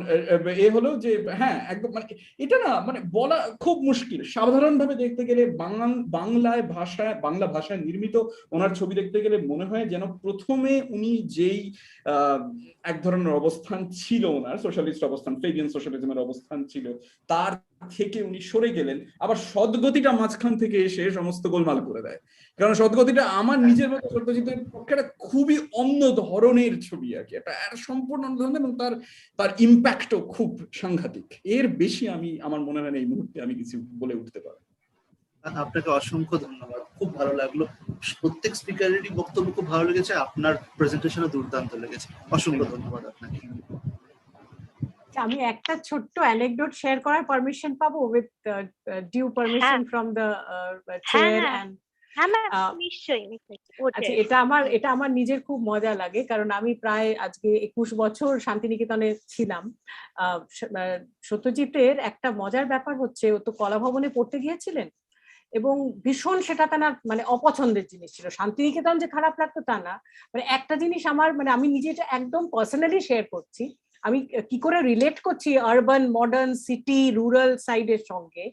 এ হলো যে হ্যাঁ একদম মানে এটা না মানে বলা খুব মুশকিল। সাধারণভাবে দেখতে গেলে বাংলা ভাষায় নির্মিত ওনার ছবি দেখতে গেলে মনে হয় যেন প্রথমে উনি যেই এক ধরনের অবস্থান ছিল ওনার, সোশ্যালিস্ট অবস্থান, ফেবিয়ান সোশ্যালিজমের অবস্থান ছিল, তার থেকে উনি সরে গেলেন, আবার সদগতিটা মাঝখান থেকে এসে সমস্ত গোলমাল করে দেয়। কারণ সদগতিটা আমার নিজের মতো সত্যজিতের পক্ষে একটা খুবই অন্য ধরনের ছবি আর কি, এটা সম্পূর্ণ অন্য ধরনের, এবং তার ইম্প্যাক্টও খুব সাংঘাতিক। এর বেশি আমার মনে হয় না এই মুহূর্তে আমি কিছু বলে উঠতে পারি। আপনাকে অসংখ্য ধন্যবাদ, খুব ভালো লাগলো, প্রত্যেক স্পিকারেরই বক্তব্য খুব ভালো লেগেছে, আপনার প্রেজেন্টেশনও দুর্দান্ত লেগেছে, অসংখ্য ধন্যবাদ আপনাকে। আমি একটা ছোট্ট অ্যানেকডোট শেয়ার করার পারমিশন পাবো, with due permission from the chair and আচ্ছা, এটা আমার নিজের খুব মজা লাগে, কারণ আমি প্রায় আজকে 21 বছর শান্তিনিকেতনে ছিলাম। সত্যজিতের একটা মজার ব্যাপার হচ্ছে, ও তো কলা ভবনে পড়তে গিয়েছিলেন এবং ভীষণ সেটা তার মানে অপছন্দের জিনিস ছিল। শান্তিনিকেতন যে খারাপ লাগতো তা না, মানে একটা জিনিস আমার মানে আমি নিজে এটা একদম পার্সোনালি শেয়ার করছি, আমি কি করে রিলেট করছি আরবান মডার্ন সিটি রুরাল সাইডের সঙ্গে।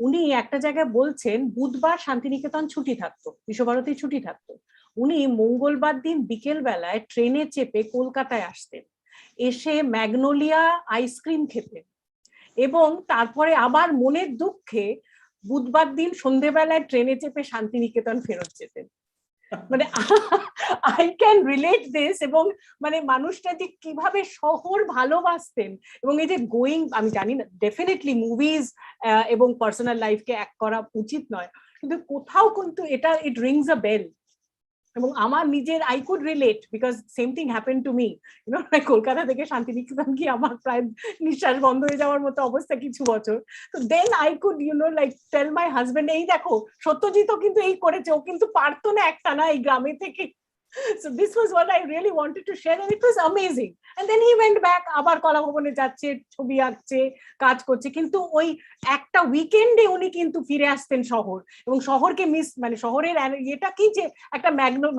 উনি একটা জায়গায় বলছেন বুধবার শান্তিনিকেতন ছুটি থাকতো, বিশ্বভারতী ছুটি থাকতো, উনি মঙ্গলবার দিন বিকেল বেলায় ট্রেনে চেপে কলকাতায় আসতেন, এসে ম্যাগনোলিয়া আইসক্রিম খেতেন এবং তারপরে আবার মনের দুঃখে বুধবার দিন সন্ধেবেলায় ট্রেনে চেপে শান্তিনিকেতন ফেরত যেতেন। মানে আই ক্যান রিলেট দিস। এবং মানে মানুষটা যে কিভাবে শহর ভালোবাসতেন, এবং এই যে গোয়িং, আমি জানি না ডেফিনেটলি মুভিজ এবং পার্সোনাল লাইফকে এক করা উচিত নয়, কিন্তু কোথাও কিন্তু এটা ইট রিংস আ বেল। এবং আমার নিজের I could relate because same thing happen to me, Kolkata থেকে শান্তিনিকেতন কি আমার প্রায় নিঃশ্বাস বন্ধ হয়ে যাওয়ার মতো অবস্থা কিছু বছর। তো then I could like tell my husband, এই দেখো সত্যজিৎও কিন্তু এই করেছে, ও কিন্তু পারতো না একটা না এই গ্রামে থেকে। So this was what I really wanted to share and it was amazing. And then he went back, আবার কলা ভবনে যাচ্ছে, ছবি আঁকছে, কাজ করছে, কিন্তু ওই একটা উইকেন্ডে উনি কিন্তু ফিরে আসতেন শহর, এবং শহরকে মিস, মানে শহরের এটা কি যে একটা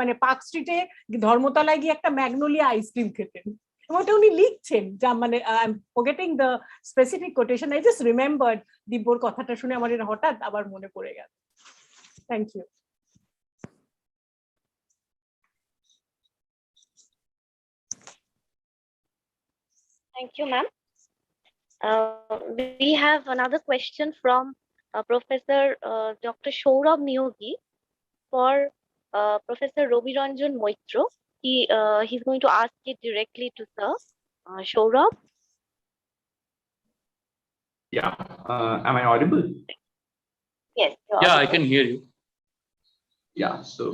মানে পার্ক স্ট্রিটে ধর্মতলায় গিয়ে একটা ম্যাগনোলিয়া আইসক্রিম খেতেন। এবং ওটা উনি লিখছেন, যা মানে I am forgetting the specific quotation, I just remembered. দিব্যর কথাটা শুনে আমার এটা হঠাৎ আবার মনে পড়ে গেল। Thank you. Thank you, ma'am. We have another question from Professor Dr. Saurabh Niyogi for Professor Robiranjan Moitro. He's going to ask it directly to Sir Saurabh. Yeah. Am I audible? Yes. Yeah, I can hear you. Yeah. So,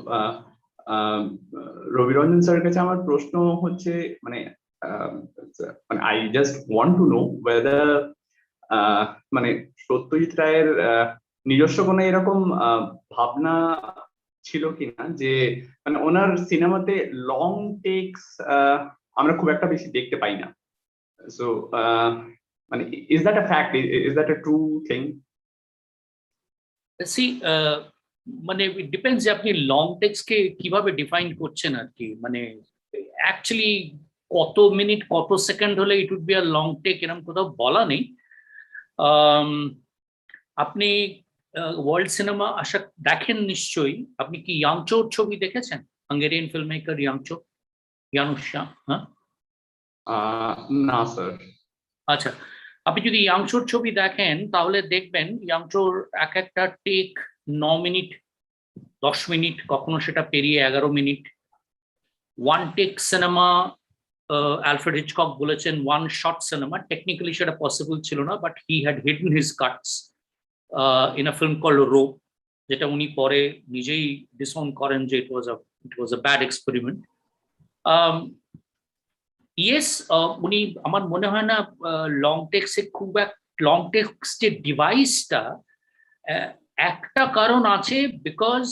Robiranjan sir কাছে আমার প্রশ্ন হচ্ছে, মানে I just want to know whether মানে সত্যজিৎ রায়ের নিজস্ব কোনো এরকম ভাবনা ছিল কিনা যে মানে ওনার সিনেমাতে লং টেকস আমরা খুব একটা বেশি দেখতে পাই না। সো মানে is that a fact? Is that a true thing? See, মানে it depends যে আপনি লং টেক্সট কে কিভাবে ডিফাইন করছেন আর কি। মানে অ্যাকচুয়ালি কত মিনিট কত সেকেন্ড হলে it would be a long take এরকম কোথাও বলা নেই। আপনি ওয়ার্ল্ড সিনেমা আশা দেখেন নিশ্চয়ই। আপনি কি ইয়াংচোর ছবি দেখেছেন? হাঙ্গেরিয়ান ফিল্ম মেকার ইয়াংচো, ইয়ানুস শাহ? হ্যাঁ, না স্যার। আচ্ছা, আপনি যদি ইয়াংচোর ছবি দেখেন তাহলে দেখবেন ইয়াংচোর এক একটা টেক 9 মিনিট, 10 মিনিট, কখনো সেটা পেরিয়ে 11 minute. One take cinema Alfred Hitchcock বলেছেন ওয়ান শট সিনেমা। টেকনিক্যালি সেটা পসিবল ছিল না, but he had hidden his cuts in a film called Rope, যেটা উনি পরে নিজেই ডিসওন করেন যে it was a bad experiment. Yes, উনি আমার মনে হয় না লং টেক্সে খুব লং টেক্সটের ডিভাইসটা একটা কারণ আছে, বিকজ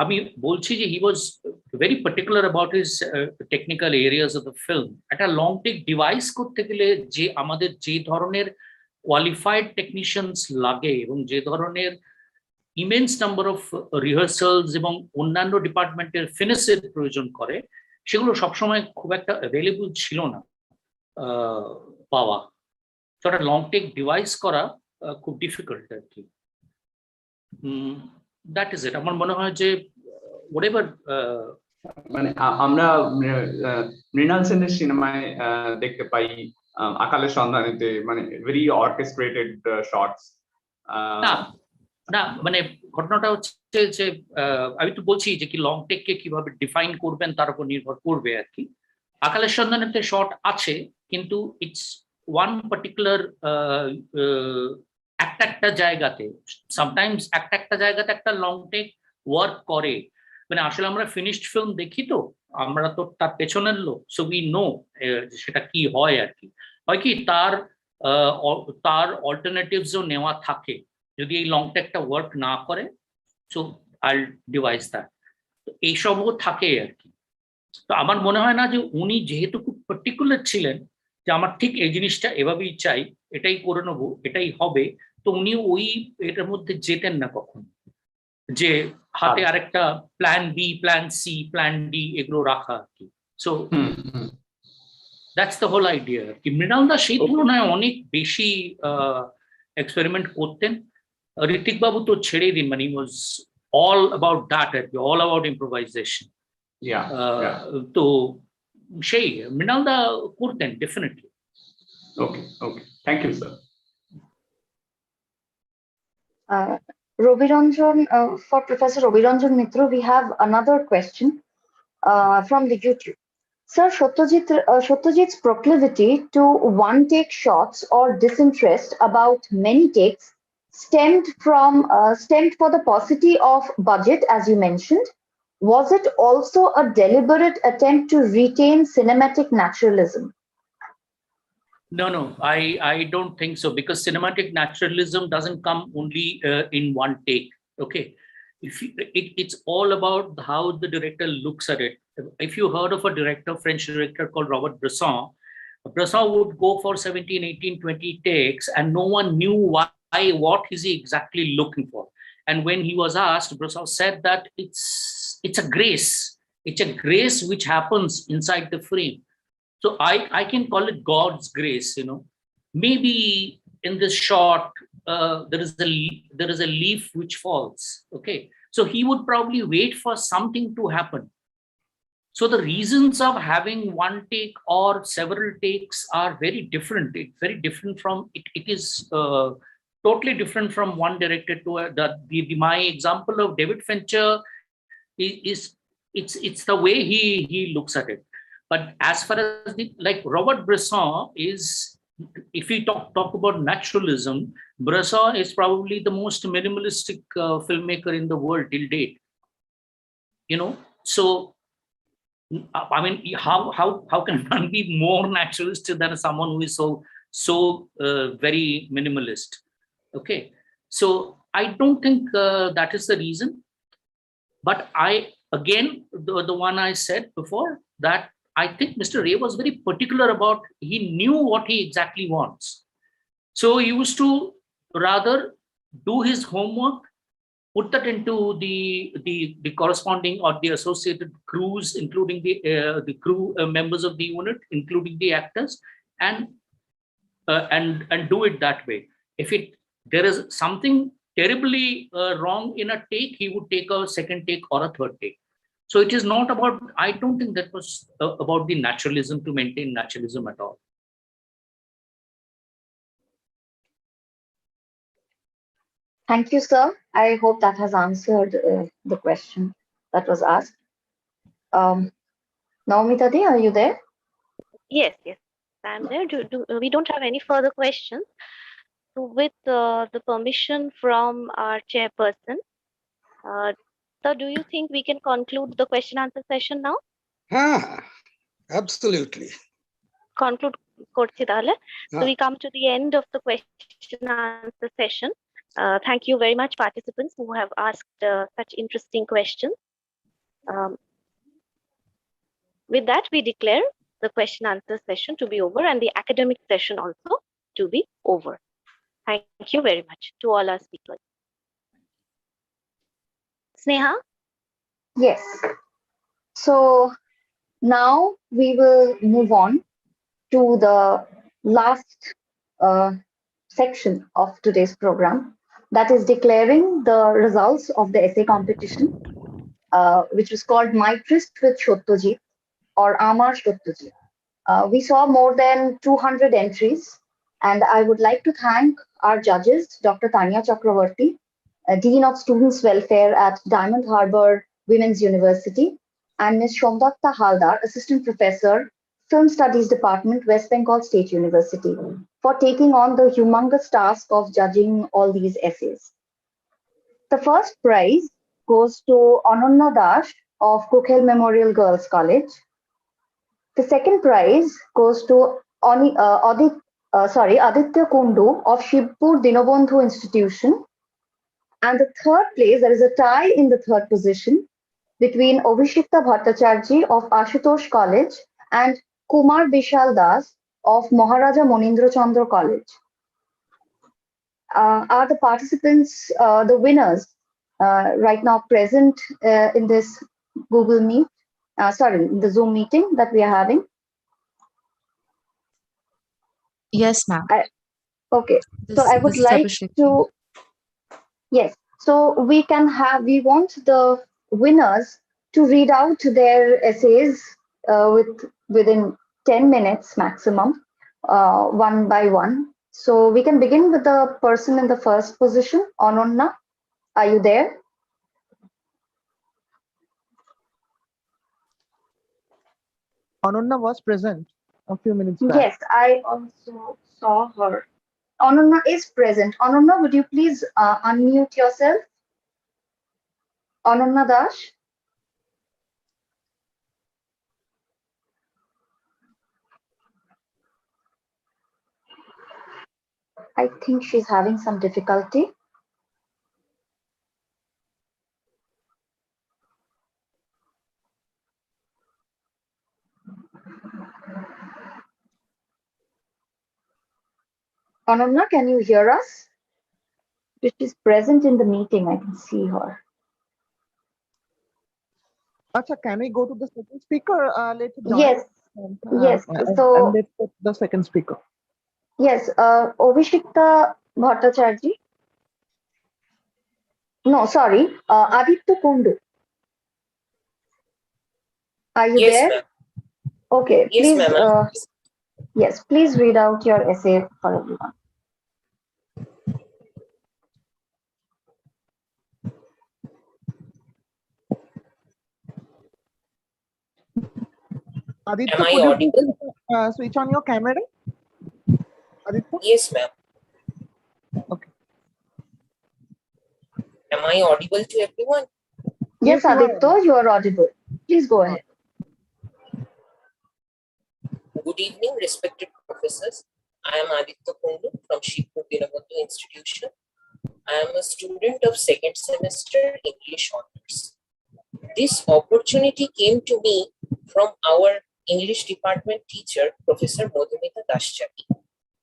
আমি বলছি যে he was very particular about his technical areas of the film. একটা লং টেক ডিভাইস করতে গেলে যে আমাদের যে ধরনের কোয়ালিফাইড টেকনিশিয়ানস লাগে এবং যে ধরনের ইমেন্স নাম্বার অফ রিহার্সালস এবং অন্যান্য ডিপার্টমেন্টের ফিনিশের প্রয়োজন করে, সেগুলো সবসময় খুব একটা অ্যাভেলেবল ছিল না পাওয়া। তো একটা লং টেক ডিভাইস করা খুব ডিফিকাল্ট আর কি। That is it. আমার মনে হয় যে whatever মানে আমরা মৃণাল সেনের সিনেমায় দেখতে পাই আকালের সন্ধানেতে মানে ভেরি অর্কেস্ট্রেটেড শটস। না, মানে ঘটনাটা হচ্ছে যে আমি তো বলছি যে কি লং টেককে কিভাবে ডিফাইন করবেন তার উপর নির্ভর করবে আর কি। আকালের সন্ধানেতে শট আছে, কিন্তু ইটস ওয়ান পার্টিকুলার একটা জায়গাতে, সামটাইমস একটা জায়গাতে একটা লং টেক ওয়ার্ক করে। মানে আসলে আমরা ফিনিশড ফিল্ম দেখি, তো আমরা তো তার পেছনের লোক, সো উই নো সেটা কি হয় আর কি। হয় কি তার অল্টারনেটিভসও নেওয়া থাকে যদি এই লং টেকটা ওয়ার্ক না করে। So I'll devise that. এইসবও থাকে আর কি। তো আমার মনে হয় না যে উনি যেহেতু খুব পার্টিকুলার ছিলেন যে আমার ঠিক এই জিনিসটা এভাবেই চাই, এটাই করে নেবো, এটাই হবে, তো উনি ওই এটার মধ্যে যেতেন না কখনো, যে হাতে আরেকটা plan B, plan C, plan D এগুলো রাখা আর কি। So that's the whole idea আর কি। মৃণালদা সেই তুলনায় অনেক বেশি এক্সপেরিমেন্ট করতেন। ঋত্বিক বাবু তো ছেড়েই দিন, মানে ওয়াজ অল অ্যাবাউট দ্যাট আর কি, অল অ্যাবাউট ইম্প্রোভাইজেশন। তো সেই মৃণালদা করতেন definitely. Okay, okay, thank you sir. Robiranjan, for Professor Robiranjan Mitra, we have another question from the YouTube. Sir, Satyajit's proclivity to one-take shots or disinterest about many takes stemmed for the paucity of budget, as you mentioned. Was it also a deliberate attempt to retain cinematic naturalism? No, I don't think so, because cinematic naturalism doesn't come only in one take. Okay, it's all about how the director looks at it. If you heard of a director, French director called Robert Bresson would go for 17, 18, 20 takes, and no one knew why, what is he exactly looking for. And when he was asked, Bresson said that it's a grace. It's a grace which happens inside the frame. So I can call it God's grace, you know. Maybe in this shot, there is a leaf which falls. Okay, so he would probably wait for something to happen. So the reasons of having one take or several takes are very different. It's very different from it is totally different from one director to my example of David Fincher is it's the way he looks at it. But as far as like Robert Bresson is, if we talk about naturalism, Bresson is probably the most minimalistic filmmaker in the world till date. You know, so I mean, how can one be more naturalistic than someone who is so very minimalist? Okay, so I don't think that is the reason. But again, the one I said before, that I think Mr. Ray was very particular about, he knew what he exactly wants. So he used to rather do his homework, put that into the corresponding or the associated crews, including the crew members of the unit, including the actors, and do it that way. If there is something terribly wrong in a take, he would take a second take or a third take. So it is not about, I don't think that was about the naturalism, to maintain naturalism at all. Thank you, sir. I hope that has answered the question that was asked. Naumita Di, are you there? Yes, I'm there. We don't have any further questions. So with the permission from our chairperson, so do you think we can conclude the question answer session now? Absolutely. Conclude korchi tahle. So we come to the end of the question answer session. Thank you very much, participants who have asked such interesting questions. With that, we declare the question answer session to be over and the academic session also to be over. Thank you very much to all our speakers. Sneha? Yes. So now we will move on to the last section of today's program, that is declaring the results of the essay competition, which was called My Tryst with Satyajit or Amar Satyajit. We saw more than 200 entries, and I would like to thank our judges, Dr. Tanya Chakravarti, Dean of Students' Welfare at Diamond Harbour Women's University, and Ms. Shomdakta Haldar, Assistant Professor, Film Studies Department, West Bengal State University, for taking on the humongous task of judging all these essays. The first prize goes to Ananya Dash of Gokhale Memorial Girls College. The second prize goes to Aditya Kundu of Shibpur Dinobandhu Institution. And the third place, there is a tie in the third position between Obhishekta Bhattacharjee of Ashutosh College and Kumar Bishal Das of Maharaja Monindra Chandra College. Are the participants, the winners, right now present in this Google Meet? Sorry, the Zoom meeting that we are having? Yes, ma'am. Okay, so I would like to, yes, so we want the winners to read out their essays within 10 minutes maximum, one by one. So we can begin with the person in the first position, Anonna. Are you there? Anonna was present a few minutes back. Yes, I also saw her. Anonna is present. Anonna, would you please unmute yourself? Anonna Dash? I think she's having some difficulty. Anonna, can you hear us? She's present in the meeting. I can see her. Acha, can we go to the second speaker later? Yes. Yes. So and let's go to the second speaker. Yes, Obhishekta Bhattacharjee. No, sorry, Aditya Kundu. Are you Yes, there? ma'am. Okay, Yes, please. ma'am. Yes, please read out your essay for everyone. Aditya, Am I could you audible? please, switch on your camera? Aditya? Yes, ma'am. Okay. Am I audible to everyone? Yes, Aditya, you are audible. Please go ahead. Good evening, respected professors. I am Aditya Kundu from Shipur Dinabandhu Institution. I am a student of second semester English honors. This opportunity came to me from our English department teacher, Professor Modernity.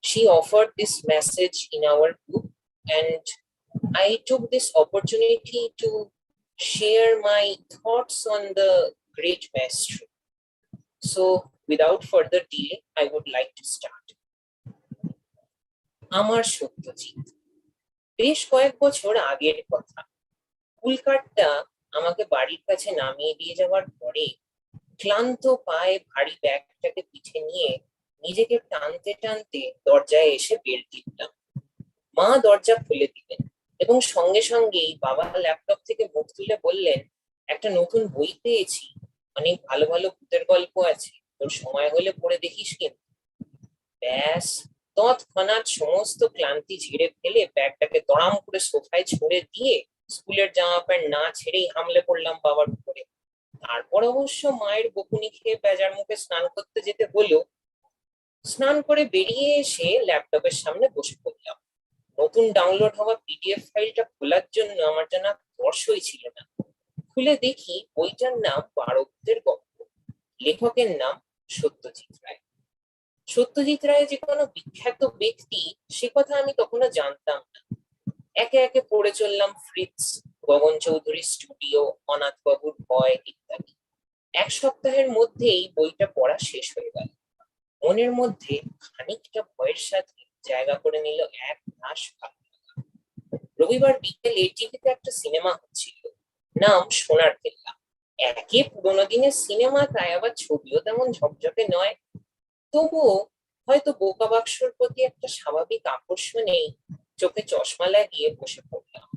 She offered this message in our group, and I took this opportunity to share my thoughts on the great maestro. So, without further delay, I would like to start. Amar Satyajit. বেশ কয়েক বছর আগের কথা। কুলকাটটা আমাকে বাড়ির কাছে নামিয়ে দিয়ে যাওয়ার পরে ক্লান্ত পায়ে ভারী ব্যাগটাকে পিঠে নিয়ে নিজেকে টানতে টানতে দরজায় এসে বেল টিপলাম। মা দরজা খুলে দিলেন এবং সঙ্গে সঙ্গেই বাবা ল্যাপটপ থেকে মুখ তুলে বললেন, একটা নতুন বই পেয়েছি, অনেক ভালো ভালো ভূতের গল্প আছে, তোর সময় হলে পড়ে দেখিস কিন্তু। ব্যাস, তৎক্ষণাৎ সমস্ত ক্লান্তি ঝেড়ে ফেলে ব্যাগটাকে দড়াম করে সোফায় ছুঁড়ে দিয়ে স্কুলের জামা প্যান্ট না ছেড়েই হামলে পড়লাম বাবার উপরে। তারপর অবশ্য মায়ের বকুনি খেয়ে বেজার মুখে স্নান করতে যেতে হলো। স্নান করে বেরিয়ে এসে ল্যাপটপের সামনে বসে পড়লাম। নতুন ডাউনলোড হওয়া পিডিএফ ফাইলটা খোলার জন্য আমার জানা তর্সই ছিল না। খুলে দেখি বইটার নাম 12 ভূতের গল্প। লেখকের নাম সত্যজিৎ রায়। সত্যজিৎ রায় যে কোনো বিখ্যাত ব্যক্তি সে কথা আমি তখনও জানতাম না। একে একে পড়ে চললাম ফ্রিটস, গগন চৌধুরীর স্টুডিও, অনাথ বাবুর ভয় ইত্যাদি। এক সপ্তাহের মধ্যেই বইটা পড়া শেষ হয়ে গেল। মনের মধ্যে খানিকটা ভয়ের সাথে জায়গা করে নিল এক রাশ ভালো লাগা। রবিবার বিকেলে টিভিতে একটা সিনেমা হচ্ছিল, নাম সোনার কেল্লা। একে পুরোনো দিনের সিনেমা, তাই আবার ছবিও তেমন ঝকঝকে নয়। তবুও হয়তো বোকা বাক্সর প্রতি একটা স্বাভাবিক আকর্ষণেই চোখে চশমা লাগিয়ে বসে পড়লাম।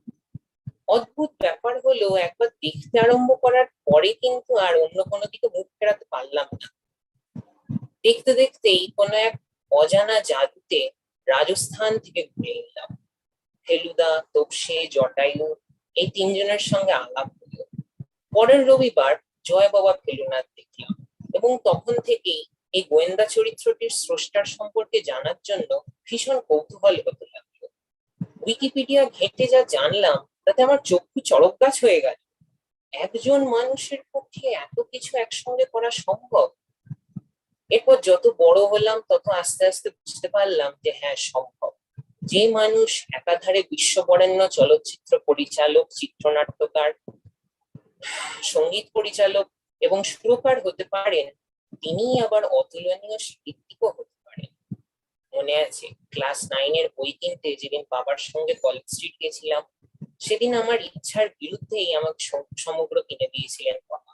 অদ্ভুত ব্যাপার হলো, একবার দেখতে আরম্ভ করার পরে কিন্তু আর অন্য কোনো দিকে মুখ ফেরাতে পারলাম না। দেখতে দেখতেই কোনো এক অজানা জাদুতে রাজস্থান থেকে ঘুরে এলাম। ফেলুদা, তোপসে, জটায়ু এই তিনজনের সঙ্গে আলাপ হলো। পরের রবিবার জয় বাবা ফেলুনাথ দেখলাম এবং তখন থেকেই এই গোয়েন্দা চরিত্রটির স্রষ্টার সম্পর্কে জানার জন্য ভীষণ কৌতূহল হতে লাগলো। উইকিপিডিয়া ঘেঁটে যা জানলাম তাতে আমার চক্ষু চড়ক গাছ হয়ে গেল। একজন মানুষের পক্ষে এত কিছু একসঙ্গে করা সম্ভব? এরপর যত বড় হলাম তত আস্তে আস্তে বুঝতে পারলাম যে হ্যাঁ সম্ভব। যে মানুষ একাধারে বিশ্ববরেণ্য চলচ্চিত্র পরিচালক, চিত্রনাট্যকার, সঙ্গীত পরিচালক এবং সুরকার হতে পারেন, তিনি আবার অতুলনীয় সাহিত্যিকও হতে পারেন। মনে আছে ক্লাস 9 এর বই কিনতে যেদিন বাবার সঙ্গে কলেজ স্ট্রিট গেছিলাম, সেদিন আমার ইচ্ছার বিরুদ্ধেই আমাকে সমগ্র কিনে দিয়েছিলেন বাবা।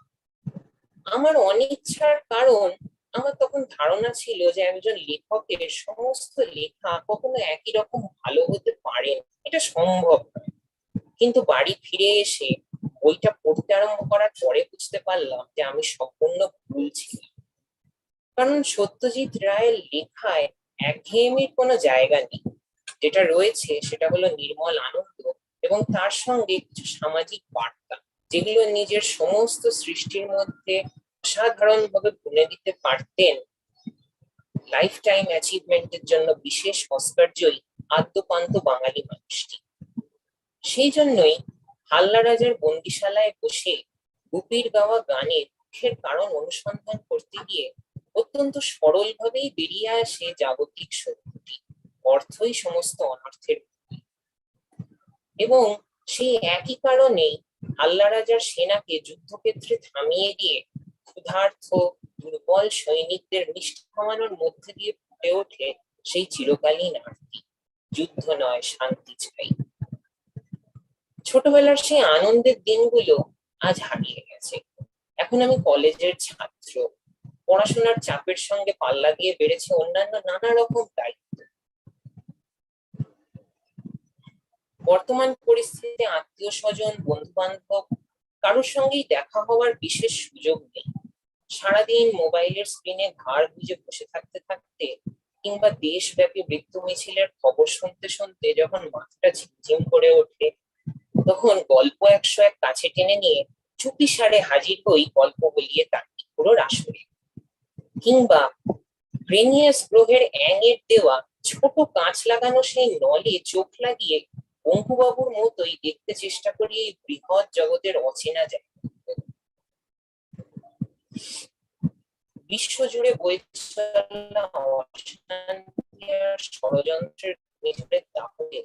আমার অনিচ্ছার কারণ, আমার তখন ধারণা ছিল যে একজন লেখকের সমস্ত লেখা কখনো একই রকম ভালো হতে পারে না, এটা সম্ভব নয়। কিন্তু বাড়ি ফিরে এসে বইটা পড়তে আরম্ভ করার পরে বুঝতে পারলাম যে আমি সম্পূর্ণ ভুল ছিলাম। কারণ সত্যজিৎ রায়ের লেখায় একঘেয়েমির কোনো জায়গা নেই। যেটা রয়েছে সেটা হলো নির্মল আনন্দ এবং তার সঙ্গে কিছু সামাজিক বার্তা, যেগুলো নিজের সমস্ত সৃষ্টির মধ্যে অসাধারণভাবে বুনে দিতে পারতেন লাইফ টাইম অ্যাচিভমেন্টের জন্য বিশেষ অস্কার জয়ী আদ্যপান্ত বাঙালি মানুষটি। সেই জন্যই হাল্লা রাজার বন্দিশালায় বসে গুপির গাওয়া গানের দুঃখের কারণ অনুসন্ধান করতে গিয়ে অত্যন্ত সরলভাবেই বেরিয়ে আসে জাগতিক সত্যটি, অর্থই সমস্ত অনর্থের মূল। এবং সেই একই কারণেই হাল্লা রাজার সেনাকে যুদ্ধক্ষেত্রে থামিয়ে দিয়ে ক্ষুধার্ত দুর্বল সৈনিকদের মিষ্টি খাওয়ানোর মধ্যে দিয়ে ফুটে ওঠে সেই চিরকালীন আরতি, যুদ্ধ নয় শান্তি চাই। ছোটবেলার সেই আনন্দের দিনগুলো আজ হারিয়ে গেছে। এখন আমি কলেজের ছাত্র, পড়াশোনার চাপের সঙ্গে পাল্লা দিয়ে বেড়েছে অন্যান্য নানা রকম দায়িত্ব। বর্তমান পরিস্থিতিতে আত্মীয় স্বজন, বন্ধু বান্ধব কারোর সঙ্গেই দেখা হওয়ার বিশেষ সুযোগ নেই। সারাদিন মোবাইলের স্ক্রিনে ঘাড় গুঁজে বসে থাকতে থাকতে কিংবা দেশব্যাপী মৃত্যু মিছিলের খবর শুনতে শুনতে যখন মাথাটা ঝিমঝিম করে ওঠে, তখন গল্প 101 কাছে টেনে নিয়ে চুপি সারে হাজির হই গল্প বলিয়ে তার্কিকগুলোর আসরে। কিংবা ব্রেনিয়াস গ্রহের অ্যাঙের দেওয়া ছোট কাঁচ লাগানো সেই নলে চোখ লাগিয়ে বঙ্কুবাবুর মতোই দেখতে চেষ্টা করি এই বৃহৎ জগতের অচেনা জায়গা। বিশ্বজুড়ে বয়ে চলা ষড়যন্ত্রের মেঝের দাপটে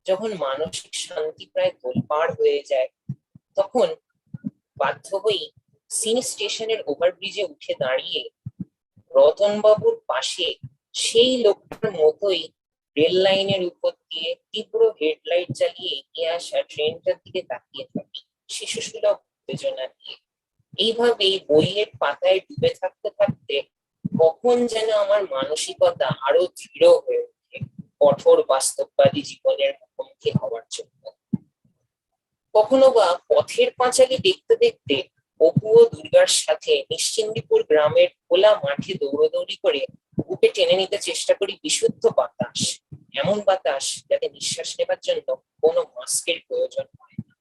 যখন মানসিক শান্তি প্রায় তোলপাড় হয়ে যায়, তখন বাধ্য হই সিনি স্টেশনের ওভারব্রিজে উঠে দাঁড়িয়ে রতনবাবুর পাশে সেই লোকটার মতোই রেল লাইনের উপর দিয়ে তীব্র হেডলাইট চালিয়ে এগিয়ে আসা ট্রেনটার দিকে তাকিয়ে থাকি শিশুসুলভ উত্তেজনা দিয়ে। এইভাবেই বইয়ের পাতায় ডুবে থাকতে থাকতে কখন যেন আমার মানসিকতা আরো দৃঢ় হয়ে ওঠে কঠোর বাস্তববাদী জীবনের মুখোমুখি হওয়ার জন্য। কখনো বা পথের পাঁচালী দেখতে দেখতে অপু ও দুর্গার সাথে নিশ্চিন্দিপুর গ্রামের খোলা মাঠে দৌড়দৌড়ি করে বুকে টেনে নিতে চেষ্টা করি বিশুদ্ধ বাতাস, এমন বাতাস যাতে নিঃশ্বাস নেবার জন্য কোনো মাস্কের প্রয়োজন হয় না।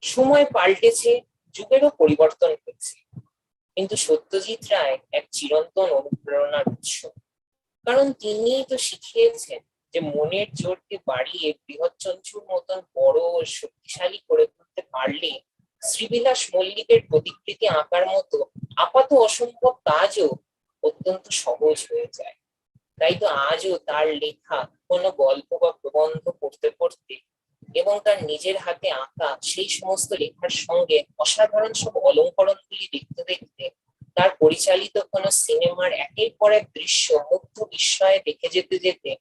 সময় পাল্টেছে, যুগেরও পরিবর্তন হয়েছে, কিন্তু সত্যজিৎ রায় এক চিরন্তন অনুপ্রেরণার উৎস। কারণ তিনিই তো শিখিয়েছেন যে মনের জোরকে বাড়িয়ে বৃহৎচঞ্চুর মতন বড় ও শক্তিশালী করে তুলতে পারলে শ্রীবিলাস মল্লিকের প্রতিকৃতি আঁকার মতো আপাত অসম্ভব কাজও অত্যন্ত সহজ হয়ে যায়। তাই তো আজও তার লেখা কোনো গল্প বা প্রবন্ধ পড়তে পড়তে এবং তার নিজের হাতে আঁকা সেই সমস্ত লেখার সঙ্গে অসাধারণ সব অলঙ্করণগুলি দেখতে দেখতে, তার পরিচালিত কোনো সিনেমার একের পর এক দৃশ্য মুগ্ধ বিস্ময়ে দেখে যেতে যেতে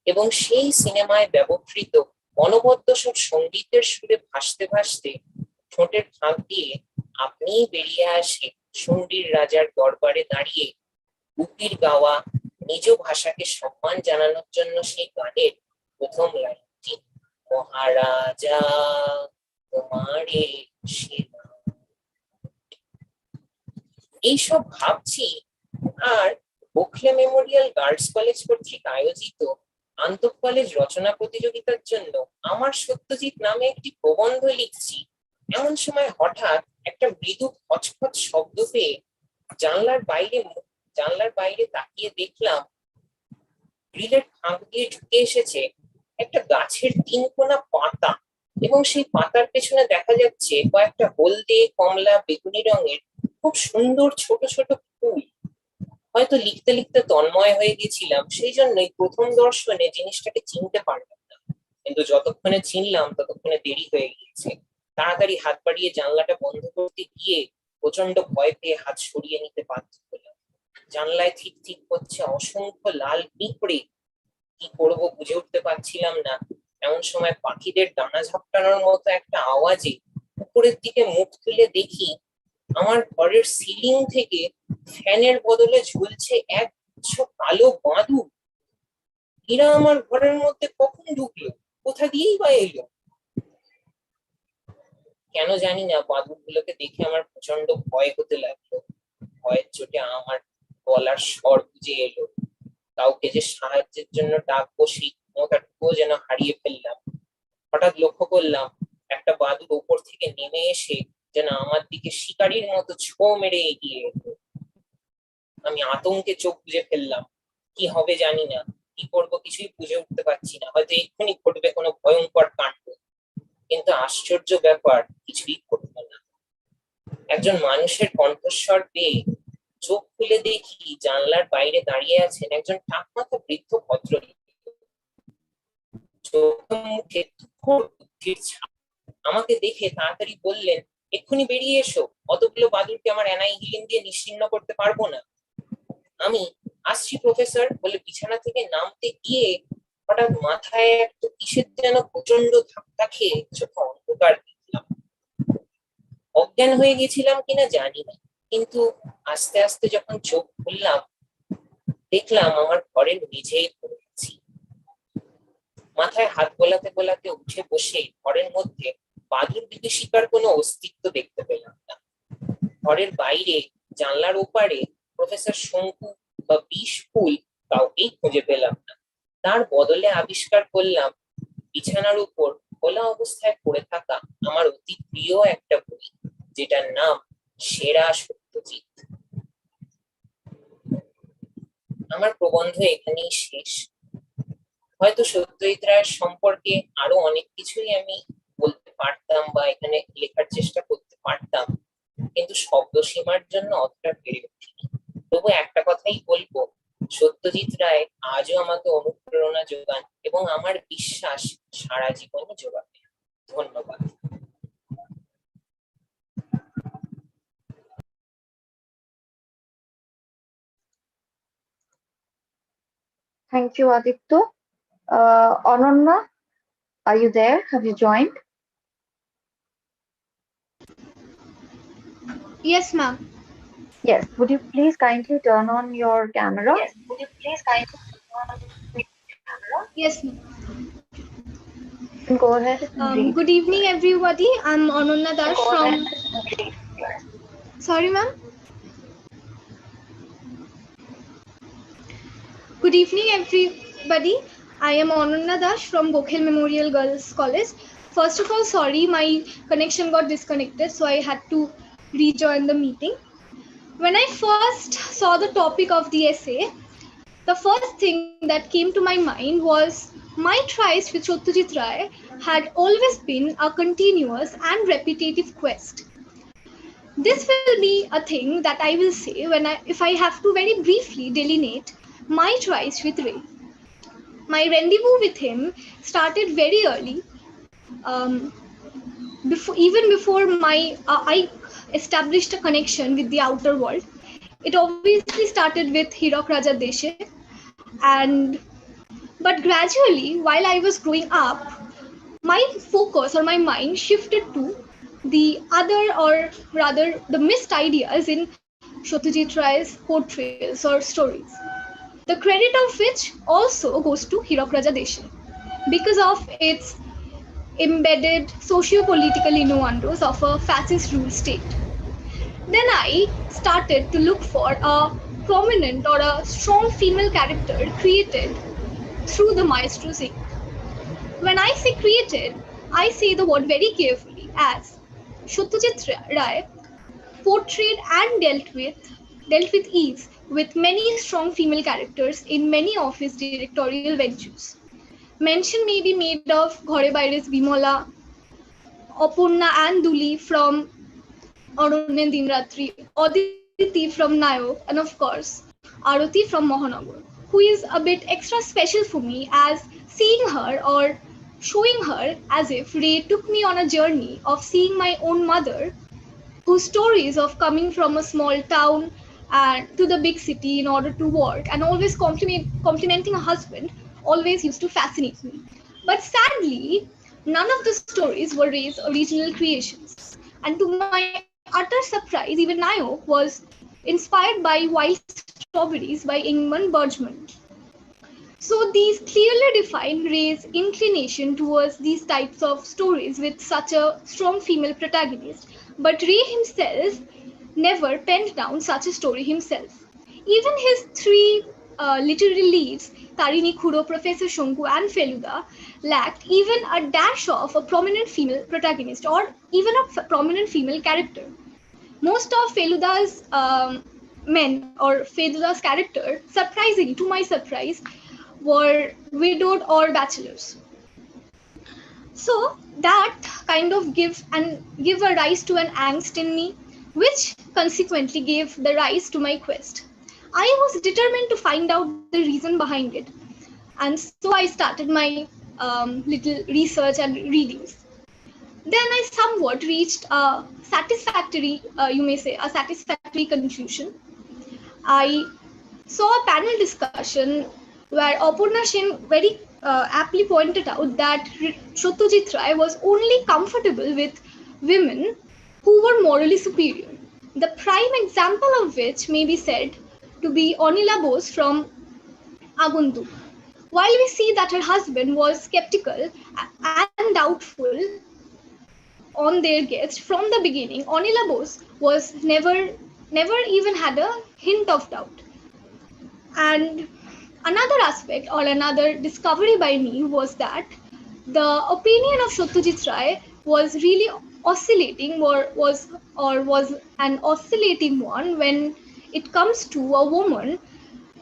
এবং সেই সিনেমায় ব্যবহৃত অনবদ্য সব সঙ্গীতের সুরে ভাসতে ভাসতে ঠোঁটের ফাঁক দিয়ে আপনিই বেরিয়ে আসে শুন্ডির রাজার দরবারে দাঁড়িয়ে গুপির গাওয়া নিজ ভাষাকে সম্মান জানানোর জন্য সেই গানের প্রথম লাইনটি, মহারাজা তোমারে সেবা। এইসব ভাবছি আর গোখলে মেমোরিয়াল গার্লস কলেজ কর্তৃক আয়োজিত আন্তঃ কলেজ রচনা প্রতিযোগিতার জন্য আমার সত্যজিৎ নামে একটি প্রবন্ধ লিখছি, এমন সময় হঠাৎ একটা মৃদু খচখচ শব্দ পেয়ে জানলার বাইরে তাকিয়ে দেখলাম গ্রিলের ফাঁক দিয়ে ঢুকে এসেছে একটা গাছের 3 কোনা পাতা এবং সেই পাতার পেছনে দেখা যাচ্ছে কয়েকটা হলদে, কমলা, বেগুনি রঙের খুব সুন্দর ছোট ছোট ফুল। হয়তো লিখতে লিখতে তন্ময় হয়ে গেছিলাম, সেই জন্যই প্রথম দর্শনে জিনিসটাকে চিনতে পারলাম না, কিন্তু যতক্ষণে চিনলাম ততক্ষণে দেরি হয়ে গিয়েছে। তাড়াতাড়ি হাত বাড়িয়ে জানলাটা বন্ধ করতে গিয়ে প্রচন্ড ভয় পেয়ে হাত সরিয়ে নিতে বাধ্য হলাম। জানলায় ঠিক ঠিক করছে অসংখ্য লাল পিঁপড়ে। কি করব বুঝে উঠতে পারছিলাম না। এমন সময় পাখিদের ডানা ঝাপটানোর মতো একটা আওয়াজে উপরের দিকে মুখ তুলে দেখি আমার ঘরের সিলিং থেকে ফ্যানের বদলে ঝুলছে এক গুচ্ছ কালো বাদুড়। এরা আমার ঘরের মধ্যে কখন ঢুকলো, কোথা দিয়েই বা এলো? কেন জানি না বাদুড়গুলোকে দেখে আমার প্রচন্ড ভয় হতে লাগলো। ভয়ের চোটে আমার গলার স্বর বুঝে এলো। কাউকে যে সাহায্যের জন্য ডাকবো সেই ক্ষমতাটুকুও যেন হারিয়ে ফেললাম। হঠাৎ লক্ষ্য করলাম একটা বাদুড় উপর থেকে নেমে এসে যেন আমার দিকে শিকারীর মতো ছো মেরে এগিয়ে এলো। আমি আতঙ্কে চোখ বুজে ফেললাম। কি হবে জানি না, কি করবো কিছুই বুঝে উঠতে পারছি না। হয়তো এক্ষুনি ঘটবে কোনো ভয়ঙ্কর কাণ্ড, কিন্তু আশ্চর্য ব্যাপার কিছুই ঘটলো না। একজন মানুষের কণ্ঠস্বর পেয়ে চোখ খুলে দেখি জানলার বাইরে দাঁড়িয়ে আছেন একজন টাকমাথা বৃদ্ধ ভদ্রলোক। চোখে মুখে তুখোড় বুদ্ধির ছাপ। আমাকে দেখে তাড়াতাড়ি বললেন, এক্ষুনি বেরিয়ে এসো, অতগুলো বাদুড়কে আমার অ্যানাইহিলিন দিয়ে নিশ্চিহ্ন করতে পারবো না। আমি আসছি প্রফেসর বলে বিছানা থেকে নামতে গিয়ে হঠাৎ মাথায় একটা কিসের যেন প্রচন্ড ধাক্কা খেয়ে চোখে অন্ধকার দেখলাম। অজ্ঞান হয়ে গেছিলাম কিনা জানি না, কিন্তু আস্তে আস্তে যখন চোখ খুললাম দেখলাম আমার ঘরের মেঝেই পড়ে আছি। মাথায় হাত বোলাতে বোলাতে উঠে বসে ঘরের মধ্যে বাদুড় বিভীষিকার কোনো অস্তিত্ব দেখতে পেলাম না। ঘরের বাইরে জানলার ওপারে প্রফেসর শঙ্কু বা বিষ ফুল কাউকেই খুঁজে পেলাম না। তার বদলে আবিষ্কার করলাম বিছানার উপর খোলা অবস্থায় পড়ে থাকা আমার অতি প্রিয় একটা বই, যেটার নাম সেরা সত্যজিৎ। আমার প্রবন্ধ এখানেই শেষ। হয়তো সত্যজিৎ রায়ের সম্পর্কে আরো অনেক কিছুই আমি বলতে পারতাম বা এখানে লেখার চেষ্টা করতে পারতাম, কিন্তু শব্দ সীমার জন্য অতটা পেরে উঠিনি। তবু একটা কথাই বলবো, সত্যজিৎ রায় আজও আমাকে অনুপ্রেরণা যোগান এবং আমার বিশ্বাস সারা জীবনে যোগাবে। ধন্যবাদ। Thank you, Aditya. Ananya, are you there? Have you joined? Yes, ma'am. Yes. Would you please kindly turn on your camera? Yes. Would you please kindly turn on your camera? Yes, ma'am. Go ahead and read. Good evening, everybody. I'm Ananya Dash from. Sorry, ma'am. Good evening, everybody. I am Ananya Dash from Gokhale Memorial Girls College. First of all, sorry, my connection got disconnected, so I had to rejoin the meeting. When I first saw the topic of the essay, the first thing that came to my mind was my tryst with Satyajit Ray had always been a continuous and repetitive quest. This will be a thing that I will say if I have to very briefly delineate my tryst with Ray. My rendezvous with him started very early, even before I established a connection with the outer world. It obviously started with Hirok Raja Deshe, but gradually, while I was growing up, my focus or my mind shifted to the other, or rather the missed ideas in Satyajit Ray's portrayals or stories. The credit of which also goes to Hirok Raja Deshe because of its embedded socio-political innuendos of a fascist rule state. Then I started to look for a prominent or a strong female character created through the maestro's ink. When I say created, I say the word very carefully, as Satyajit Ray portrayed and dealt with ease with many strong female characters in many of his directorial ventures. Mention may be made of Ghore Baire's Bimola, Apurna and Duli from Arunne Dinratri, Aditi from Nayok, and of course, Arati from Mohanagar, who is a bit extra special for me as seeing her or showing her as if Ray took me on a journey of seeing my own mother, whose stories of coming from a small town and to the big city in order to work and always complimenting a husband always used to fascinate me. But sadly, none of the stories were Ray's original creations. And to my utter surprise, even Nayok was inspired by Wild Strawberries by Ingmar Bergman. So these clearly define Ray's inclination towards these types of stories with such a strong female protagonist. But Ray himself never penned down such a story himself. Even his three literary leads, Tarini Khuro, Professor Shonku, and Feluda, lacked even a dash of a prominent female protagonist or even a prominent female character. Most of Feluda's men or Feluda's character, surprisingly, to my surprise, were widowed or bachelors. So that kind of give a rise to an angst in me, which consequently gave the rise to my quest. I was determined to find out the reason behind it, and so I started my little research and readings. Then I somewhat reached a satisfactory, you may say, a satisfactory conclusion. I saw a panel discussion where Apurna Sen very aptly pointed out that Satyajit Ray was only comfortable with women who were morally superior. The prime example of which may be said to be Anila Bose from Aguntu. While we see that her husband was skeptical and doubtful on their guest from the beginning, Anila Bose was never even had a hint of doubt. And another aspect or another discovery by me was that the opinion of Satyajit Ray was really oscillating or was an oscillating one when it comes to a woman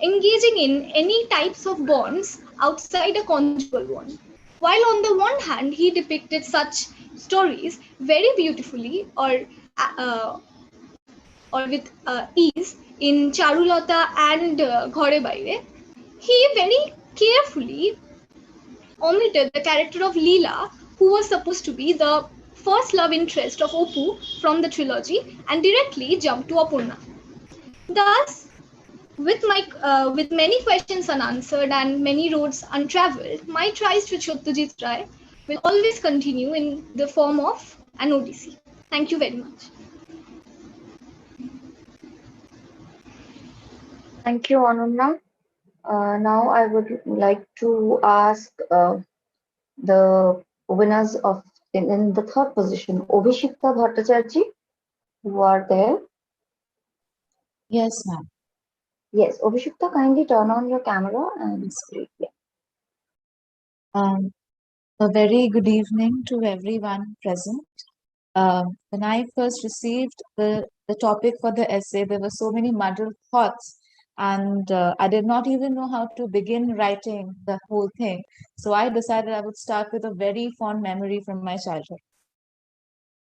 engaging in any types of bonds outside a conjugal one. While on the one hand, he depicted such stories very beautifully uh, or with ease in Charulata and Ghore Baire, he very carefully omitted the character of Leela, who was supposed to be the first love interest of Opu from the trilogy, and directly jumped to Apurna. Thus, with many questions unanswered and many roads untraveled, my tryst with Satyajit Ray will always continue in the form of an odyssey. Thank you very much. Thank you, Ananya. Now I would like to ask the winners of in the third position, Obhishikta Bhattacharjee, who are there. Yes, ma'am. Yes, Obhishikta, kindly turn on your camera and speak. Yeah. A very good evening to everyone present. When I first received the topic for the essay, there were so many muddled thoughts, and I did not even know how to begin writing the whole thing. So I decided I would start with a very fond memory from my childhood.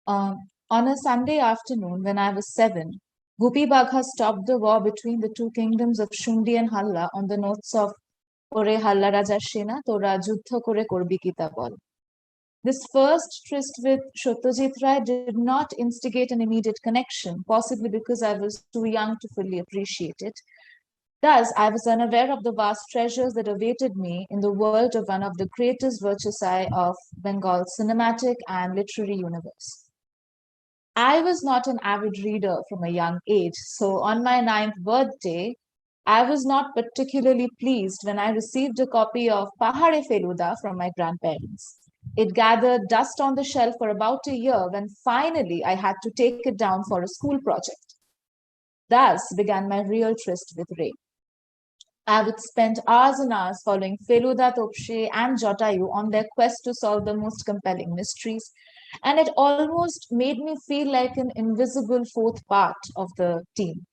On a Sunday afternoon when I was 7, Gupi Bagha stopped the war between the two kingdoms of Shundi and Halla on the notes of Ore Halla Rajar Sena, Tora Juddha Kore Korbi Kita Bol. This first tryst with Satyajit Ray did not instigate an immediate connection, possibly because I was too young to fully appreciate it. Thus, I was unaware of the vast treasures that awaited me in the world of one of the greatest virtuosi of Bengal's cinematic and literary universe. I was not an avid reader from a young age, so on my 9th birthday, I was not particularly pleased when I received a copy of Pahare Feluda from my grandparents. It gathered dust on the shelf for about a year when finally I had to take it down for a school project. Thus began my real tryst with Ray. I would spend hours and hours following Feluda, Topshe, and Jotayu on their quest to solve the most compelling mysteries, and it almost made me feel like an invisible fourth part of the team.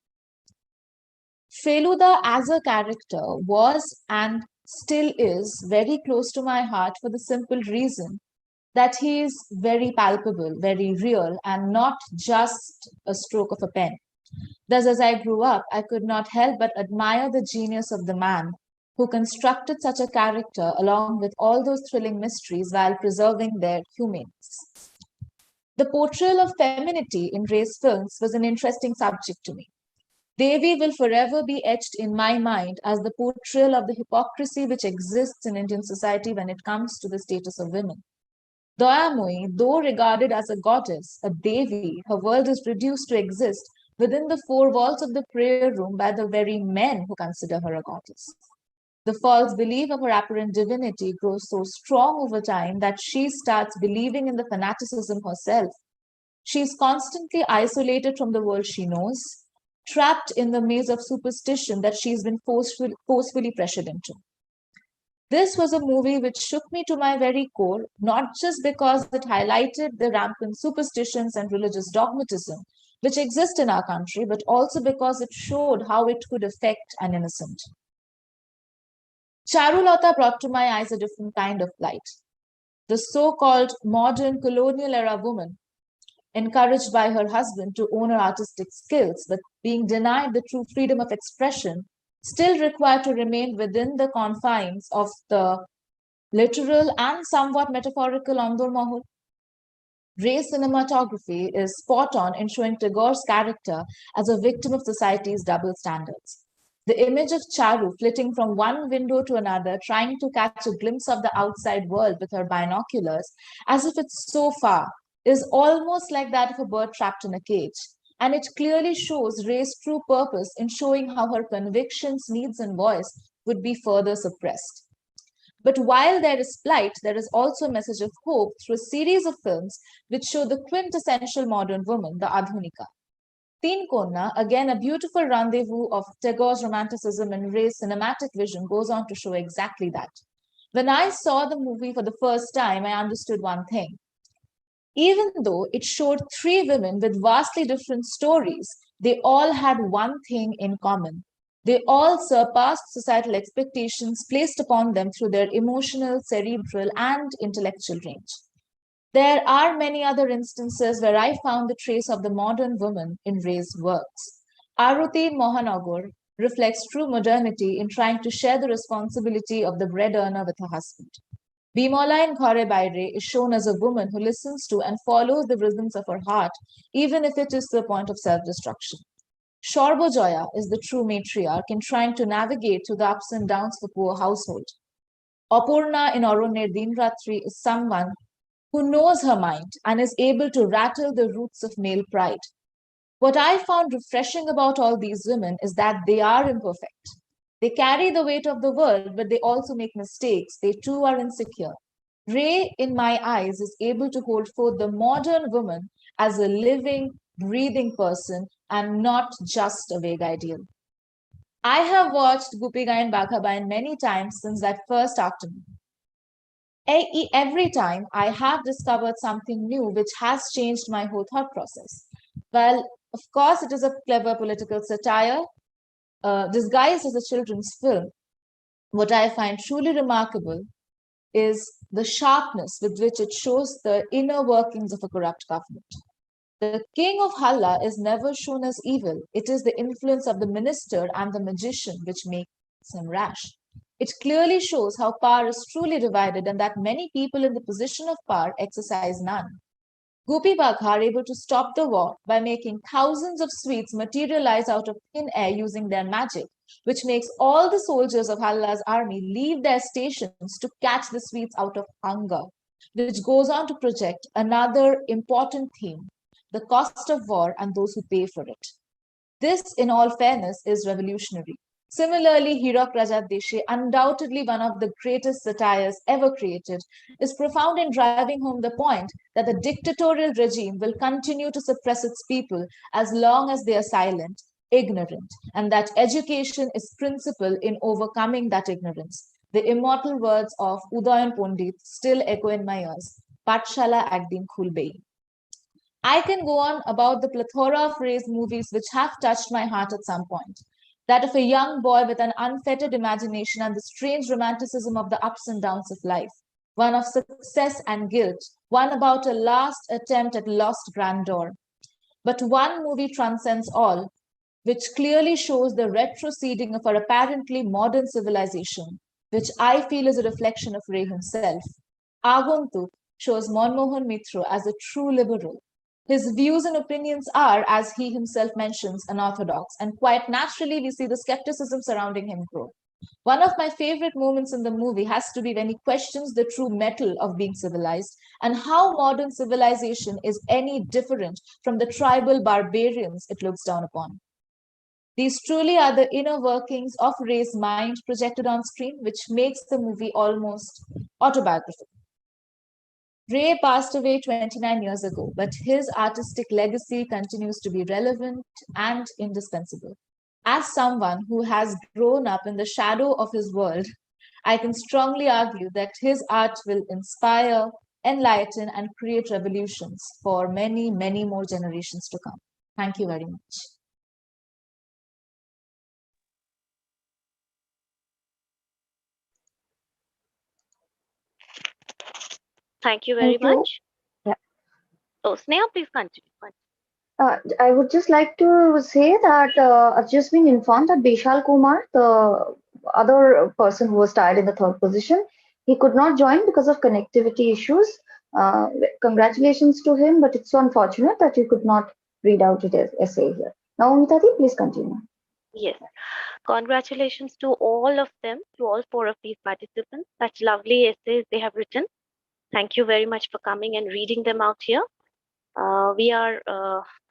Feluda as a character was and still is very close to my heart for the simple reason that he is very palpable, very real, and not just a stroke of a pen. Thus, as I grew up, I could not help but admire the genius of the man who constructed such a character along with all those thrilling mysteries while preserving their humaneness. The portrayal of femininity in race films was an interesting subject to me. Devi will forever be etched in my mind as the portrayal of the hypocrisy which exists in Indian society when it comes to the status of women. Dayamoyi, though regarded as a goddess, a Devi, her world is reduced to exist within the four walls of the prayer room by the very men who consider her a goddess. The false belief of her apparent divinity grows so strong over time that she starts believing in the fanaticism herself. She is constantly isolated from the world she knows, trapped in the maze of superstition that she's been forcefully pressured into. This was a movie which shook me to my very core, not just because it highlighted the rampant superstitions and religious dogmatism which exist in our country, but also because it showed how it could affect an innocent. Charulata brought to my eyes a different kind of light. The so-called modern colonial era woman, encouraged by her husband to own her artistic skills, but being denied the true freedom of expression, still required to remain within the confines of the literal and somewhat metaphorical Andor Mahal. Ray cinematography is spot on in showing Tagore's character as a victim of society's double standards. The image of Charu flitting from one window to another, trying to catch a glimpse of the outside world with her binoculars, as if it's so far, is almost like that of a bird trapped in a cage. And it clearly shows Ray's true purpose in showing how her convictions, needs, and voice would be further suppressed. But while there is plight, there is also a message of hope through a series of films which show the quintessential modern woman, the Adhunikata. Teen Konna, again a beautiful rendezvous of Tagore's romanticism and Ray's cinematic vision, goes on to show exactly that. When I saw the movie for the first time, I understood one thing. Even though it showed three women with vastly different stories, they all had one thing in common. They all surpassed societal expectations placed upon them through their emotional, cerebral, and intellectual range. There are many other instances where I found the trace of the modern woman in Ray's works. Aruti Mohanagar reflects true modernity in trying to share the responsibility of the bread earner with her husband. Bimola in Ghare Baire is shown as a woman who listens to and follows the rhythms of her heart, even if it is to the point of self-destruction. Shorbojoya is the true matriarch in trying to navigate through the ups and downs of a poor household. Apurna in Oroner Dinratri is someone who knows her mind and is able to rattle the roots of male pride. What I found refreshing about all these women is that they are imperfect. They carry the weight of the world, but they also make mistakes. They too are insecure. Ray, in my eyes, is able to hold forth the modern woman as a living, breathing person and not just a vague ideal. I have watched Gupiga and Baghabain many times since that first afternoon. Every time I have discovered something new which has changed my whole thought process. Well, of course, it is a clever political satire disguised as a children's film. What I find truly remarkable is the sharpness with which it shows the inner workings of a corrupt government. The king of Halla is never shown as evil. It is the influence of the minister and the magician which makes him rash. It clearly shows how power is truly divided and that many people in the position of power exercise none. Gopi Bagha are able to stop the war by making thousands of sweets materialize out of thin air using their magic, which makes all the soldiers of Halla's army leave their stations to catch the sweets out of hunger, which goes on to project another important theme, the cost of war and those who pay for it. This, in all fairness, is revolutionary. Similarly, Hirak Rajat Deshe, undoubtedly one of the greatest satires ever created, is profound in driving home the point that the dictatorial regime will continue to suppress its people as long as they are silent, ignorant, and that education is principal in overcoming that ignorance. The immortal words of Udayan Pandit still echo in my ears, Patshala Ekdin Khulbei. I can go on about the plethora of Ray's movies which have touched my heart at some point. That of a young boy with an unfettered imagination and the strange romanticism of the ups and downs of life. One of success and guilt, one about a last attempt at lost grandeur. But one movie transcends all, which clearly shows the retroceding of our apparently modern civilization, which I feel is a reflection of Ray himself. Aguntuk shows Manmohan Mitra as a true liberal. His views and opinions are, as he himself mentions, unorthodox, and quite naturally we see the skepticism surrounding him grow. One of my favorite moments in the movie has to be when he questions the true mettle of being civilized and how modern civilization is any different from the tribal barbarians it looks down upon. These truly are the inner workings of Ray's mind projected on screen, which makes the movie almost autobiographical. Ray passed away 29 years ago, but his artistic legacy continues to be relevant and indispensable. As someone who has grown up in the shadow of his world, I can strongly argue that his art will inspire, enlighten, and create revolutions for many, many more generations to come. Thank you very much. Thank you very Thank you. much. Yeah. Oh, Sneha, please continue. I would just like to say that I've just been informed that Bishal Kumar, the other person who was tied in the third position, he could not join because of connectivity issues. Congratulations to him, but it's so unfortunate that you could not read out his essay here. Now, Mitati, please continue. Yes. Congratulations to all of them, to all 4 of these participants. Such lovely essays they have written. Thank you very much for coming and reading them out here. We are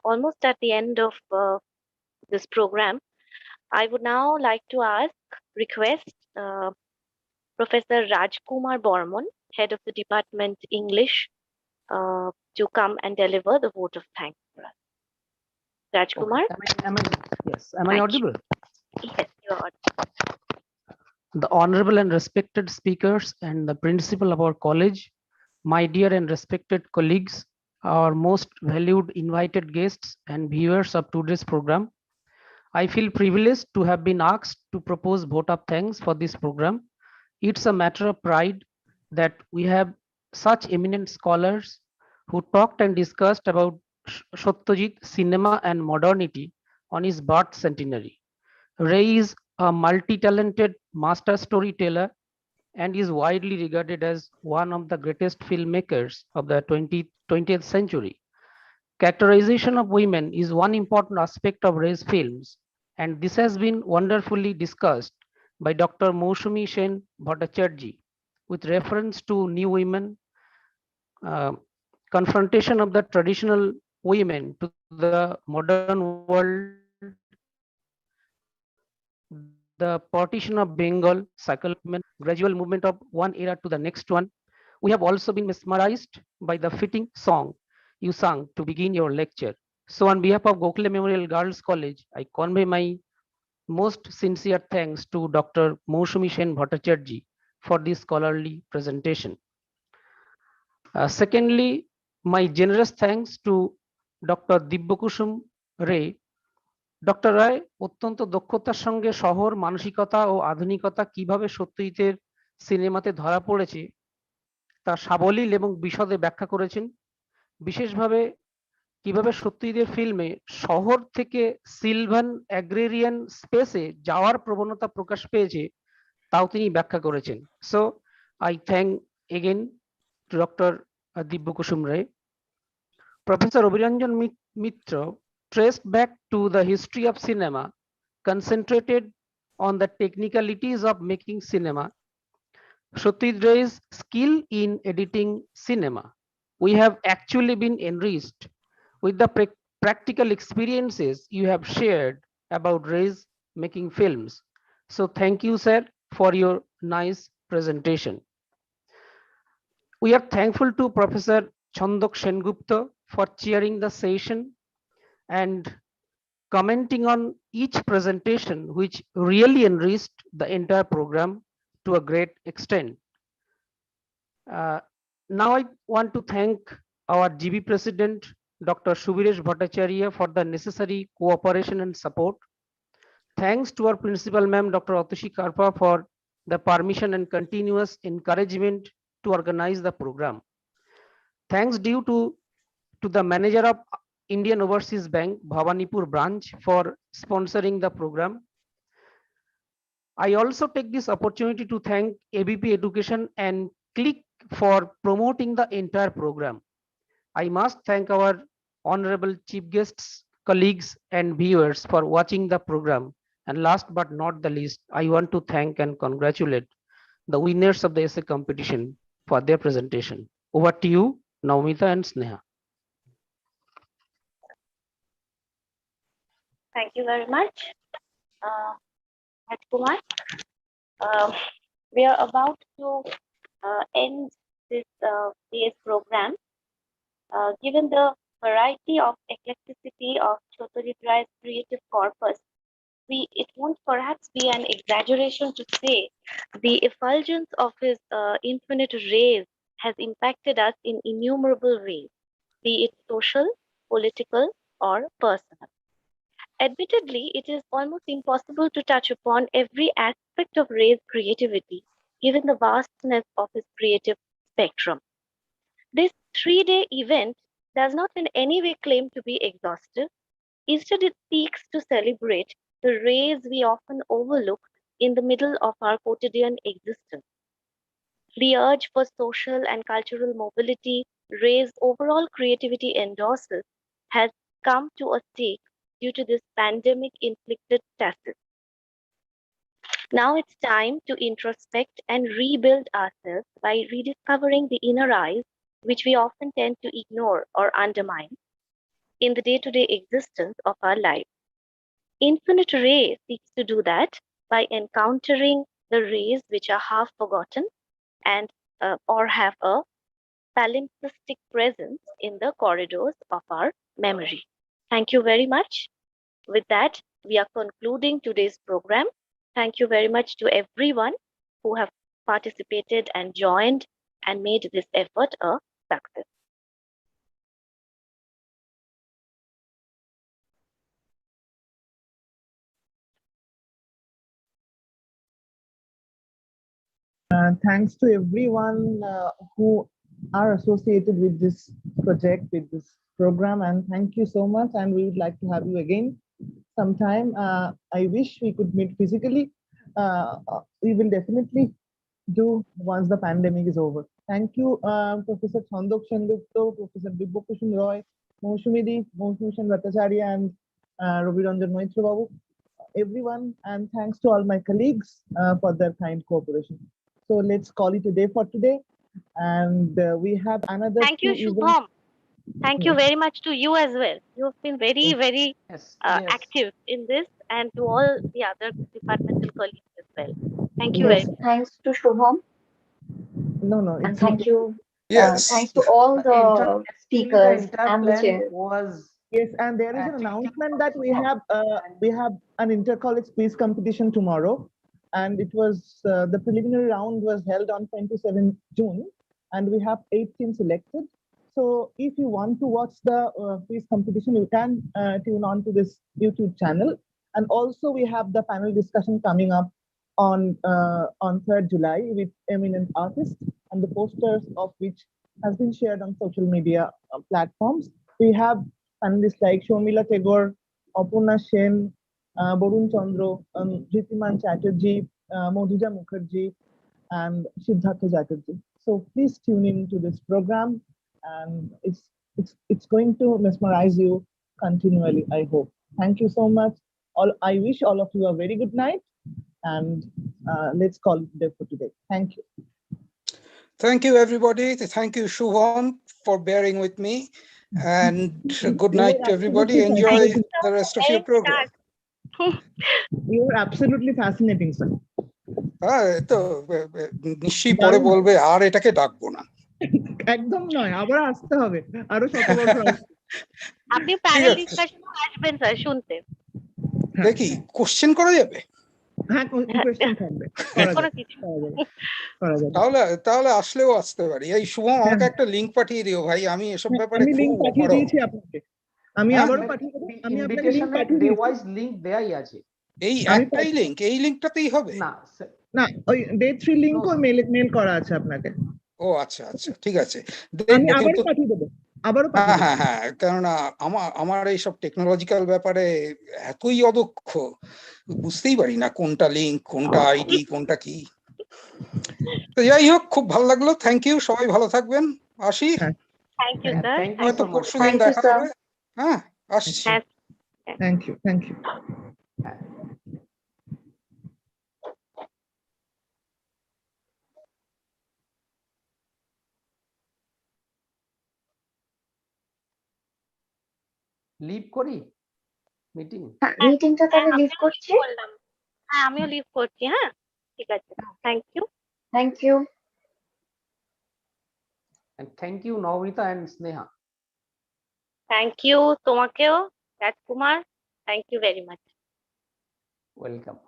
almost at the end of this program. I would now like to request Professor Rajkumar Bormon, Head of the Department English, to come and deliver the vote of thanks for us. Rajkumar? Am I audible? Yes, you are audible. The honorable and respected speakers and the principal of our college, my dear and respected colleagues, our most valued invited guests and viewers of today's program. I feel privileged to have been asked to propose vote of thanks for this program. It's a matter of pride that we have such eminent scholars who talked and discussed about Satyajit, cinema and modernity on his birth centenary. Ray is a multi-talented master storyteller and is widely regarded as one of the greatest filmmakers of the 20th century. Characterization of women is one important aspect of Ray's films, and this has been wonderfully discussed by Dr. Mousumi Sen Bhattacharjee with reference to new women, confrontation of the traditional women to the modern world, the partition of Bengal, gradual movement of one era to the next one. We have also been mesmerized by the fitting song you sang to begin your lecture. So on behalf of Gokhale Memorial Girls College, I convey my most sincere thanks to Dr. Mousumi Sen Bhattacharjee for this scholarly presentation. Secondly, my generous thanks to Dr. Dibyakusum Ray. Doctor Ray অত্যন্ত দক্ষতার সঙ্গে শহর মানসিকতা ও আধুনিকতা কিভাবে সত্যজিতের সিনেমাতে ধরা পড়েছে তা সাবলীল এবং বিশদে ব্যাখ্যা করেছেন। বিশেষভাবে কিভাবে সত্যজিতের ফিল্মে শহর থেকে সিলভান অ্যাগ্রেরিয়ান স্পেসে যাওয়ার প্রবণতা প্রকাশ পেয়েছে তাও তিনি ব্যাখ্যা করেছেন। So I thank again to doctor Dibyakusum Ray. Professor Abhiranjan Mitra traced back to the history of cinema, concentrated on the technicalities of making cinema. Satyajit Ray's skill in editing cinema. We have actually been enriched with the practical experiences you have shared about Ray's making films. So thank you, sir, for your nice presentation. We are thankful to Professor Chandok Sengupta for chairing the session and commenting on each presentation, which really enriched the entire program to a great extent. Now I want to thank our GB President, Dr. Subiresh Bhattacharya, for the necessary cooperation and support. Thanks to our Principal Ma'am, Dr. Atushi Karpa, for the permission and continuous encouragement to organize the program. Thanks due to the manager of Indian Overseas Bank, Bhawanipur branch, for sponsoring the program. I also take this opportunity to thank ABP Education and Click for promoting the entire program. I must thank our honorable chief guests, colleagues, and viewers for watching the program. And last but not the least, I want to thank and congratulate the winners of the essay competition for their presentation. Over to you, Naumita and Sneha. Thank you very much, Kumar. We are about to end this day's program. Given the variety of eclecticity of Satyajit Ray's creative corpus, it won't perhaps be an exaggeration to say the effulgence of his infinite rays has impacted us in innumerable ways, be it social, political, or personal. Admittedly, it is almost impossible to touch upon every aspect of Ray's creativity, given the vastness of his creative spectrum. This 3-day event does not in any way claim to be exhaustive. Instead, it seeks to celebrate the rays we often overlook in the middle of our quotidian existence. The urge for social and cultural mobility Ray's overall creativity endorses has come to a stake due to this pandemic-inflicted stasis. Now it's time to introspect and rebuild ourselves by rediscovering the inner eyes, which we often tend to ignore or undermine in the day-to-day existence of our lives. Infinite Ray seeks to do that by encountering the rays which are half forgotten and or have a palimpsestic presence in the corridors of our memory. Thank you very much. With that, we are concluding today's program. Thank you very much to everyone who have participated and joined and made this effort a success. Thanks to everyone who are associated with this project, with this program, and thank you so much. And we would like to have you again sometime. I wish we could meet physically. We will definitely do once the pandemic is over. Thank you, Professor Chandok Sengupta, Professor Dibbokushum Roy, Moushumi Bhattacharya, and Ravi Ranjan Maitra Babu, everyone, and thanks to all my colleagues for their kind cooperation. So let's call it a day for today. And we have another. Thank you, Shubham. Thank you very much to you as well. You have been very, very active in this, and to all the other departmental colleagues as well. Thank you very much. Thanks to Shubham. No, and thank you. Yes. Thanks to all the speakers and the chairs. Yes, and there is an announcement that we have an inter-college quiz competition tomorrow, and it was the preliminary round was held on 27 June, and we have 8 teams selected. So if you want to watch the quiz competition, you can tune on to this YouTube channel. And also we have the panel discussion coming up on 3rd July with eminent artists, and the posters of which has been shared on social media platforms. We have panelists like Shomila Tagore, Apurna Sen, Borun Chandra, Jyitiman Chatterjee, Modhuja Mukherjee, and Siddhartha Chatterjee. So please tune in to this program, and it's going to mesmerize you continually, I hope. Thank you so much. I wish all of you a very good night, and let's call it a day for today. Thank you. Thank you, everybody. Thank you, Shubham, for bearing with me. And good night to everybody. Enjoy the rest of your program. You're absolutely fascinating, sir. তো নিশ্চয়ই পরে বলবে আর এটাকে ডাকবো না। একদম নয়, আবার আসতে হবে, আরো 7 বছর আপনি প্যানেল ডিসকাশনে আসবেন স্যার শুনতে। দেখি কোশ্চেন করা যাবে? হ্যাঁ, কোশ্চেন থাকবে, তাহলে আসলেও আসতে পারি। এই শুভম আমাকে একটা লিংক পাঠিয়ে দিও ভাই, আমি এসব ব্যাপারে আমি লিংক পাঠিয়ে দিয়েছি আপনাকে। আমি আবারও পাঠিয়ে দেব। আমি আপনাকে লিংক পাঠিয়ে দিয়েছি। ওয়াইজ লিংক দেয়াই আছে। এই একটাই লিংক, এই লিংকটাতেই হবে? না, ওই ডে 3 লিংকও মেল করা আছে আপনাকে। ও আচ্ছা আচ্ছা, ঠিক আছে। আমি আবারও পাঠিয়ে দেবো, আবারও পাঠিয়ে হ্যাঁ দেবো। হ্যাঁ হ্যাঁ, কেননা আমার এইসব টেকনোলজিক্যাল ব্যাপারে এতই অদক্ষ, বুঝতেই পারি না কোনটা লিঙ্ক, কোনটা আইডি, কোনটা কি। তো যাই হোক, খুব ভালো লাগলো, থ্যাংক ইউ, সবাই ভালো থাকবেন, আসি। Thank you sir. হয়তো পরশুদিন Thank you, দেখা sir. হবে। হ্যাঁ, আসছি। Thank you, thank you. Leave করি মিটিং। মিটিংটা তাহলে লিভ করছি। হ্যাঁ, আমিও লিভ করছি। হ্যাঁ, ঠিক আছে, thank you. Thank you. And thank you Naurita and Sneha. Thank you তোমাকেও Rajkumar, thank you very much. Welcome.